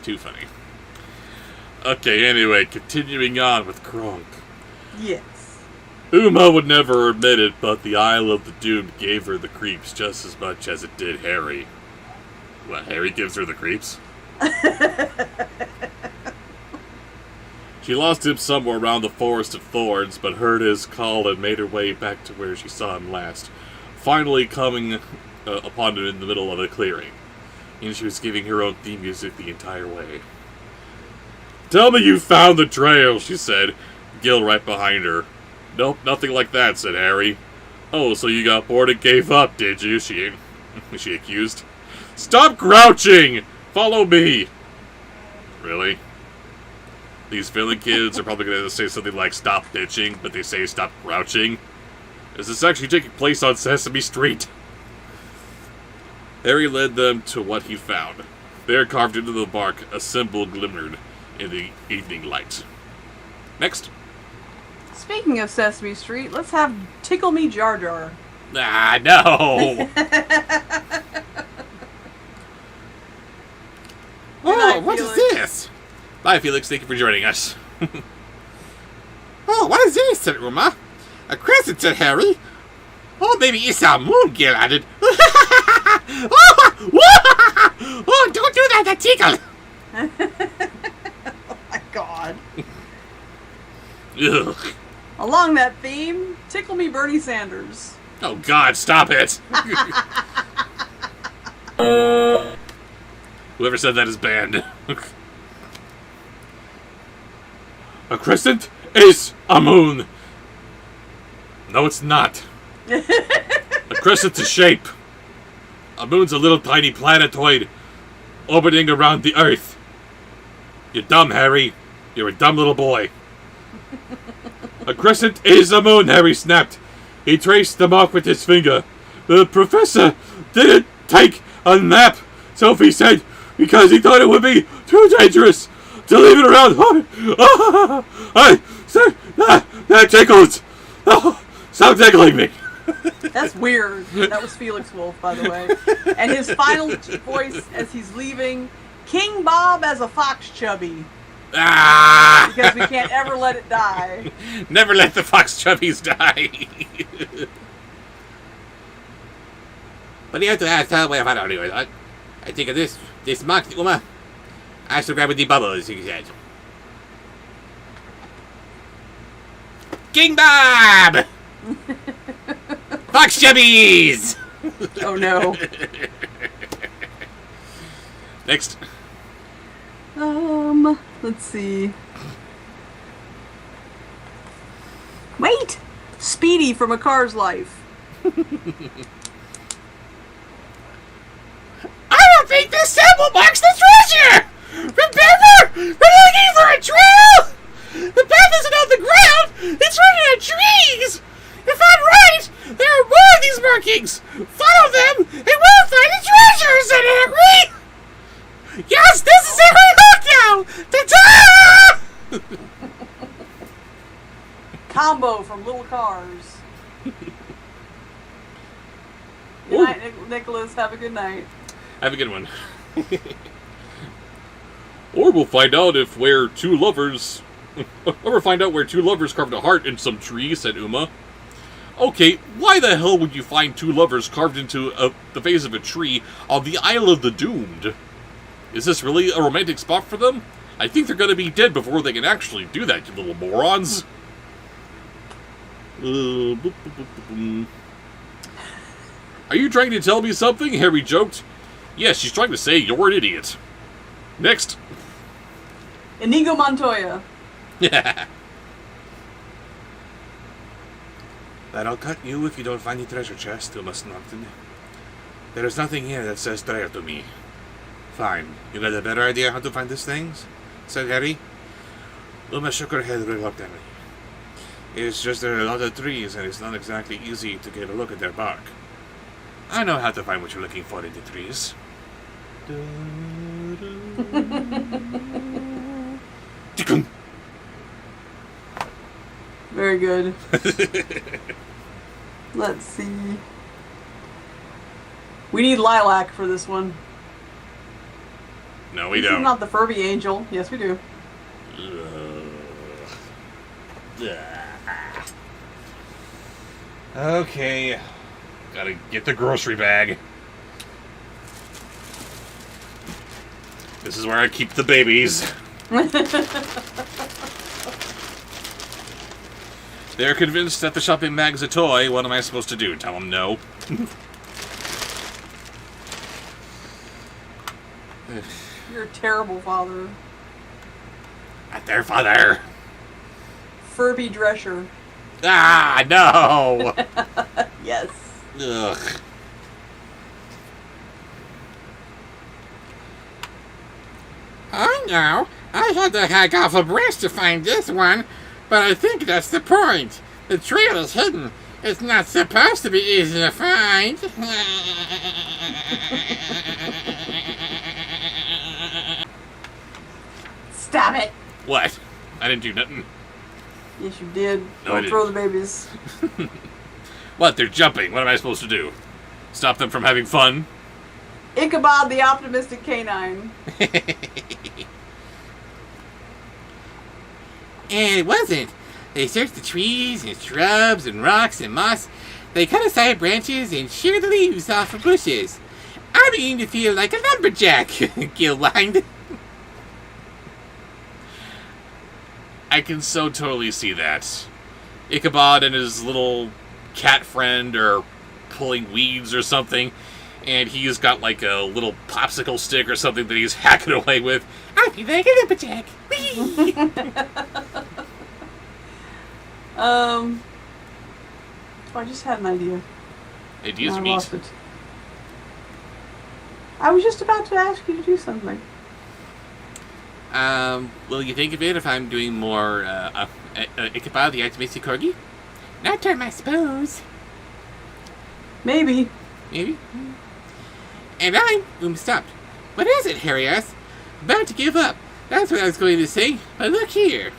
Speaker 1: Too funny. Okay, anyway, continuing on with Kronk.
Speaker 2: Yes.
Speaker 6: Uma would never admit it, but the Isle of the Doomed gave her the creeps just as much as it did Harry.
Speaker 1: What, Harry gives her the creeps?
Speaker 6: She lost him somewhere around the Forest of Thorns, but heard his call and made her way back to where she saw him last, finally coming upon him in the middle of a clearing. And she was giving her own theme music the entire way. "Tell me you found the trail," she said, Gil right behind her. "Nope, nothing like that," said Harry. "Oh, so you got bored and gave up, did you?" she accused. "Stop grouching!" Follow me! Really? These villain kids are probably going to say something like stop bitching, but they say stop crouching. Is this actually taking place on Sesame Street? Harry led them to what he found. There, carved into the bark, a symbol glimmered in the evening light. Next.
Speaker 2: Speaking of Sesame Street, let's have Tickle Me Jar Jar.
Speaker 6: Ah, no!
Speaker 3: Oh, what is
Speaker 2: Felix.
Speaker 3: this?
Speaker 6: Bye, Felix. Thank you for joining us.
Speaker 3: Oh, what is this, said Uma? A crescent, said Harry. Oh, maybe it's a moon, Gil added. Oh, don't do that, that tickle.
Speaker 2: Oh my god.
Speaker 6: Ugh.
Speaker 2: Along that theme, Tickle Me Bernie Sanders.
Speaker 6: Oh, God, stop it! Whoever said that is banned. A crescent is a moon. No, it's not. A crescent's a shape. A moon's a little tiny planetoid orbiting around the Earth. You're dumb, Harry. You're a dumb little boy. A crescent is a moon, Harry snapped. He traced the mark with his finger. The professor didn't take a nap, Sophie said, because he thought it would be too dangerous to leave it around. I said that tickles. Oh, stop tickling me.
Speaker 2: That's weird. That was Felix Wolf, by the way. And his final voice as he's leaving, King Bob as a fox chubby.
Speaker 6: Ah!
Speaker 2: Because we can't ever let it die.
Speaker 6: Never let the fox chubbies die.
Speaker 3: But you have to ask how I don't know. I think of this mark, Uma. I should grab the bubbles, he said. King Bob! Fox chubbies!
Speaker 2: Oh no.
Speaker 6: Next.
Speaker 2: Let's see. Wait! Speedy from A Car's Life.
Speaker 3: I don't think this symbol marks the treasure! Remember? We're looking for a trail! The path isn't on the ground! It's running on trees! If I'm right, there are more of these markings! Follow them, and we'll find the treasure, said Harry! Yes, this is Harry Hook now! Ta-ta!
Speaker 2: Combo from Little Cars. Good night, Nicholas. Have a good night.
Speaker 6: Have a good one. Or we'll find out if where two lovers... Or we'll find out where two lovers carved a heart in some tree, said Uma. Okay, why the hell would you find two lovers carved into the face of a tree on the Isle of the Doomed? Is this really a romantic spot for them? I think they're gonna be dead before they can actually do that, you little morons. Are you trying to tell me something? Harry joked. Yes, she's trying to say you're an idiot. Next.
Speaker 2: Inigo Montoya.
Speaker 8: That'll cut you if you don't find the treasure chest, Uma Snorton. There is nothing here that says treasure to me. Fine. You got a better idea how to find these things? Said Harry. Uma shook her head reluctantly. It's just there are a lot of trees, and it's not exactly easy to get a look at their bark. I know how to find what you're looking for in the trees.
Speaker 2: Very good. Let's see. We need Lilac for this one.
Speaker 6: No, we
Speaker 2: This is
Speaker 6: don't.
Speaker 2: not the Furby Angel. Yes, we do.
Speaker 6: Okay. Gotta get the grocery bag. This is where I keep the babies. They're convinced that the shopping bag's a toy. What am I supposed to do? Tell them no?
Speaker 2: You're a terrible father.
Speaker 6: Not their father.
Speaker 2: Furby Drescher.
Speaker 6: Ah, no!
Speaker 2: Yes.
Speaker 6: Ugh.
Speaker 3: I know. I had to hack off a branch to find this one, but I think that's the point. The trail is hidden. It's not supposed to be easy to find.
Speaker 2: Stop it.
Speaker 1: What? I didn't do nothing.
Speaker 2: Yes, you did.
Speaker 1: No, I
Speaker 2: Don't throw the babies.
Speaker 1: What? They're jumping. What am I supposed to do? Stop them from having fun?
Speaker 2: Ichabod the optimistic canine.
Speaker 3: And it wasn't. They searched the trees and shrubs and rocks and moss. They cut aside branches and sheared the leaves off of bushes. I'm beginning to feel like a lumberjack, Gilwind.
Speaker 1: I can so totally see that. Ichabod and his little cat friend are pulling weeds or something, and he's got like a little popsicle stick or something that he's hacking away with.
Speaker 3: I feel like a lumberjack. Whee!
Speaker 2: I just had an idea.
Speaker 1: Ideas
Speaker 2: I
Speaker 1: meet.
Speaker 2: lost it. I was just about to ask you to do something.
Speaker 3: Will you think of it if I'm doing more, Ichabod the optimistic corgi? Not turn, I suppose.
Speaker 2: Maybe.
Speaker 3: Maybe. And I'm stopped. What is it, Harry-ass? About to give up. That's what I was going to say. But look here.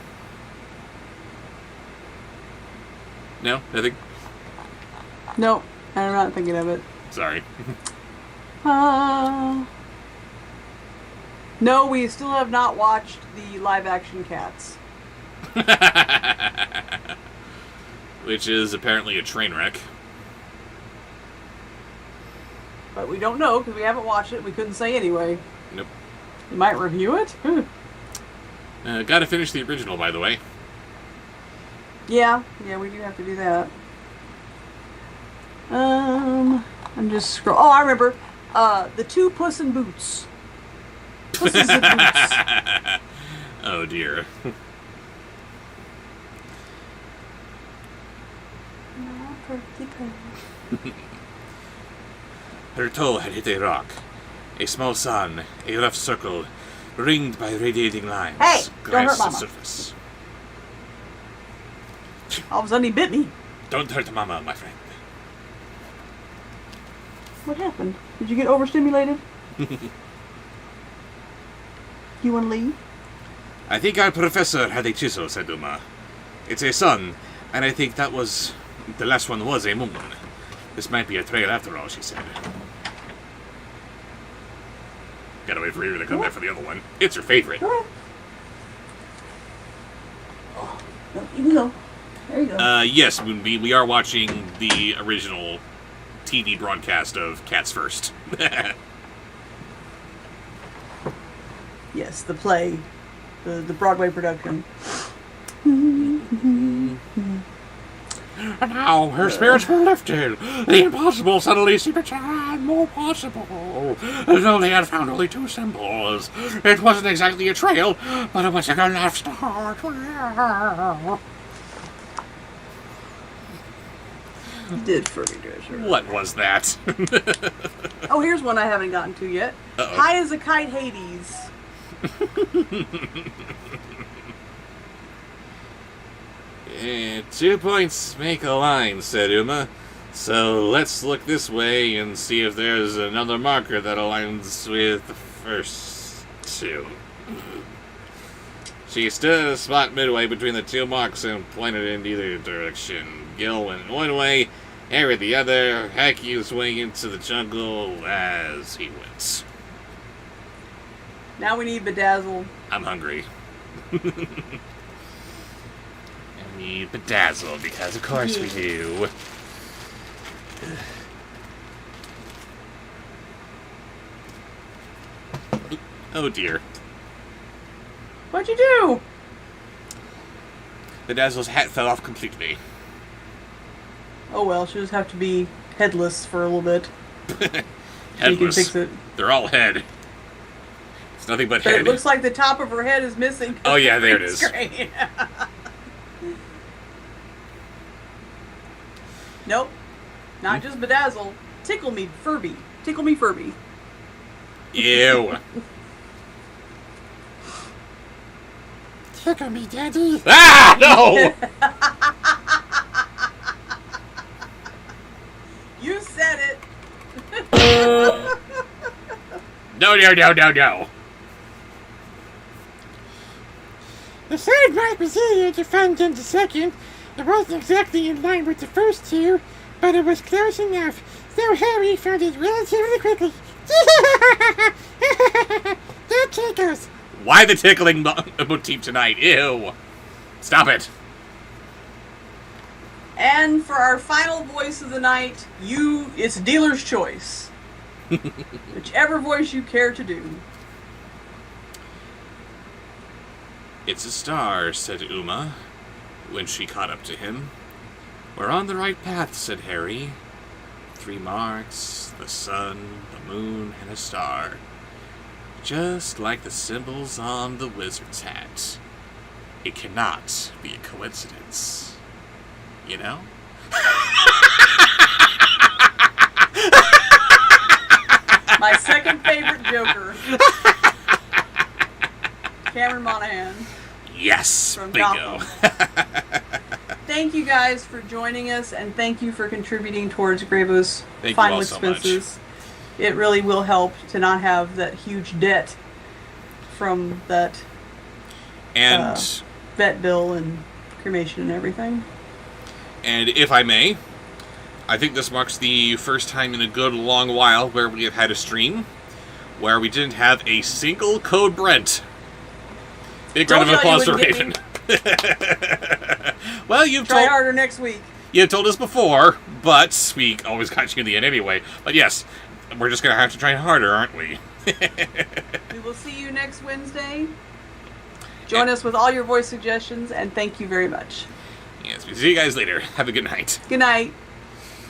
Speaker 1: No? Nothing?
Speaker 2: Nope. I'm not thinking of it.
Speaker 1: Sorry.
Speaker 2: No, we still have not watched the live-action Cats.
Speaker 1: Which is apparently a train wreck.
Speaker 2: But we don't know because we haven't watched it. We couldn't say anyway.
Speaker 1: Nope.
Speaker 2: You might review it?
Speaker 1: Gotta finish the original, by the way.
Speaker 2: Yeah, we do have to do that. I'm just scroll. Oh, I remember. The two Puss in Boots. Pusses in Boots.
Speaker 1: Oh dear. Her toe had hit a rock. A small sun, a rough circle, ringed by radiating lines,
Speaker 2: Hey, don't hurt
Speaker 1: glanced the
Speaker 2: Mama.
Speaker 1: surface.
Speaker 2: All of a sudden he bit me.
Speaker 1: Don't hurt Mama, my friend.
Speaker 2: What happened? Did you get overstimulated? You want to leave?
Speaker 1: I think our professor had a chisel, said Uma. It's a sun, and I think that was... the last one was a moon. This might be a trail after all, she said. Gotta wait for her to come back for the other one. It's her favorite.
Speaker 2: Go ahead. No, you can go. There you go.
Speaker 1: Yes, Moonbee, we are watching the original TV broadcast of Cats First.
Speaker 2: Yes, the play. The Broadway production.
Speaker 4: And now her spirits were lifted. The impossible suddenly seemed to turn more possible. As though they had found only two symbols. It wasn't exactly a trail, but it was a good enough start.
Speaker 2: Did Furby Dresser.
Speaker 1: What was that?
Speaker 2: Oh, here's one I haven't gotten to yet.
Speaker 1: Uh-oh.
Speaker 2: High as a Kite Hades.
Speaker 1: Eh, 2 points make a line, said Uma. So let's look this way and see if there's another marker that aligns with the first two. She stood at a spot midway between the two marks and pointed in either direction. Gil went one way, Harry the other. Hacky was swinging into the jungle as he went.
Speaker 2: Now we need Bedazzle.
Speaker 1: I'm hungry. I need Bedazzle because of course we do. Oh dear.
Speaker 2: What'd you do?
Speaker 1: Bedazzle's hat fell off completely.
Speaker 2: Oh well, she'll just have to be headless for a little bit. You can
Speaker 1: Headless.
Speaker 2: fix it.
Speaker 1: They're all head. It's nothing but
Speaker 2: But
Speaker 1: head.
Speaker 2: it looks like the top of her head is missing.
Speaker 1: Oh yeah, there it is.
Speaker 2: Screen. Nope. Not just Bedazzle. Tickle me, Furby. Tickle me, Furby.
Speaker 1: Ew.
Speaker 5: tickle me, Daddy.
Speaker 3: Ah, no!
Speaker 2: You said it.
Speaker 3: No.
Speaker 5: The third mark was easier to find than the second. It wasn't exactly in line with the first two, but it was close enough, so Harry found it relatively quickly. That tickles.
Speaker 3: Why the tickling motif tonight? Ew. Stop it.
Speaker 2: And for our final voice of the night, it's dealer's choice. Whichever voice you care to do.
Speaker 1: It's a star, said Uma, when she caught up to him. We're on the right path, said Harry. 3 marks, the sun, the moon, and a star. Just like the symbols on the wizard's hat. It cannot be a coincidence. You know?
Speaker 2: My second favorite Joker. Cameron Monaghan.
Speaker 1: Yes,
Speaker 2: From
Speaker 1: bingo.
Speaker 2: Thank you guys for joining us, and thank you for contributing towards Grabo's
Speaker 1: Thank you
Speaker 2: final
Speaker 1: all so much.
Speaker 2: expenses. It really will help to not have that huge debt from that
Speaker 1: And
Speaker 2: vet bill and cremation and everything.
Speaker 1: And if I may, I think this marks the first time in a good long while where we have had a stream where we didn't have a single Code Brent. Big round of applause for Raven. Well,
Speaker 2: Try harder next week.
Speaker 1: You told us before, but we always got you in the end anyway. But yes, we're just going to have to try harder, aren't we?
Speaker 2: We will see you next Wednesday. Join us with all your voice suggestions, and thank you very much.
Speaker 1: Yes, we'll see you guys later. Have a good night.
Speaker 2: Good night.